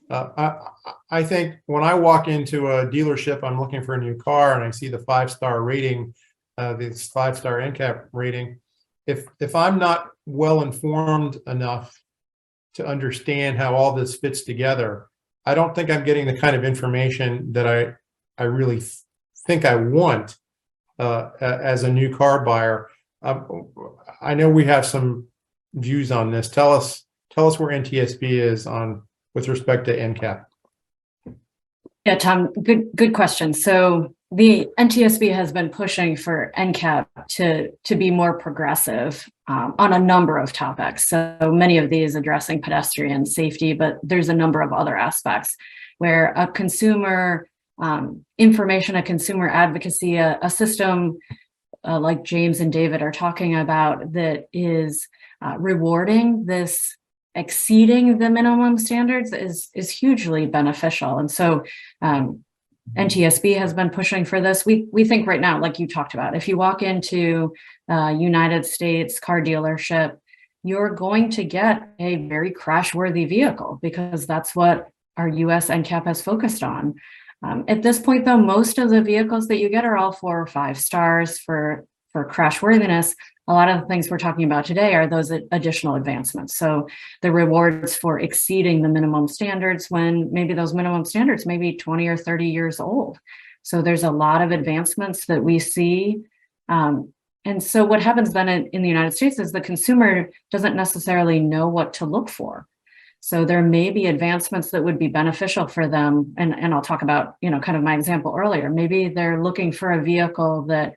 I think when I walk into a dealership, I'm looking for a new car and I see the 5-star rating, this 5-star NCAP rating. If I'm not well informed enough to understand how all this fits together, I don't think I'm getting the kind of information that I really think I want as a new car buyer. I know we have some views on this. Tell us where NTSB is with respect to NCAP. Yeah, Tom, good question. So the NTSB has been pushing for NCAP to be more progressive on a number of topics. So many of these addressing pedestrian safety, but there's a number of other aspects where a consumer information, a consumer advocacy, a system like James and David are talking about that is rewarding this exceeding the minimum standards is hugely beneficial. And so NTSB has been pushing for this. We think right now, like you talked about, if you walk into a United States car dealership, you're going to get a very crash-worthy vehicle because that's what our US NCAP has focused on. At this point, though, most of the vehicles that you get are all 4 or 5 stars for crashworthiness. A lot of the things we're talking about today are those additional advancements. So the rewards for exceeding the minimum standards when maybe those minimum standards may be 20 or 30 years old. So there's a lot of advancements that we see. And so what happens then in the United States is the consumer doesn't necessarily know what to look for. So there may be advancements that would be beneficial for them. And I'll talk about, kind of my example earlier. Maybe they're looking for a vehicle that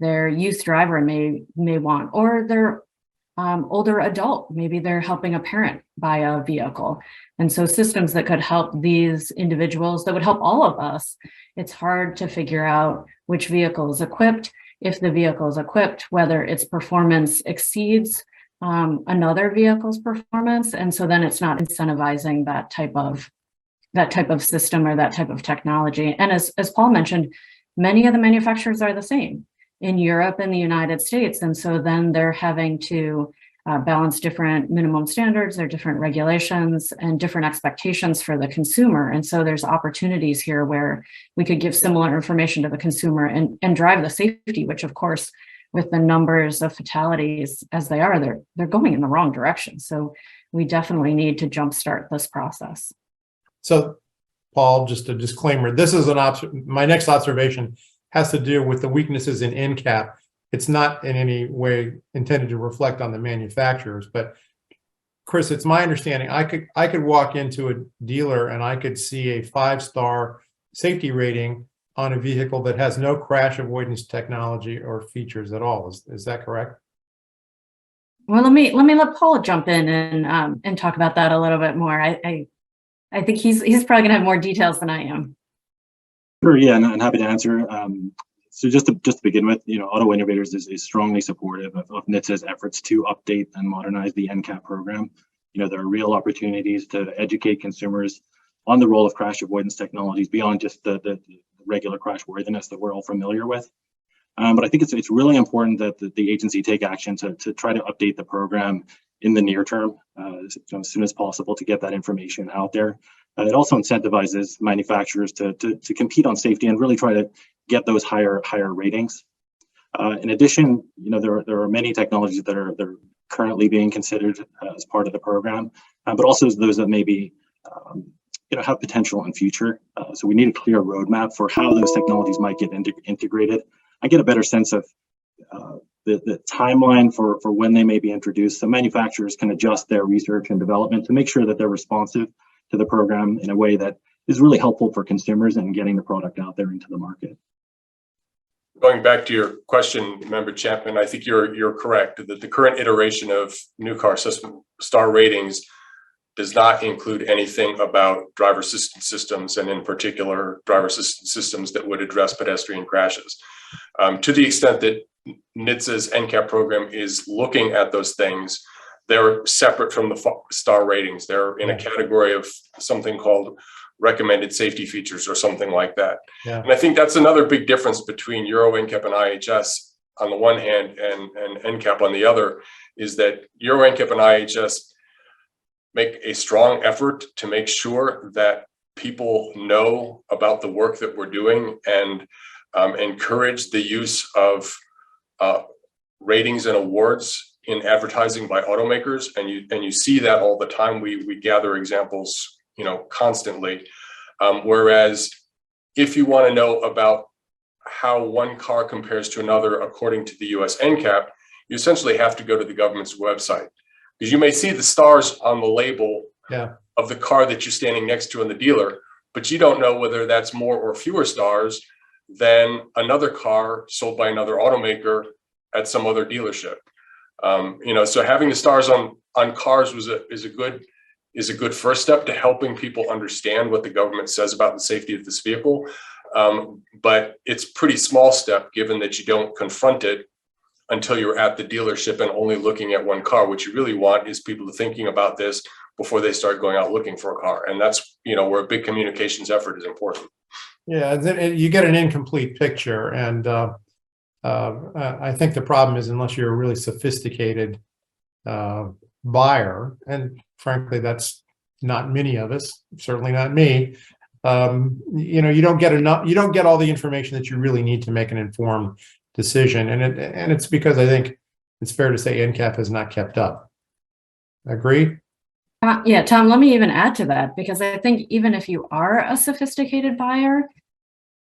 their youth driver may want, or their older adult, maybe they're helping a parent buy a vehicle. And so systems that could help these individuals, that would help all of us. It's hard to figure out which vehicle is equipped, if the vehicle is equipped, whether its performance exceeds another vehicle's performance. And so then it's not incentivizing that type of system or that type of technology. And as Paul mentioned, many of the manufacturers are the same in Europe and the United States. And so then they're having to balance different minimum standards, or different regulations and different expectations for the consumer. And so there's opportunities here where we could give similar information to the consumer and drive the safety, which of course, with the numbers of fatalities as they are, they're going in the wrong direction. So we definitely need to jumpstart this process. So Paul, just a disclaimer, this is my next observation has to do with the weaknesses in NCAP. It's not in any way intended to reflect on the manufacturers, but Chris, it's my understanding I could walk into a dealer and I could see a 5-star safety rating on a vehicle that has no crash avoidance technology or features at all. Is that correct? Well, let me let Paul jump in and talk about that a little bit more. I think he's probably gonna have more details than I am. Sure, yeah, and I'm happy to answer. So just to begin with, Auto Innovators is strongly supportive of NHTSA's efforts to update and modernize the NCAP program. There are real opportunities to educate consumers on the role of crash avoidance technologies beyond just the regular crash worthiness that we're all familiar with. But I think it's really important that the agency take action to try to update the program in the near term, as soon as possible, to get that information out there. It also incentivizes manufacturers to compete on safety and really try to get those higher ratings. In addition, there are many technologies that are currently being considered as part of the program, but also those that maybe have potential in future. So we need a clear roadmap for how those technologies might get integrated. I get a better sense of the timeline for when they may be introduced, so manufacturers can adjust their research and development to make sure that they're responsive to the program in a way that is really helpful for consumers and getting the product out there into the market. Going back to your question, Member Chapman, I think you're correct that the current iteration of new car system star ratings does not include anything about driver assistance systems, and in particular, driver assistance systems that would address pedestrian crashes. To the extent that NHTSA's NCAP program is looking at those things, they're separate from the star ratings. They're in a category of something called recommended safety features or something like that. Yeah. And I think that's another big difference between Euro NCAP and IHS on the one hand and NCAP on the other, is that Euro NCAP and IHS make a strong effort to make sure that people know about the work that we're doing and encourage the use of ratings and awards in advertising by automakers, and you see that all the time. We gather examples, constantly. Whereas if you want to know about how one car compares to another according to the US NCAP, you essentially have to go to the government's website, because you may see the stars on the label of the car that you're standing next to in the dealer, but you don't know whether that's more or fewer stars than another car sold by another automaker at some other dealership. So having the stars on cars is a good first step to helping people understand what the government says about the safety of this vehicle. But it's a pretty small step, given that you don't confront it until you're at the dealership and only looking at one car. What you really want is people thinking about this before they start going out looking for a car. And that's, where a big communications effort is important. Yeah, you get an incomplete picture, and I think the problem is unless you're a really sophisticated buyer, and frankly, that's not many of us, certainly not me. You don't get enough. You don't get all the information that you really need to make an informed decision, and it's because I think it's fair to say NCAP has not kept up. Agree? Yeah, Tom, let me even add to that, because I think even if you are a sophisticated buyer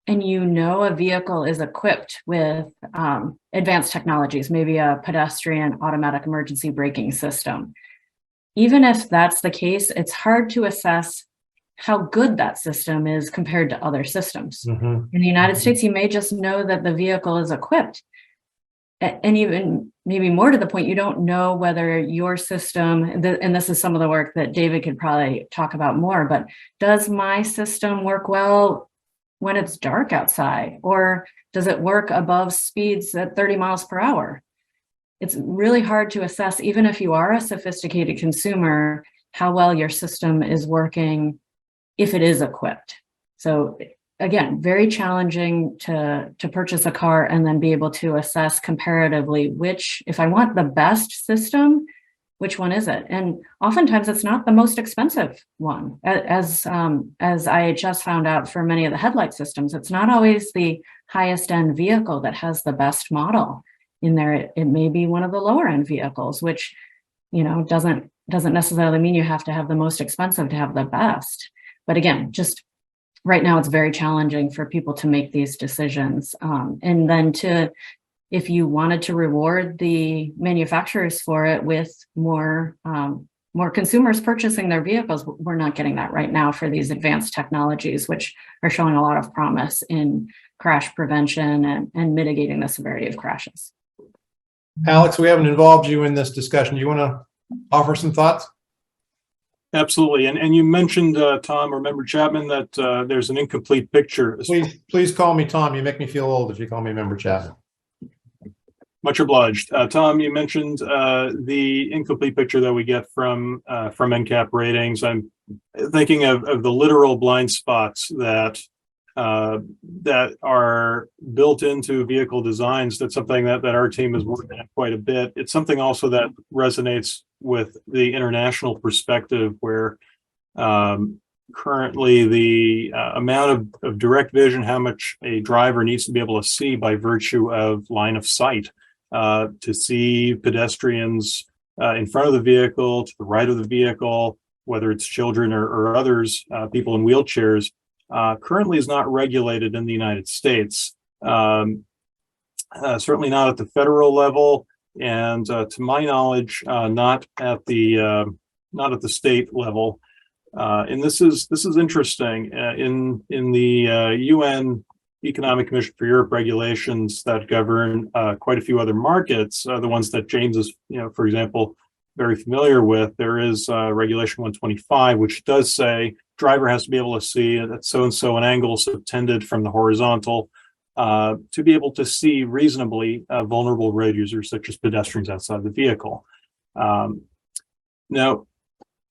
and you know a vehicle is equipped with advanced technologies, maybe a pedestrian automatic emergency braking system, even if that's the case, it's hard to assess how good that system is compared to other systems. In the United States, you may just know that the vehicle is equipped. And even maybe more to the point, you don't know whether your system, and this is some of the work that David could probably talk about more, but does my system work well when it's dark outside? Or does it work above speeds at 30 miles per hour? It's really hard to assess, even if you are a sophisticated consumer, how well your system is working if it is equipped. So again, very challenging to purchase a car and then be able to assess comparatively which, if I want the best system, which one is it? And oftentimes it's not the most expensive one. As IHS found out for many of the headlight systems, it's not always the highest end vehicle that has the best model in there. It may be one of the lower end vehicles, which, doesn't necessarily mean you have to have the most expensive to have the best. But again, just right now, it's very challenging for people to make these decisions. And then if you wanted to reward the manufacturers for it with more consumers purchasing their vehicles, we're not getting that right now for these advanced technologies, which are showing a lot of promise in crash prevention and mitigating the severity of crashes. Alex, we haven't involved you in this discussion. Do you want to offer some thoughts? Absolutely. And you mentioned, Tom or Member Chapman, that there's an incomplete picture. Please call me Tom. You make me feel old if you call me Member Chapman. Much obliged. Tom, you mentioned the incomplete picture that we get from NCAP ratings. I'm thinking of the literal blind spots that are built into vehicle designs. That's something that our team is working on quite a bit. It's something also that resonates with the international perspective, where currently the amount of direct vision, how much a driver needs to be able to see by virtue of line of sight, to see pedestrians in front of the vehicle, to the right of the vehicle, whether it's children or others, people in wheelchairs, currently is not regulated in the United States. Certainly not at the federal level, and to my knowledge, not at the state level. And this is interesting. In the UN Economic Commission for Europe regulations that govern quite a few other markets, the ones that James is, for example, very familiar with, there is Regulation 125, which does say driver has to be able to see at so-and-so an angle subtended from the horizontal to be able to see reasonably vulnerable road users such as pedestrians outside the vehicle. Now,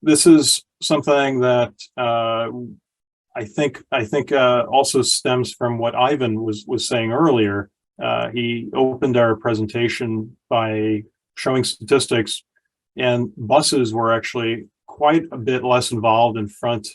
this is something that I think also stems from what Ivan was saying earlier. He opened our presentation by showing statistics, and buses were actually quite a bit less involved in front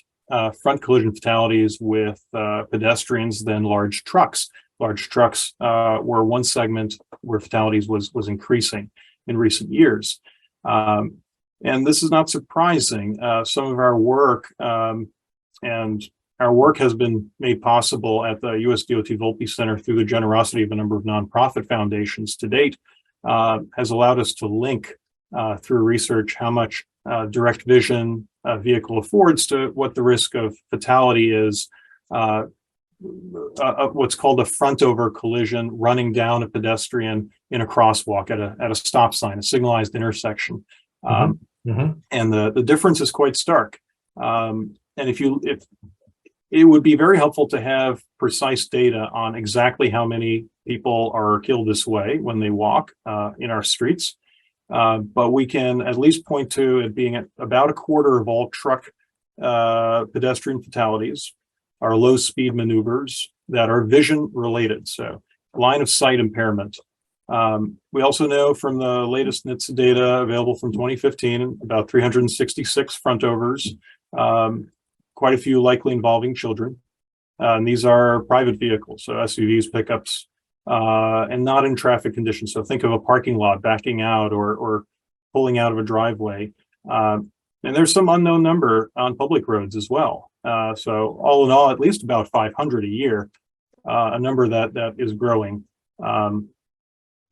collision fatalities with pedestrians than large trucks. Large trucks were one segment where fatalities was increasing in recent years. And this is not surprising. Some of our work, and our work has been made possible at the US DOT Volpe Center through the generosity of a number of nonprofit foundations to date, has allowed us to link through research how much direct vision a vehicle affords to what the risk of fatality is, what's called a front over collision, running down a pedestrian in a crosswalk at a stop sign, a signalized intersection. And the difference is quite stark. And if it would be very helpful to have precise data on exactly how many people are killed this way when they walk in our streets. But we can at least point to it being at about a quarter of all truck pedestrian fatalities, are low speed maneuvers that are vision related, so line of sight impairment. We also know from the latest NHTSA data available from 2015, about 366 front overs, quite a few likely involving children. And these are private vehicles, so SUVs, pickups, and not in traffic conditions. So think of a parking lot backing out or pulling out of a driveway. And there's some unknown number on public roads as well. So all in all, at least about 500 a year, a number that is growing.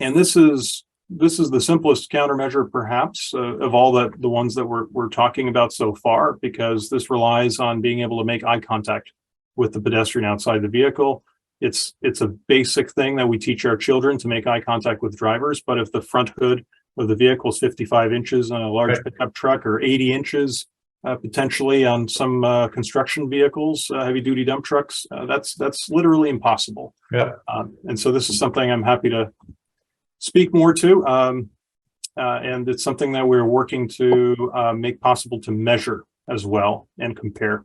And this is the simplest countermeasure, perhaps, of all the ones that we're talking about so far, because this relies on being able to make eye contact with the pedestrian outside the vehicle. It's a basic thing that we teach our children, to make eye contact with drivers. But if the front hood of the vehicle is 55 inches on a large pickup truck, or 80 inches potentially on some construction vehicles, heavy duty dump trucks, that's literally impossible. Yeah. And so this is something I'm happy to speak more to, and it's something that we're working to make possible to measure as well and compare.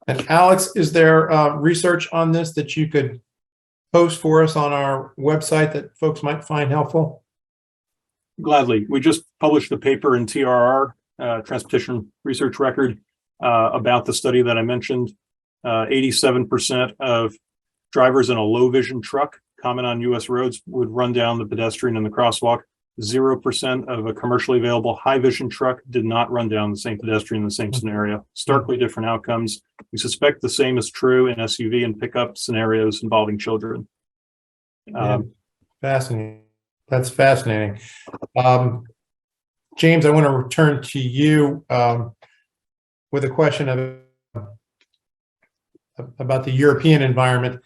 And Alex, is there research on this that you could post for us on our website that folks might find helpful? Gladly. We just published a paper in TRR, Transportation Research Record, about the study that I mentioned. 87% of drivers in a low vision truck common on US roads would run down the pedestrian in the crosswalk. 0% of a commercially available high vision truck did not run down the same pedestrian in the same scenario. Starkly different outcomes. We suspect the same is true in SUV and pickup scenarios involving children. Fascinating. That's fascinating. James, I want to return to you with a question about the European environment.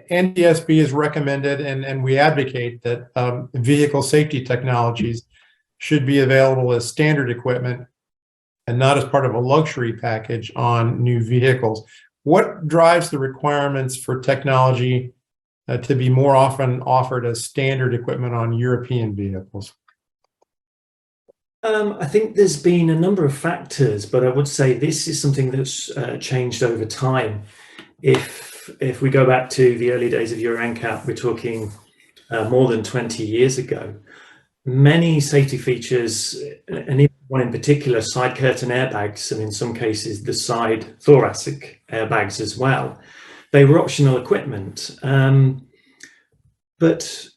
NTSB has recommended, and we advocate, that vehicle safety technologies should be available as standard equipment and not as part of a luxury package on new vehicles. What drives the requirements for technology to be more often offered as standard equipment on European vehicles? I think there's been a number of factors, but I would say this is something that's changed over time. If we go back to the early days of Euro NCAP, we're talking more than 20 years ago. Many safety features, and even one in particular, side curtain airbags, and in some cases the side thoracic airbags as well, they were optional equipment. But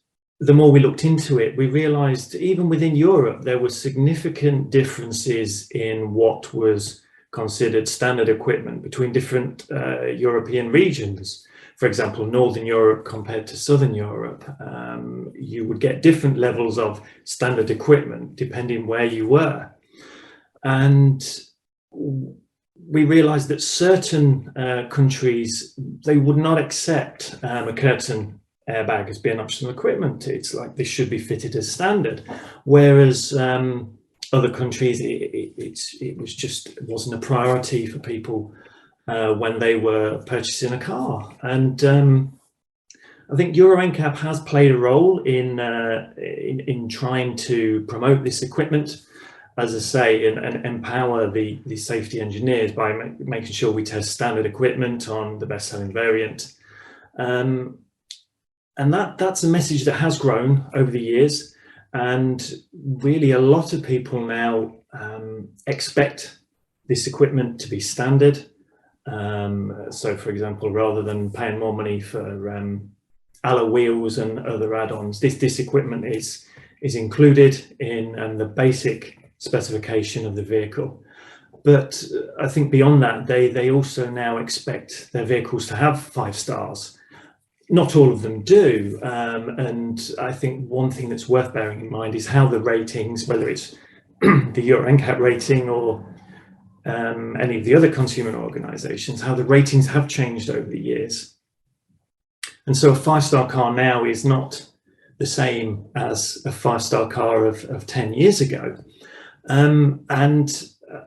the more we looked into it, we realized even within Europe, there were significant differences in what was considered standard equipment between different European regions. For example, Northern Europe compared to Southern Europe, you would get different levels of standard equipment depending where you were. And we realized that certain countries, they would not accept a curtain airbag as being optional equipment. It's like this should be fitted as standard. Whereas other countries, it wasn't a priority for people when they were purchasing a car. And I think Euro NCAP has played a role in trying to promote this equipment, as I say, and empower the safety engineers by making sure we test standard equipment on the best-selling variant. And that's a message that has grown over the years. And really a lot of people now expect this equipment to be standard. So for example, rather than paying more money for alloy wheels and other add-ons, this equipment is included in the basic specification of the vehicle. But I think beyond that, they also now expect their vehicles to have 5 stars. Not all of them do, and I think one thing that's worth bearing in mind is how the ratings, whether it's the Euro NCAP rating or any of the other consumer organisations, how the ratings have changed over the years. And so a 5-star car now is not the same as a 5-star car of 10 years ago. And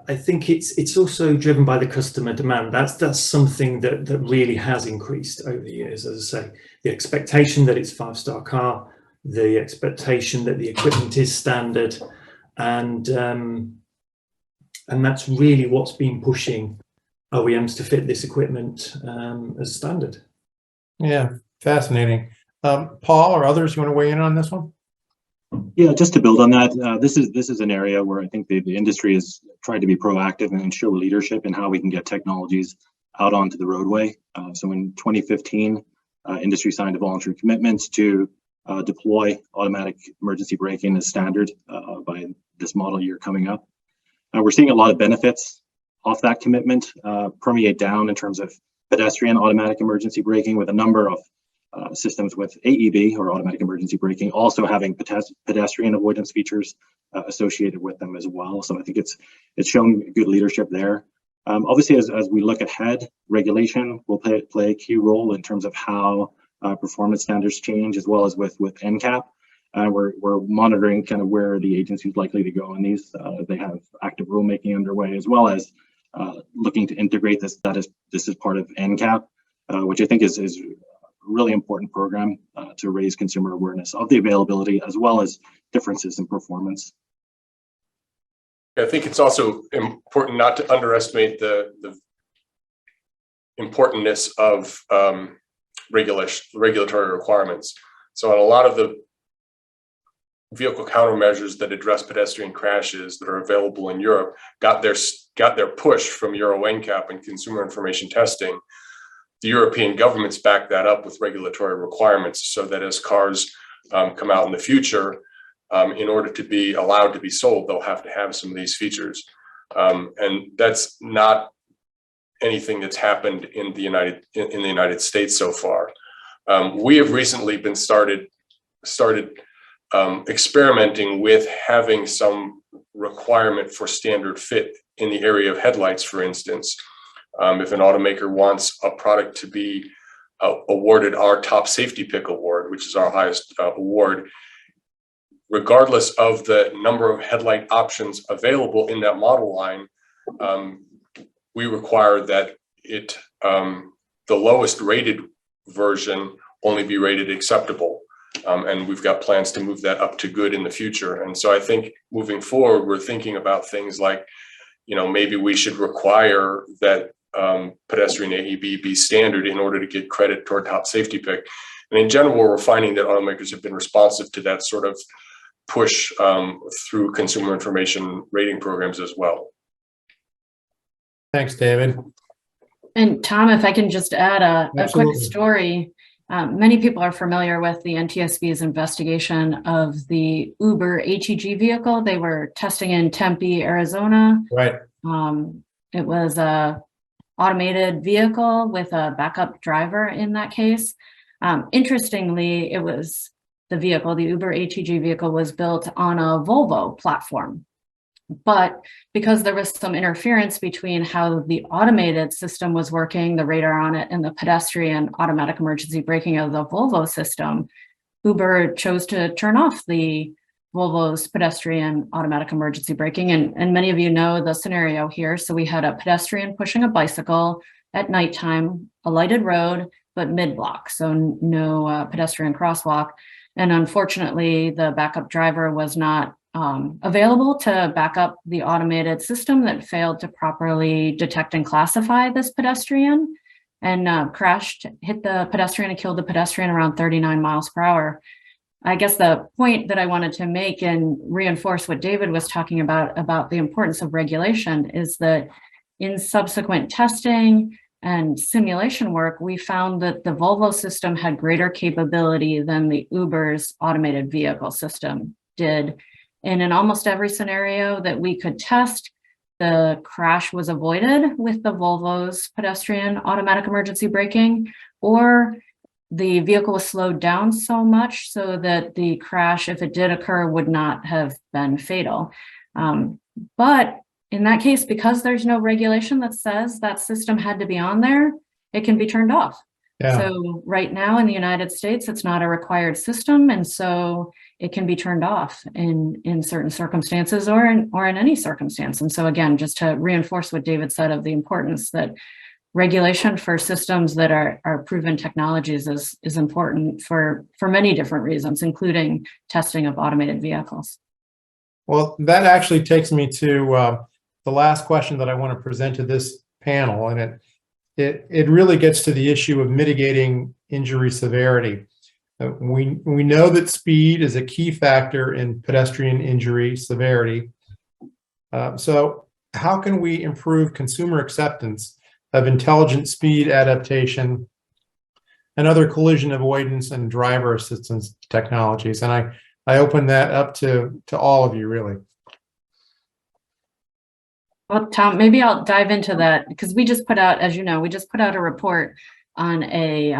I think it's also driven by the customer demand. That's something that really has increased over the years. As I say, the expectation that it's a 5-star car, the expectation that the equipment is standard, and that's really what's been pushing OEMs to fit this equipment as standard. Yeah, fascinating. Paul or others, you want to weigh in on this one? Yeah, just to build on that, this is an area where I think the industry has tried to be proactive and show leadership in how we can get technologies out onto the roadway. So in 2015, industry signed a voluntary commitment to deploy automatic emergency braking as standard by this model year coming up. We're seeing a lot of benefits off that commitment permeate down in terms of pedestrian automatic emergency braking, with a number of systems with AEB, or automatic emergency braking, also having pedestrian avoidance features associated with them as well. So I think it's shown good leadership there. Obviously, as we look ahead, regulation will play a key role in terms of how performance standards change, as well as with NCAP. We're monitoring kind of where the agency's likely to go on these. They have active rulemaking underway, as well as looking to integrate this. This is part of NCAP, which I think is a really important program to raise consumer awareness of the availability, as well as differences in performance. I think it's also important not to underestimate the importance of regulatory requirements. So on a lot of the vehicle countermeasures that address pedestrian crashes that are available in Europe got their push from Euro NCAP and consumer information testing. The European governments back that up with regulatory requirements, so that as cars come out in the future, in order to be allowed to be sold, they'll have to have some of these features. And that's not anything that's happened in the United States so far. We have recently been started experimenting with having some requirement for standard fit in the area of headlights, for instance. If an automaker wants a product to be awarded our top safety pick award, which is our highest award, regardless of the number of headlight options available in that model line, we require that the lowest rated version only be rated acceptable. And we've got plans to move that up to good in the future. And so I think moving forward, we're thinking about things like, maybe we should require that pedestrian AEB be standard in order to get credit toward top safety pick. And in general, we're finding that automakers have been responsive to that sort of push through consumer information rating programs as well. Thanks, David. And Tom, if I can just add a quick Absolutely. story. Many people are familiar with the NTSB's investigation of the Uber HEG vehicle. They were testing in Tempe, Arizona. Right. It was a automated vehicle with a backup driver in that case. Interestingly, it was the Uber HEG vehicle was built on a Volvo platform. But because there was some interference between how the automated system was working, the radar on it, and the pedestrian automatic emergency braking of the Volvo system, Uber chose to turn off the Volvo's pedestrian automatic emergency braking. And many of you know the scenario here. So we had a pedestrian pushing a bicycle at nighttime, a lighted road, but mid-block, so no pedestrian crosswalk. And unfortunately, the backup driver was not available to back up the automated system that failed to properly detect and classify this pedestrian, and crashed, hit the pedestrian and killed the pedestrian around 39 miles per hour. I guess the point that I wanted to make and reinforce what David was talking about the importance of regulation, is that in subsequent testing and simulation work, we found that the Volvo system had greater capability than the Uber's automated vehicle system did. And in almost every scenario that we could test, the crash was avoided with the Volvo's pedestrian automatic emergency braking, or the vehicle was slowed down so much so that the crash, if it did occur, would not have been fatal. But in that case, because there's no regulation that says that system had to be on there, it can be turned off. Yeah. So right now in the United States, it's not a required system, and so it can be turned off in certain circumstances or in any circumstance. And so again, just to reinforce what David said of the importance that regulation for systems that are proven technologies is important for many different reasons, including testing of automated vehicles. Well, that actually takes me to the last question that I want to present to this panel, and it really gets to the issue of mitigating injury severity. We know that speed is a key factor in pedestrian injury severity. So how can we improve consumer acceptance of intelligent speed adaptation and other collision avoidance and driver assistance technologies? And I open that up to all of you, really. Well, Tom, maybe I'll dive into that because we just put out, as you know, we just put out a report on a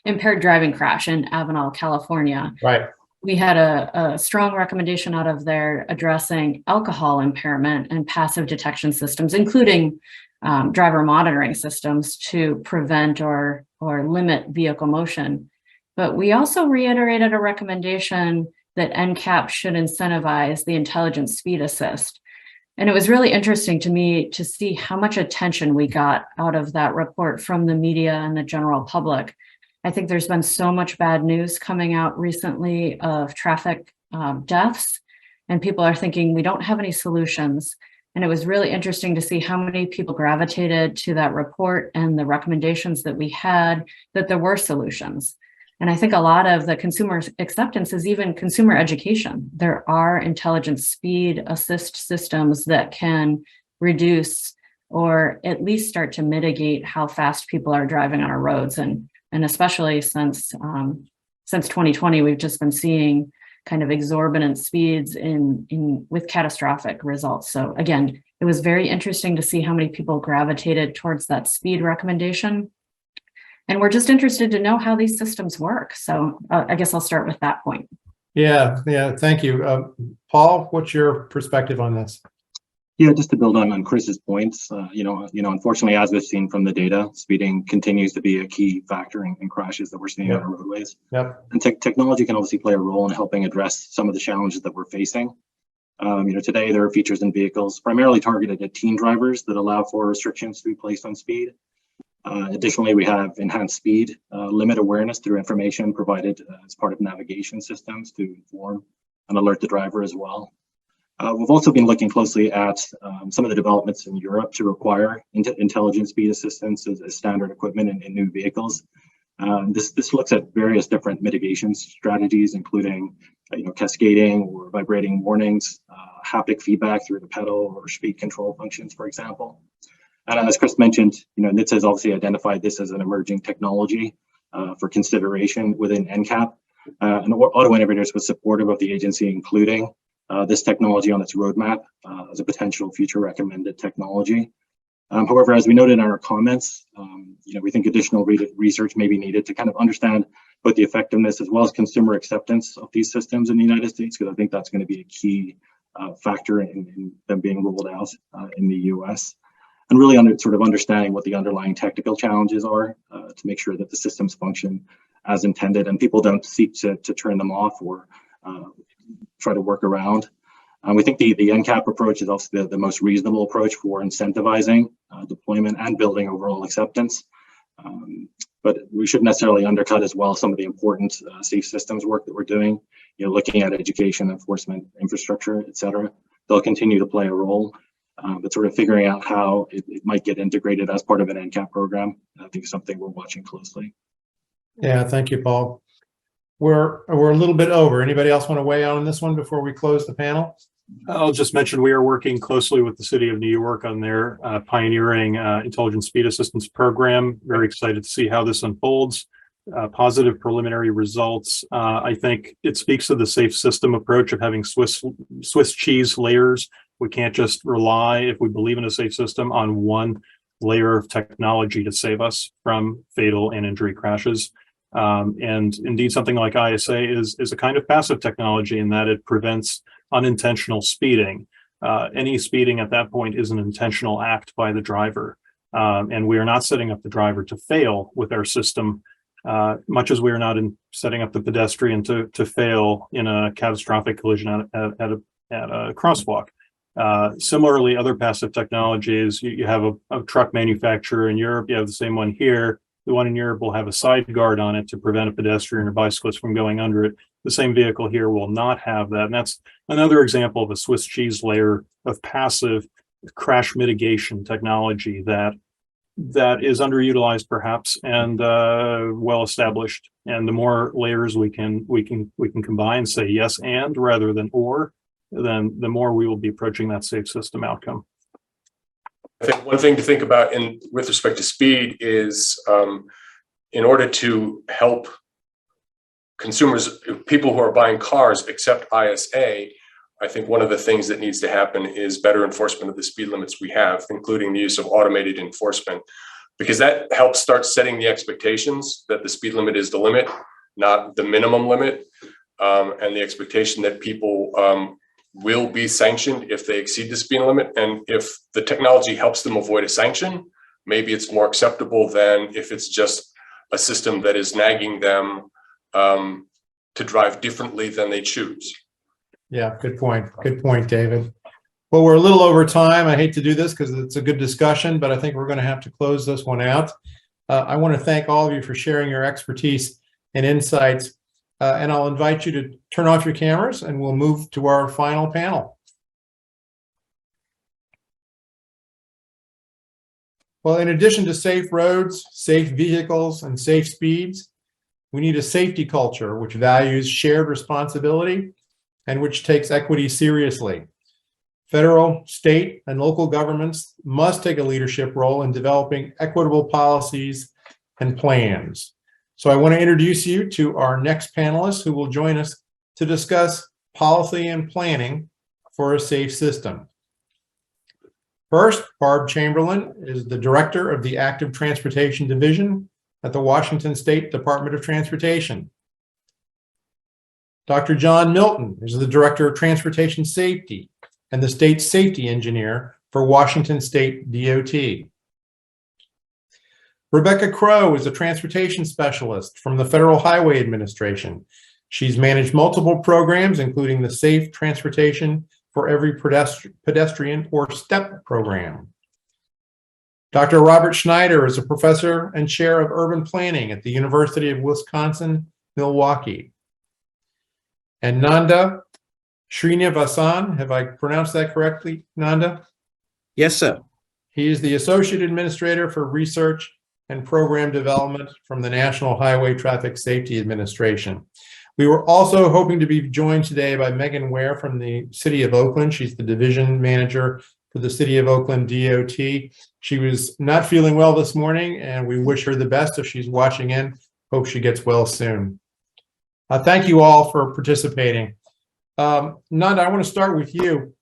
impaired driving crash in Avenal, California. Right. We had a strong recommendation out of there addressing alcohol impairment and passive detection systems, including driver monitoring systems to prevent or limit vehicle motion. But we also reiterated a recommendation that NCAP should incentivize the intelligent speed assist. And it was really interesting to me to see how much attention we got out of that report from the media and the general public. I think there's been so much bad news coming out recently of traffic deaths, and people are thinking we don't have any solutions. And it was really interesting to see how many people gravitated to that report and the recommendations that we had, that there were solutions. And I think a lot of the consumer acceptance is even consumer education. There are intelligent speed assist systems that can reduce or at least start to mitigate how fast people are driving on our roads. And especially since 2020, we've just been seeing kind of exorbitant speeds with catastrophic results. So again, it was very interesting to see how many people gravitated towards that speed recommendation. And we're just interested to know how these systems work. So I guess I'll start with that point. Yeah, thank you. Paul, what's your perspective on this? Yeah, just to build on Chris's points, unfortunately, as we've seen from the data, speeding continues to be a key factor in crashes that we're seeing on our roadways. Yep. And technology can obviously play a role in helping address some of the challenges that we're facing. Today there are features in vehicles primarily targeted at teen drivers that allow for restrictions to be placed on speed. Additionally, we have enhanced speed limit awareness through information provided as part of navigation systems to inform and alert the driver as well. We've also been looking closely at some of the developments in Europe to require intelligent speed assistance as standard equipment in new vehicles. This looks at various different mitigation strategies, including cascading or vibrating warnings, haptic feedback through the pedal or speed control functions, for example. And as Chris mentioned, NHTSA has obviously identified this as an emerging technology for consideration within NCAP. And Auto Innovators was supportive of the agency including this technology on its roadmap as a potential future recommended technology. However, as we noted in our comments, we think additional research may be needed to kind of understand both the effectiveness as well as consumer acceptance of these systems in the United States, because I think that's going to be a key factor in them being rolled out in the US. And really understanding what the underlying technical challenges are to make sure that the systems function as intended and people don't seek to turn them off or try to work around. We think the NCAP approach is also the most reasonable approach for incentivizing deployment and building overall acceptance. But we shouldn't necessarily undercut as well some of the important safe systems work that we're doing, looking at education, enforcement, infrastructure, et cetera. They'll continue to play a role. But sort of figuring out how it might get integrated as part of an NCAP program, I think is something we're watching closely. Yeah, thank you, Paul. We're a little bit over. Anybody else want to weigh in on this one before we close the panel? I'll just mention we are working closely with the City of New York on their pioneering intelligent speed assistance program. Very excited to see how this unfolds. Positive preliminary results. I think it speaks to the safe system approach of having Swiss cheese layers. We can't just rely, if we believe in a safe system, on one layer of technology to save us from fatal and injury crashes. And indeed, something like ISA is a kind of passive technology in that it prevents unintentional speeding. Any speeding at that point is an intentional act by the driver. And we are not setting up the driver to fail with our system, much as we are not setting up the pedestrian to fail in a catastrophic collision at a crosswalk. Similarly, other passive technologies, you have a truck manufacturer in Europe, you have the same one here. The one in Europe will have a side guard on it to prevent a pedestrian or bicyclist from going under it. The same vehicle here will not have that. And that's another example of a Swiss cheese layer of passive crash mitigation technology that that is underutilized perhaps and well established. And the more layers we can combine, say yes and rather than or, then the more we will be approaching that safe system outcome. I think one thing to think about with respect to speed is in order to help consumers, people who are buying cars accept ISA, I think one of the things that needs to happen is better enforcement of the speed limits we have, including the use of automated enforcement, because that helps start setting the expectations that the speed limit is the limit, not the minimum limit, and the expectation that people will be sanctioned if they exceed the speed limit. And if the technology helps them avoid a sanction, maybe it's more acceptable than if it's just a system that is nagging them to drive differently than they choose. Yeah, good point. Good point, David. Well, we're a little over time. I hate to do this because it's a good discussion, but I think we're going to have to close this one out. I want to thank all of you for sharing your expertise and insights. And I'll invite you to turn off your cameras and we'll move to our final panel. Well, in addition to safe roads, safe vehicles, and safe speeds, we need a safety culture which values shared responsibility and which takes equity seriously. Federal, state, and local governments must take a leadership role in developing equitable policies and plans. So I want to introduce you to our next panelists who will join us to discuss policy and planning for a safe system. First, Barb Chamberlain is the Director of the Active Transportation Division at the Washington State Department of Transportation. Dr. John Milton is the Director of Transportation Safety and the State Safety Engineer for Washington State DOT. Rebecca Crow is a transportation specialist from the Federal Highway Administration. She's managed multiple programs, including the Safe Transportation for Every Pedestrian or STEP program. Dr. Robert Schneider is a professor and chair of urban planning at the University of Wisconsin-Milwaukee. And Nanda Srinivasan, have I pronounced that correctly, Nanda? Yes, sir. He is the Associate Administrator for Research and Program Development from the National Highway Traffic Safety Administration. We were also hoping to be joined today by Megan Ware from the City of Oakland. She's the Division Manager for the City of Oakland DOT. She was not feeling well this morning, and we wish her the best if she's watching in. Hope she gets well soon. Thank you all for participating. Nanda, I want to start with you.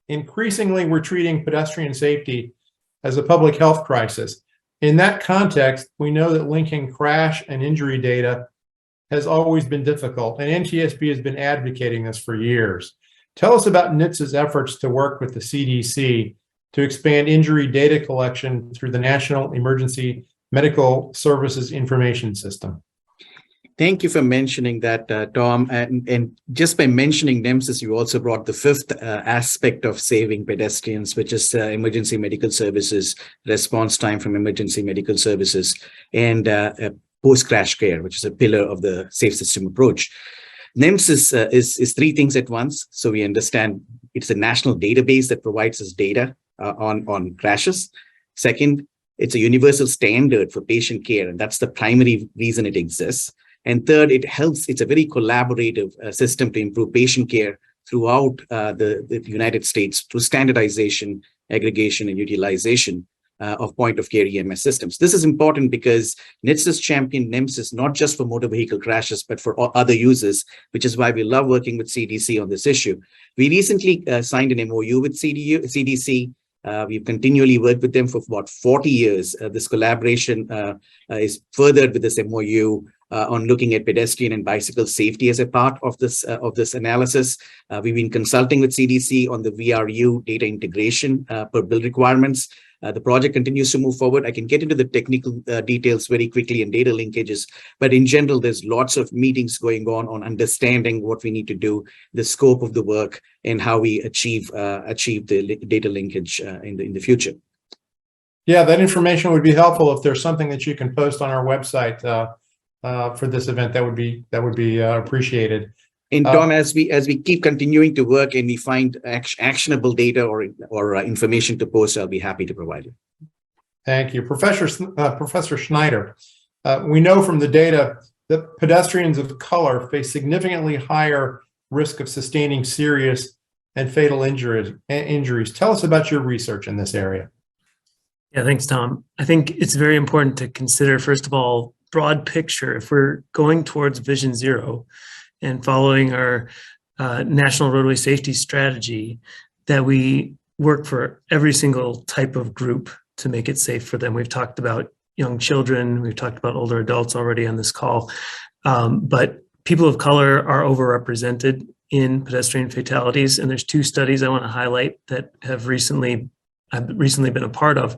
Increasingly, we're treating pedestrian safety as a public health crisis. In that context, we know that linking crash and injury data has always been difficult, and NTSB has been advocating this for years. Tell us about NHTSA's efforts to work with the CDC to expand injury data collection through the National Emergency Medical Services Information System. Thank you for mentioning that, Tom. And just by mentioning NEMSIS, you also brought the fifth aspect of saving pedestrians, which is emergency medical services, response time from emergency medical services, and post-crash care, which is a pillar of the safe system approach. NEMSIS is three things at once. So we understand it's a national database that provides us data on crashes. Second, it's a universal standard for patient care, and that's the primary reason it exists. And third, it's a very collaborative system to improve patient care throughout the United States through standardization, aggregation, and utilization of point-of-care EMS systems. This is important because NHTSA's championed NEMSIS not just for motor vehicle crashes, but for other users, which is why we love working with CDC on this issue. We recently signed an MOU with CDC. We've continually worked with them for about 40 years. This collaboration is furthered with this MOU on looking at pedestrian and bicycle safety as a part of this analysis. We've been consulting with CDC on the VRU data integration per bill requirements. The project continues to move forward. I can get into the technical details very quickly and data linkages, but in general, there's lots of meetings going on understanding what we need to do, the scope of the work, and how we achieve the data linkage in the future. Yeah, that information would be helpful if there's something that you can post on our website for this event. That would be appreciated. And Tom, as we keep continuing to work and we find actionable data or information to post, I'll be happy to provide it. Thank you. Professor Schneider, we know from the data that pedestrians of color face significantly higher risk of sustaining serious and fatal injuries. Tell us about your research in this area. Yeah, thanks, Tom. I think it's very important to consider, first of all, broad picture. If we're going towards Vision Zero and following our National Roadway Safety Strategy, that we work for every single type of group to make it safe for them. We've talked about young children, we've talked about older adults already on this call, but people of color are overrepresented in pedestrian fatalities. And there's two studies I want to highlight that I've recently been a part of.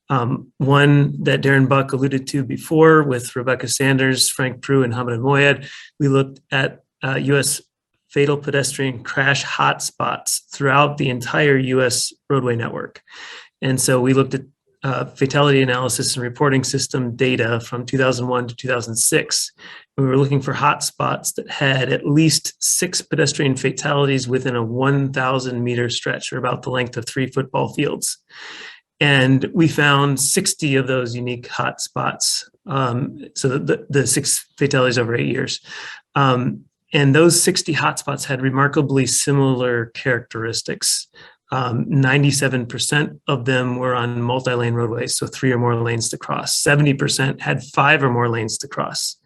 One that Darren Buck alluded to before with Rebecca Sanders, Frank Prue, and Hamid Moyed. We looked at U.S. fatal pedestrian crash hotspots throughout the entire U.S. roadway network. And so we looked at fatality analysis and reporting system data from 2001 to 2006. We were looking for hotspots that had at least 6 pedestrian fatalities within a 1,000 meter stretch, or about the length of 3 football fields. And we found 60 of those unique hotspots. So the 6 fatalities over 8 years. And those 60 hotspots had remarkably similar characteristics. 97% of them were on multi-lane roadways, so 3 or more lanes to cross. 70% had 5 or more lanes to cross.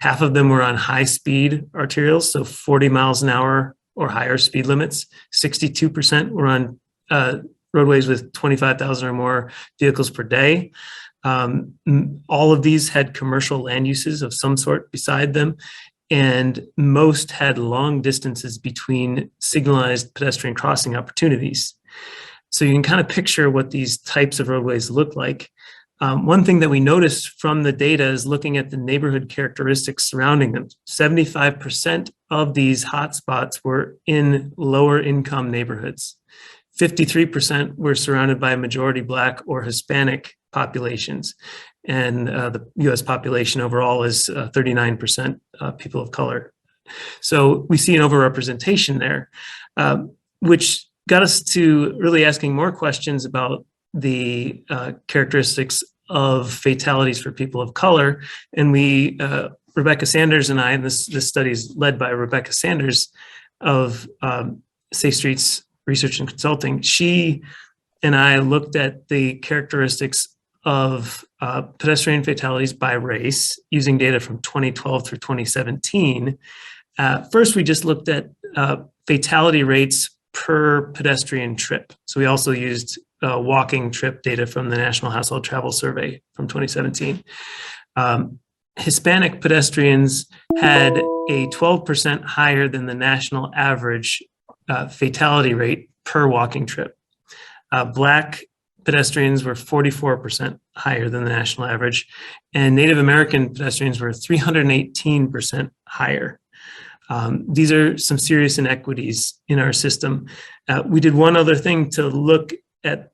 Half of them were on high-speed arterials, so 40 miles an hour or higher speed limits. 62% were on roadways with 25,000 or more vehicles per day. All of these had commercial land uses of some sort beside them, and most had long distances between signalized pedestrian crossing opportunities. So you can kind of picture what these types of roadways look like. One thing that we noticed from the data is looking at the neighborhood characteristics surrounding them. 75% of these hotspots were in lower income neighborhoods. 53% were surrounded by majority Black or Hispanic populations. And the US population overall is 39% people of color. So we see an overrepresentation there, which got us to really asking more questions about the characteristics of fatalities for people of color. And we, Rebecca Sanders and I, and this study is led by Rebecca Sanders of Safe Streets Research and Consulting. She and I looked at the characteristics of pedestrian fatalities by race using data from 2012 through 2017. First, we just looked at fatality rates per pedestrian trip. So we also used walking trip data from the National Household Travel Survey from 2017. Hispanic pedestrians had a 12% higher than the national average fatality rate per walking trip. Black pedestrians were 44% higher than the national average, and Native American pedestrians were 318% higher. These are some serious inequities in our system. We did one other thing to look at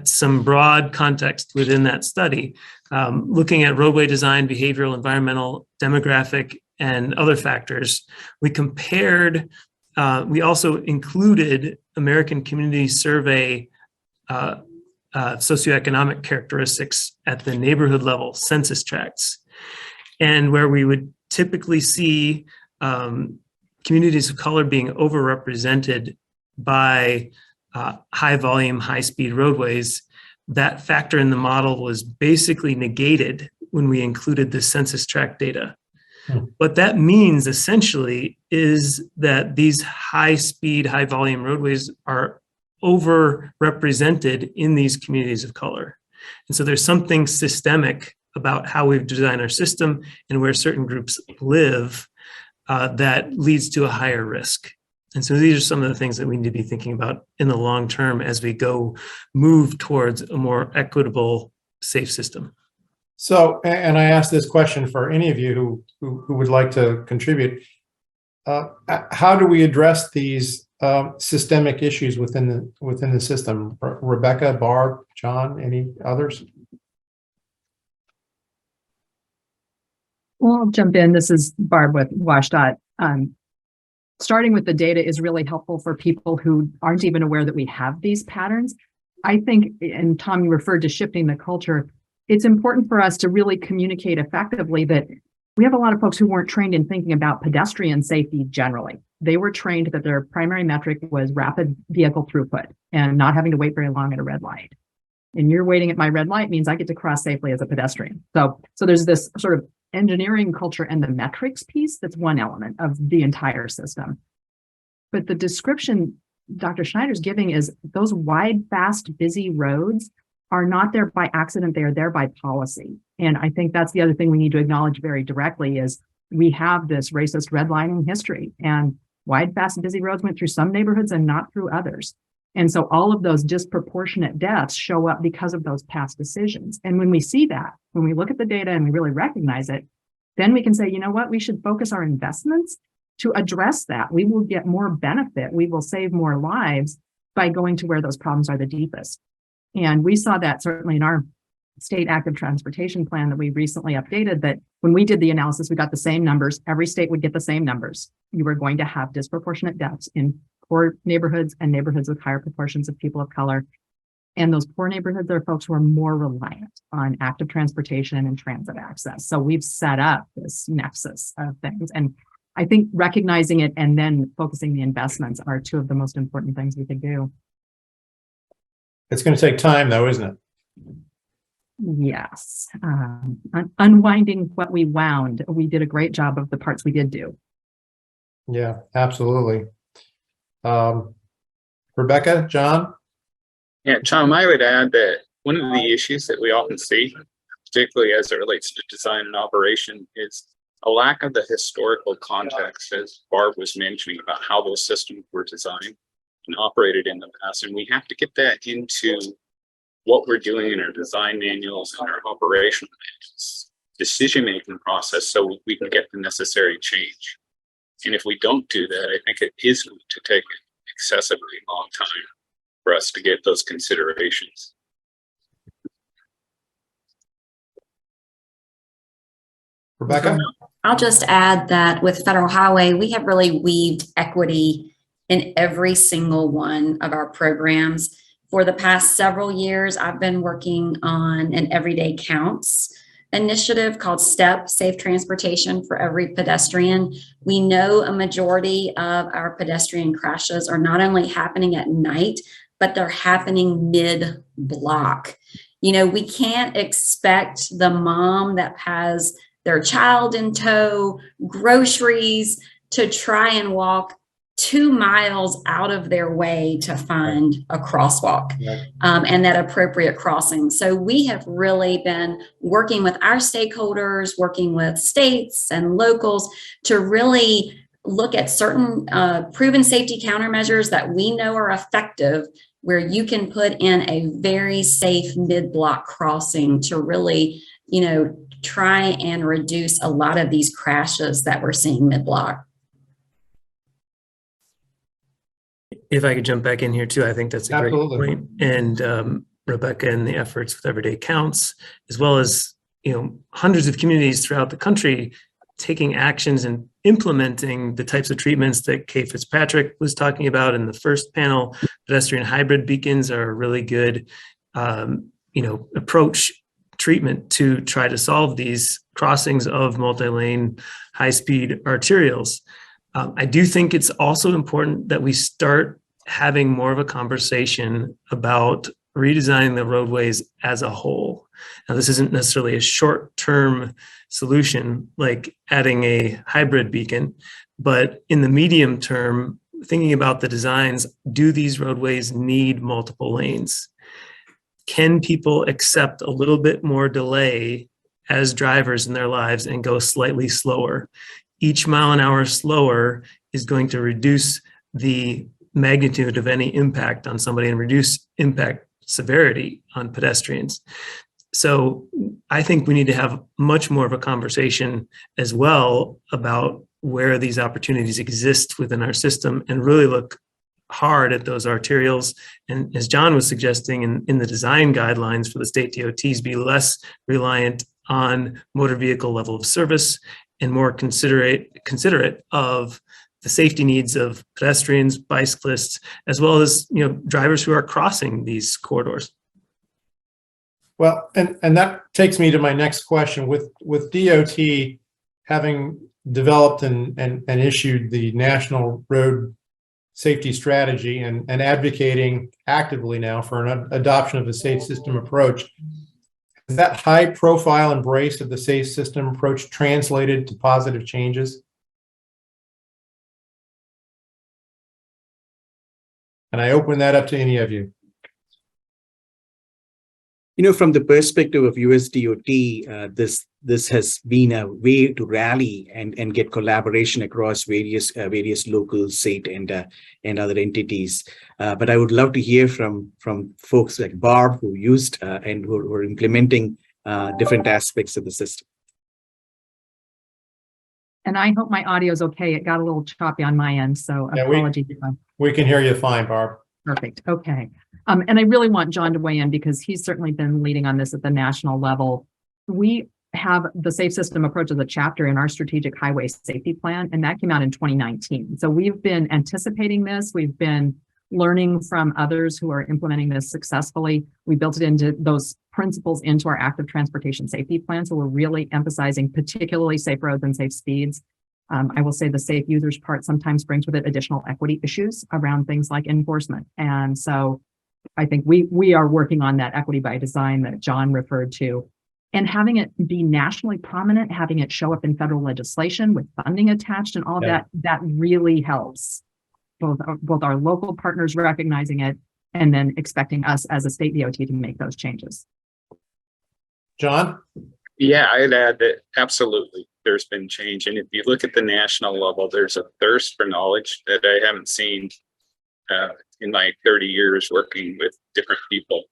some broad context within that study, looking at roadway design, behavioral, environmental, demographic, and other factors. We compared, we also included American Community Survey socioeconomic characteristics at the neighborhood level census tracts, and where we would typically see communities of color being overrepresented by high volume, high speed roadways. That factor in the model was basically negated when we included the census tract data. What that means essentially is that these high speed, high volume roadways are overrepresented in these communities of color. And so there's something systemic about how we've designed our system and where certain groups live that leads to a higher risk. And so these are some of the things that we need to be thinking about in the long term as we move towards a more equitable, safe system. So, and I asked this question for any of you who would like to contribute. How do we address these systemic issues within the system? Rebecca, Barb, John, any others? Well, I'll jump in. This is Barb with WSDOT. Starting with the data is really helpful for people who aren't even aware that we have these patterns. I think, and Tom, you referred to shifting the culture. It's important for us to really communicate effectively that we have a lot of folks who weren't trained in thinking about pedestrian safety generally. They were trained that their primary metric was rapid vehicle throughput and not having to wait very long at a red light. And you're waiting at my red light means I get to cross safely as a pedestrian. So there's this sort of engineering culture and the metrics piece that's one element of the entire system. But the description Dr. Schneider's giving is those wide, fast, busy roads are not there by accident, they are there by policy. And I think that's the other thing we need to acknowledge very directly is we have this racist redlining history, and wide, fast, busy roads went through some neighborhoods and not through others. And so all of those disproportionate deaths show up because of those past decisions. And when we see that, when we look at the data and we really recognize it, then we can say, you know what, we should focus our investments to address that. We will get more benefit. We will save more lives by going to where those problems are the deepest. And we saw that certainly in our state active transportation plan that we recently updated, that when we did the analysis, we got the same numbers. Every state would get the same numbers. You were going to have disproportionate deaths in poor neighborhoods and neighborhoods with higher proportions of people of color. And those poor neighborhoods are folks who are more reliant on active transportation and transit access. So we've set up this nexus of things. And I think recognizing it and then focusing the investments are two of the most important things we could do. It's going to take time, though, isn't it? Yes. Unwinding what we wound, we did a great job of the parts we did do. Yeah, absolutely. Rebecca, John? Yeah, Tom, I would add that one of the issues that we often see, particularly as it relates to design and operation, is a lack of the historical context, as Barb was mentioning, about how those systems were designed and operated in the past. And we have to get that into what we're doing in our design manuals and our operational manuals, decision-making process, so we can get the necessary change. And if we don't do that, I think it is going to take an excessively long time for us to get those considerations. Rebecca? I'll just add that with Federal Highway, we have really weaved equity in every single one of our programs. For the past several years, I've been working on an Everyday Counts initiative called STEP, Safe Transportation for Every Pedestrian. We know a majority of our pedestrian crashes are not only happening at night, but they're happening mid-block. You know, we can't expect the mom that has their child in tow, groceries, to try and walk 2 miles out of their way to find a crosswalk and that appropriate crossing. So we have really been working with our stakeholders, working with states and locals to really look at certain proven safety countermeasures that we know are effective, where you can put in a very safe mid-block crossing to really, you know, try and reduce a lot of these crashes that we're seeing mid-block. If I could jump back in here too, I think that's a great point. And Rebecca and the efforts with Everyday Counts, as well as, you know, hundreds of communities throughout the country taking actions and implementing the types of treatments that Kay Fitzpatrick was talking about in the first panel. Pedestrian hybrid beacons are a really good, you know, approach treatment to try to solve these crossings of multi-lane high-speed arterials. I do think it's also important that we start having more of a conversation about redesigning the roadways as a whole. Now, this isn't necessarily a short-term solution like adding a hybrid beacon, but in the medium term, thinking about the designs, do these roadways need multiple lanes? Can people accept a little bit more delay as drivers in their lives and go slightly slower? Each mile an hour slower is going to reduce the magnitude of any impact on somebody and reduce impact severity on pedestrians. So I think we need to have much more of a conversation as well about where these opportunities exist within our system and really look hard at those arterials. And as John was suggesting in the design guidelines for the state DOTs, be less reliant on motor vehicle level of service and more considerate of the safety needs of pedestrians, bicyclists, as well as drivers who are crossing these corridors. Well, and that takes me to my next question. With DOT having developed and issued the National Road Safety Strategy and advocating actively now for an adoption of a safe system approach, has that high profile embrace of the safe system approach translated to positive changes? And I open that up to any of you. From the perspective of USDOT, this has been a way to rally and get collaboration across various local, state, and other entities. But I would love to hear from folks like Barb, who used and who are implementing different aspects of the system. And I hope my audio is okay. It got a little choppy on my end, so apologies. We can hear you fine, Barb. Perfect. Okay. And I really want John to weigh in because he's certainly been leading on this at the national level. We have the Safe System Approach as a chapter in our strategic highway safety plan, and that came out in 2019. So we've been anticipating this. We've been learning from others who are implementing this successfully. We built it into those principles into our active transportation safety plan. So we're really emphasizing particularly safe roads and safe speeds. I will say the safe users part sometimes brings with it additional equity issues around things like enforcement. And so I think we are working on that equity by design that John referred to, and having it be nationally prominent, having it show up in federal legislation with funding attached and all of that really helps both our local partners recognizing it and then expecting us as a state DOT to make those changes. John? Yeah, I'd add that absolutely there's been change. And if you look at the national level, there's a thirst for knowledge that I haven't seen in my 30 years working with different people.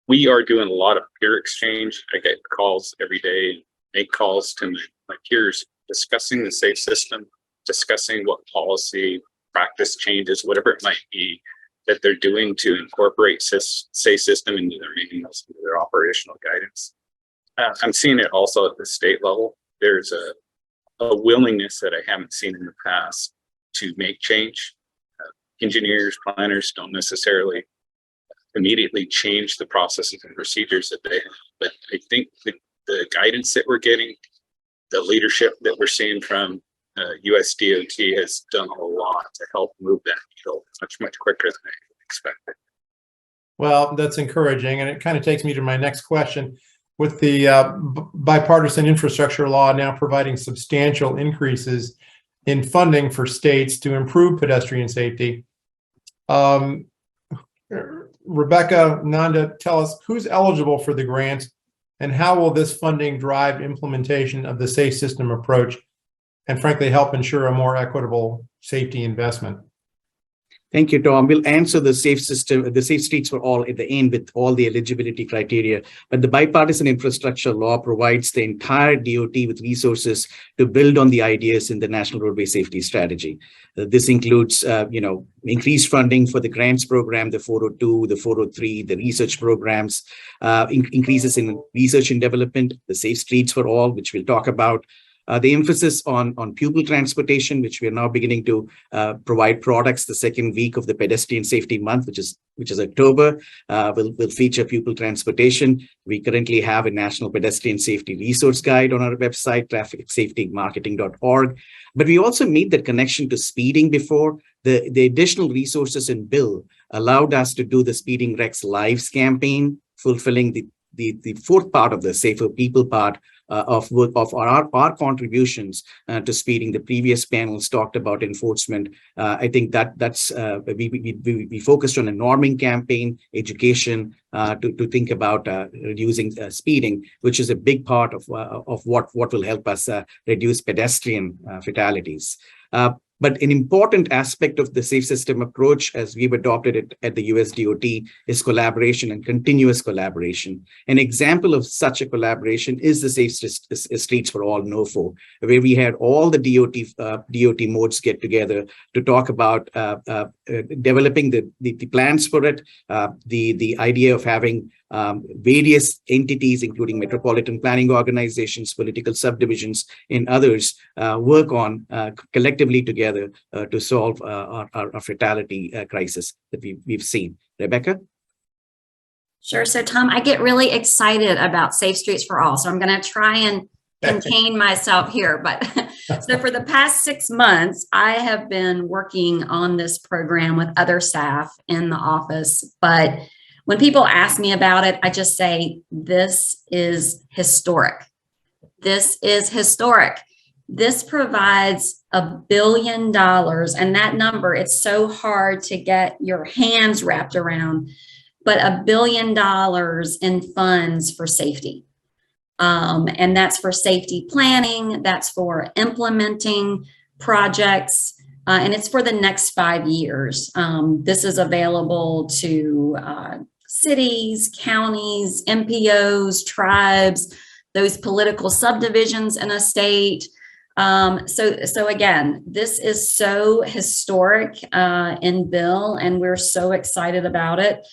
We are doing a lot of peer exchange. I get calls every day, make calls to my peers discussing the safe system, discussing what policy, practice changes, whatever it might be that they're doing to incorporate safe system into their manuals, into their operational guidance. I'm seeing it also at the state level. There's a willingness that I haven't seen in the past to make change. Engineers, planners don't necessarily immediately change the processes and procedures that they have. But I think the guidance that we're getting, the leadership that we're seeing from USDOT has done a lot to help move that needle much quicker than I expected. Well, that's encouraging. And it kind of takes me to my next question. With the bipartisan infrastructure law now providing substantial increases in funding for states to improve pedestrian safety, Rebecca, Nanda, tell us who's eligible for the grant and how will this funding drive implementation of the safe system approach and frankly help ensure a more equitable safety investment? Thank you, Tom. We'll answer the safe system, the safe streets for all at the end with all the eligibility criteria. But the bipartisan infrastructure law provides the entire DOT with resources to build on the ideas in the National Roadway Safety Strategy. This includes, increased funding for the grants program, the 402, the 403, the research programs, increases in research and development, the safe streets for all, which we'll talk about. The emphasis on pupil transportation, which we are now beginning to provide products the second week of the Pedestrian Safety Month, which is October, will feature pupil transportation. We currently have a National Pedestrian Safety Resource Guide on our website, trafficsafetymarketing.org. But we also made that connection to speeding before. The additional resources in bill allowed us to do the Speeding Rex Lives campaign, fulfilling the fourth part of the Safer People part of our contributions to speeding. The previous panels talked about enforcement. I think that's we focused on a norming campaign, education to think about reducing speeding, which is a big part of what will help us reduce pedestrian fatalities. But an important aspect of the safe system approach, as we've adopted it at the USDOT, is collaboration and continuous collaboration. An example of such a collaboration is the Safe Streets for All NOFO, where we had all the DOT modes get together to talk about developing the plans for it, the idea of having various entities, including metropolitan planning organizations, political subdivisions, and others work on collectively together to solve our fatality crisis that we've seen. Rebecca? Sure. So Tom, I get really excited about Safe Streets for All. So I'm going to try and contain myself here. But so for the past 6 months, I have been working on this program with other staff in the office. But when people ask me about it, I just say, this is historic. This is historic. This provides $1 billion. And that number, it's so hard to get your hands wrapped around, but $1 billion in funds for safety. And that's for safety planning, that's for implementing projects, and it's for the next 5 years. This is available to cities, counties, MPOs, tribes, those political subdivisions in a state. So again, this is so historic in bill, and we're so excited about it.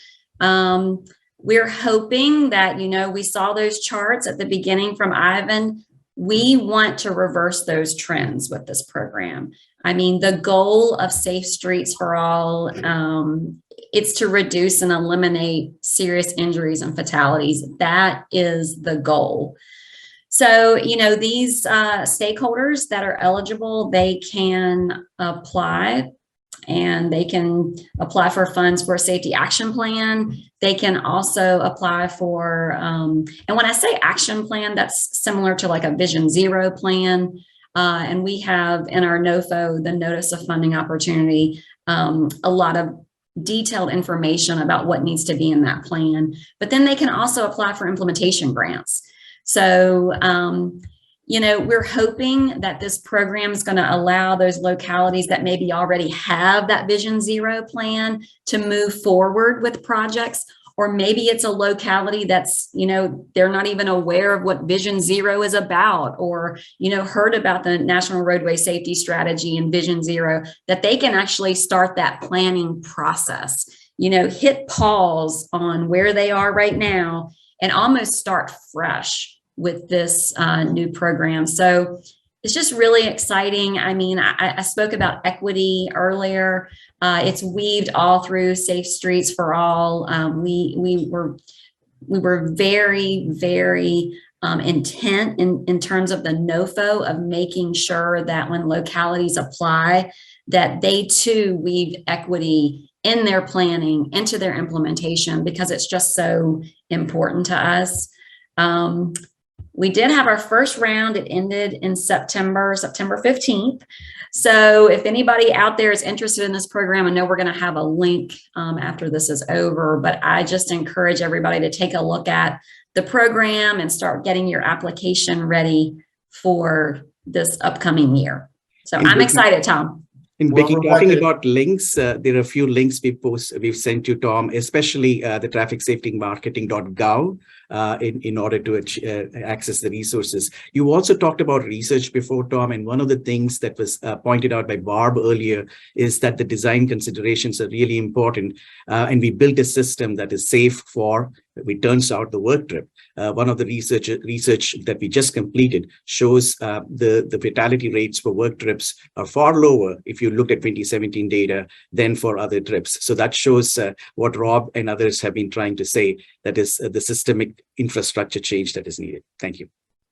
We're hoping that, we saw those charts at the beginning from Ivan. We want to reverse those trends with this program. I mean, the goal of Safe Streets for All, it's to reduce and eliminate serious injuries and fatalities. That is the goal. So, these stakeholders that are eligible, they can apply. And they can apply for funds for a safety action plan. They can also apply for, and when I say action plan, that's similar to like a Vision Zero plan. And we have in our NOFO, the Notice of Funding Opportunity, a lot of detailed information about what needs to be in that plan. But then they can also apply for implementation grants. So, we're hoping that this program is going to allow those localities that maybe already have that Vision Zero plan to move forward with projects, or maybe it's a locality that's, they're not even aware of what Vision Zero is about, or, heard about the National Roadway Safety Strategy and Vision Zero, that they can actually start that planning process, hit pause on where they are right now and almost start fresh with this new program. So it's just really exciting. I mean, I spoke about equity earlier. It's weaved all through Safe Streets for All. We were very, very intent in terms of the NOFO of making sure that when localities apply, that they too weave equity in their planning, into their implementation, because it's just so important to us. We did have our first round. It ended in September 15th. So if anybody out there is interested in this program, I know we're going to have a link after this is over, but I just encourage everybody to take a look at the program and start getting your application ready for this upcoming year. So I'm excited, Tom. And Becky, talking about links, there are a few links we've sent you, Tom, especially the trafficsafetymarketing.gov in order to access the resources. You also talked about research before, Tom, and one of the things that was pointed out by Barb earlier is that the design considerations are really important. And we built a system that is safe for, it turns out, the work trip. One of the research that we just completed shows the fatality rates for work trips are far lower if you look at 2017 data than for other trips. So that shows what Rob and others have been trying to say, that is the systemic infrastructure change that is needed. Thank you.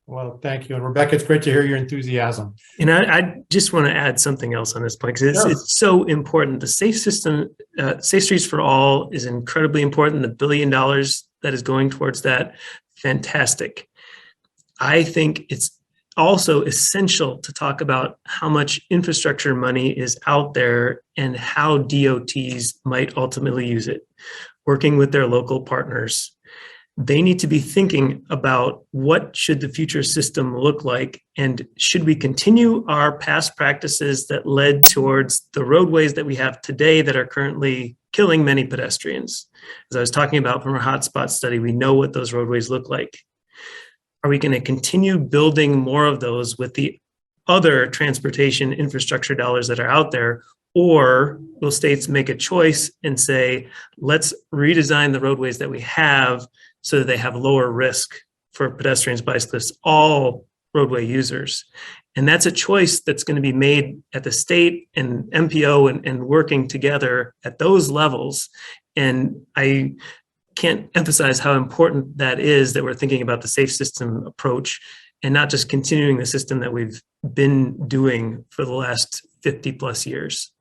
Well, thank you. And Rebecca, it's great to hear your enthusiasm. And I just want to add something else on this point, because it's so important. The safe system, Safe Streets for All, is incredibly important. The $1 billion that is going towards that, fantastic. I think it's also essential to talk about how much infrastructure money is out there and how DOTs might ultimately use it. Working with their local partners, they need to be thinking about what should the future system look like, and should we continue our past practices that led towards the roadways that we have today that are currently killing many pedestrians. As I was talking about from our hotspot study, we know what those roadways look like. Are we going to continue building more of those with the other transportation infrastructure dollars that are out there? Or will states make a choice and say, let's redesign the roadways that we have so that they have lower risk for pedestrians, bicyclists, all roadway users? And that's a choice that's going to be made at the state and MPO and working together at those levels. And I can't emphasize how important that is, that we're thinking about the safe system approach and not just continuing the system that we've been doing for the last 50 plus years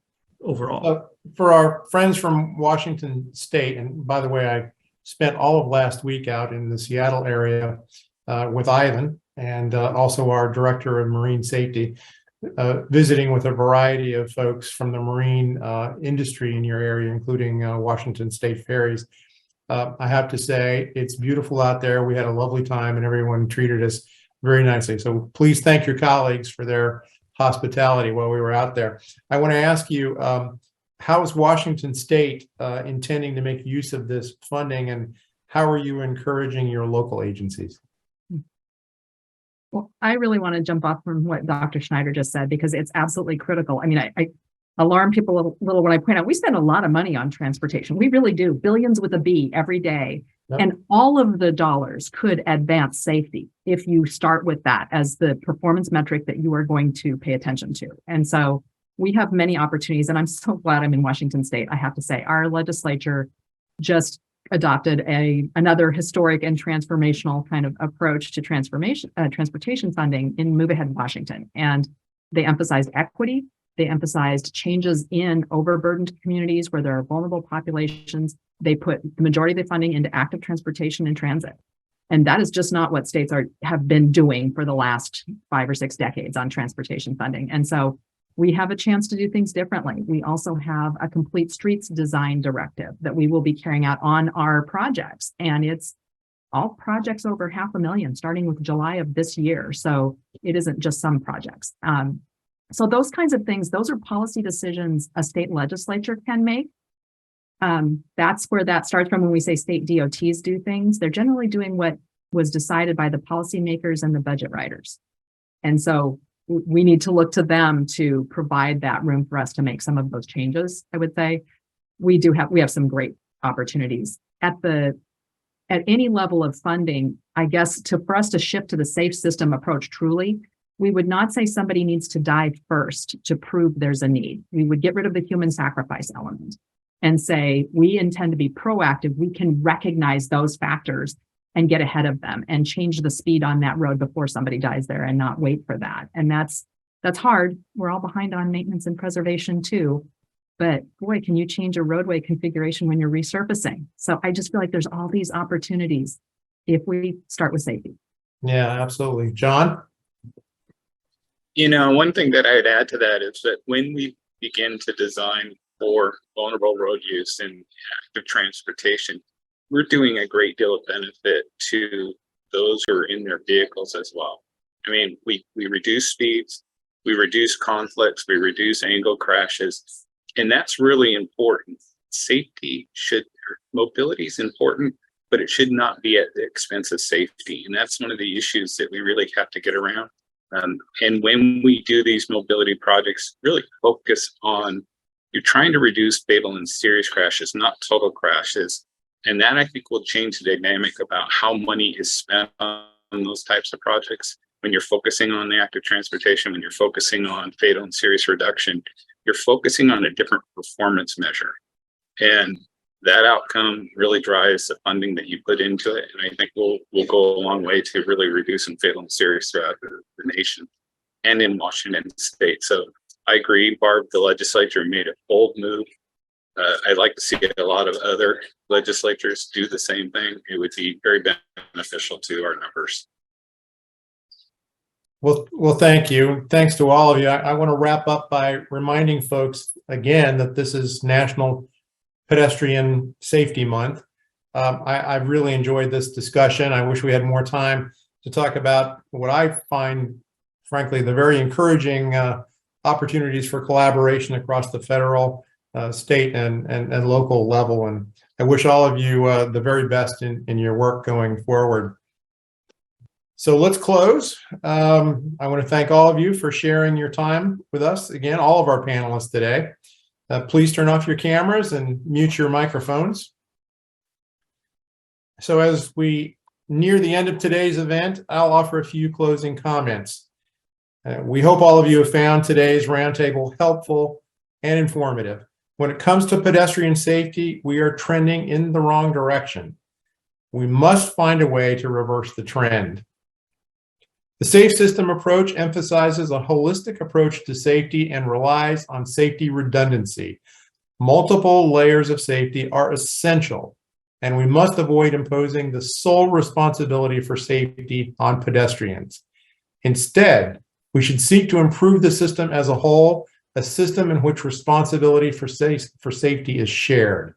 overall. For our friends from Washington State, and by the way, I spent all of last week out in the Seattle area with Ivan and also our director of marine safety, visiting with a variety of folks from the marine industry in your area, including Washington State Ferries. I have to say, it's beautiful out there. We had a lovely time and everyone treated us very nicely. So please thank your colleagues for their hospitality while we were out there. I want to ask you, how is Washington State intending to make use of this funding, and how are you encouraging your local agencies? Well, I really want to jump off from what Dr. Schneider just said, because it's absolutely critical. I mean, I alarm people a little when I point out we spend a lot of money on transportation. We really do, billions with a B every day. Yep. And all of the dollars could advance safety if you start with that as the performance metric that you are going to pay attention to. And so we have many opportunities, and I'm so glad I'm in Washington State. I have to say, our legislature just adopted another historic and transformational kind of approach to transportation funding in Move Ahead Washington. And they emphasized equity. They emphasized changes in overburdened communities where there are vulnerable populations. They put the majority of the funding into active transportation and transit. And that is just not what states have been doing for the last 5 or 6 decades on transportation funding. And so we have a chance to do things differently. We also have a complete streets design directive that we will be carrying out on our projects. And it's all projects over $500,000 starting with July of this year. So it isn't just some projects. So those kinds of things, those are policy decisions a state legislature can make. That's where that starts from when we say state DOTs do things. They're generally doing what was decided by the policymakers and the budget writers. And so we need to look to them to provide that room for us to make some of those changes. I would say we have some great opportunities at any level of funding. I guess for us to shift to the safe system approach truly, we would not say somebody needs to die first to prove there's a need. We would get rid of the human sacrifice element and say, we intend to be proactive. We can recognize those factors and get ahead of them and change the speed on that road before somebody dies there and not wait for that. And that's hard. We're all behind on maintenance and preservation too. But boy, can you change a roadway configuration when you're resurfacing? So I just feel like there's all these opportunities if we start with safety. Yeah, absolutely. John? You know, one thing that I'd add to that is that when we begin to design for vulnerable road use and active transportation, we're doing a great deal of benefit to those who are in their vehicles as well. I mean, we reduce speeds, we reduce conflicts, we reduce angle crashes, and that's really important. Mobility is important, but it should not be at the expense of safety. And that's one of the issues that we really have to get around. And when we do these mobility projects, really focus on, you're trying to reduce fatal and serious crashes, not total crashes. And that I think will change the dynamic about how money is spent on those types of projects. When you're focusing on the active transportation, when you're focusing on fatal and serious reduction, you're focusing on a different performance measure. And that outcome really drives the funding that you put into it. And I think we'll go a long way to really reducing fatal and serious throughout the nation and in Washington State. So I agree, Barb, the legislature made a bold move. I'd like to see a lot of other legislatures do the same thing. It would be very beneficial to our numbers. Well, thank you. Thanks to all of you. I want to wrap up by reminding folks again that this is National Pedestrian Safety Month. I've really enjoyed this discussion. I wish we had more time to talk about what I find, frankly, the very encouraging opportunities for collaboration across the federal, state, and local level. And I wish all of you the very best in your work going forward. So let's close. I want to thank all of you for sharing your time with us. Again, all of our panelists today. Please turn off your cameras and mute your microphones. So as we near the end of today's event, I'll offer a few closing comments. We hope all of you have found today's roundtable helpful and informative. When it comes to pedestrian safety, we are trending in the wrong direction. We must find a way to reverse the trend. The safe system approach emphasizes a holistic approach to safety and relies on safety redundancy. Multiple layers of safety are essential, and we must avoid imposing the sole responsibility for safety on pedestrians. Instead, we should seek to improve the system as a whole, a system in which responsibility for safety is shared.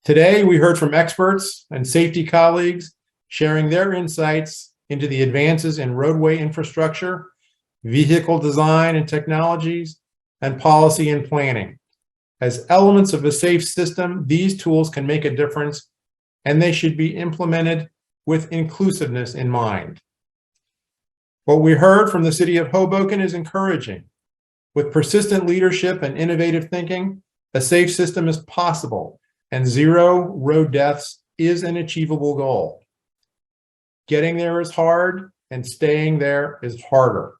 Today, we heard from experts and safety colleagues sharing their insights into the advances in roadway infrastructure, vehicle design and technologies, and policy and planning. As elements of a safe system, these tools can make a difference, and they should be implemented with inclusiveness in mind. What we heard from the city of Hoboken is encouraging. With persistent leadership and innovative thinking, a safe system is possible, and zero road deaths is an achievable goal. Getting there is hard, and staying there is harder.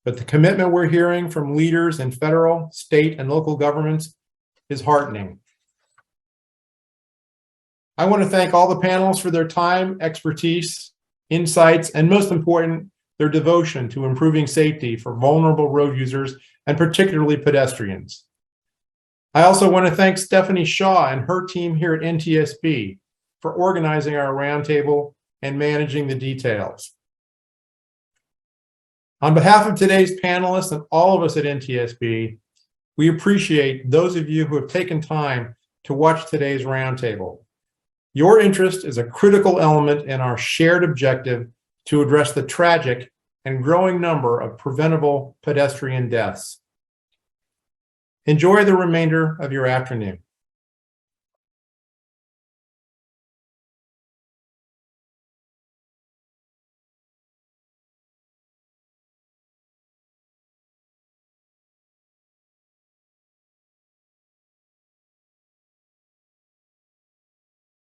But the commitment we're hearing from leaders in federal, state, and local governments is heartening. I want to thank all the panelists for their time, expertise, insights, and most important, their devotion to improving safety for vulnerable road users and particularly pedestrians. I also want to thank Stephanie Shaw and her team here at NTSB for organizing our roundtable and managing the details. On behalf of today's panelists and all of us at NTSB, we appreciate those of you who have taken time to watch today's roundtable. Your interest is a critical element in our shared objective to address the tragic and growing number of preventable pedestrian deaths. Enjoy the remainder of your afternoon.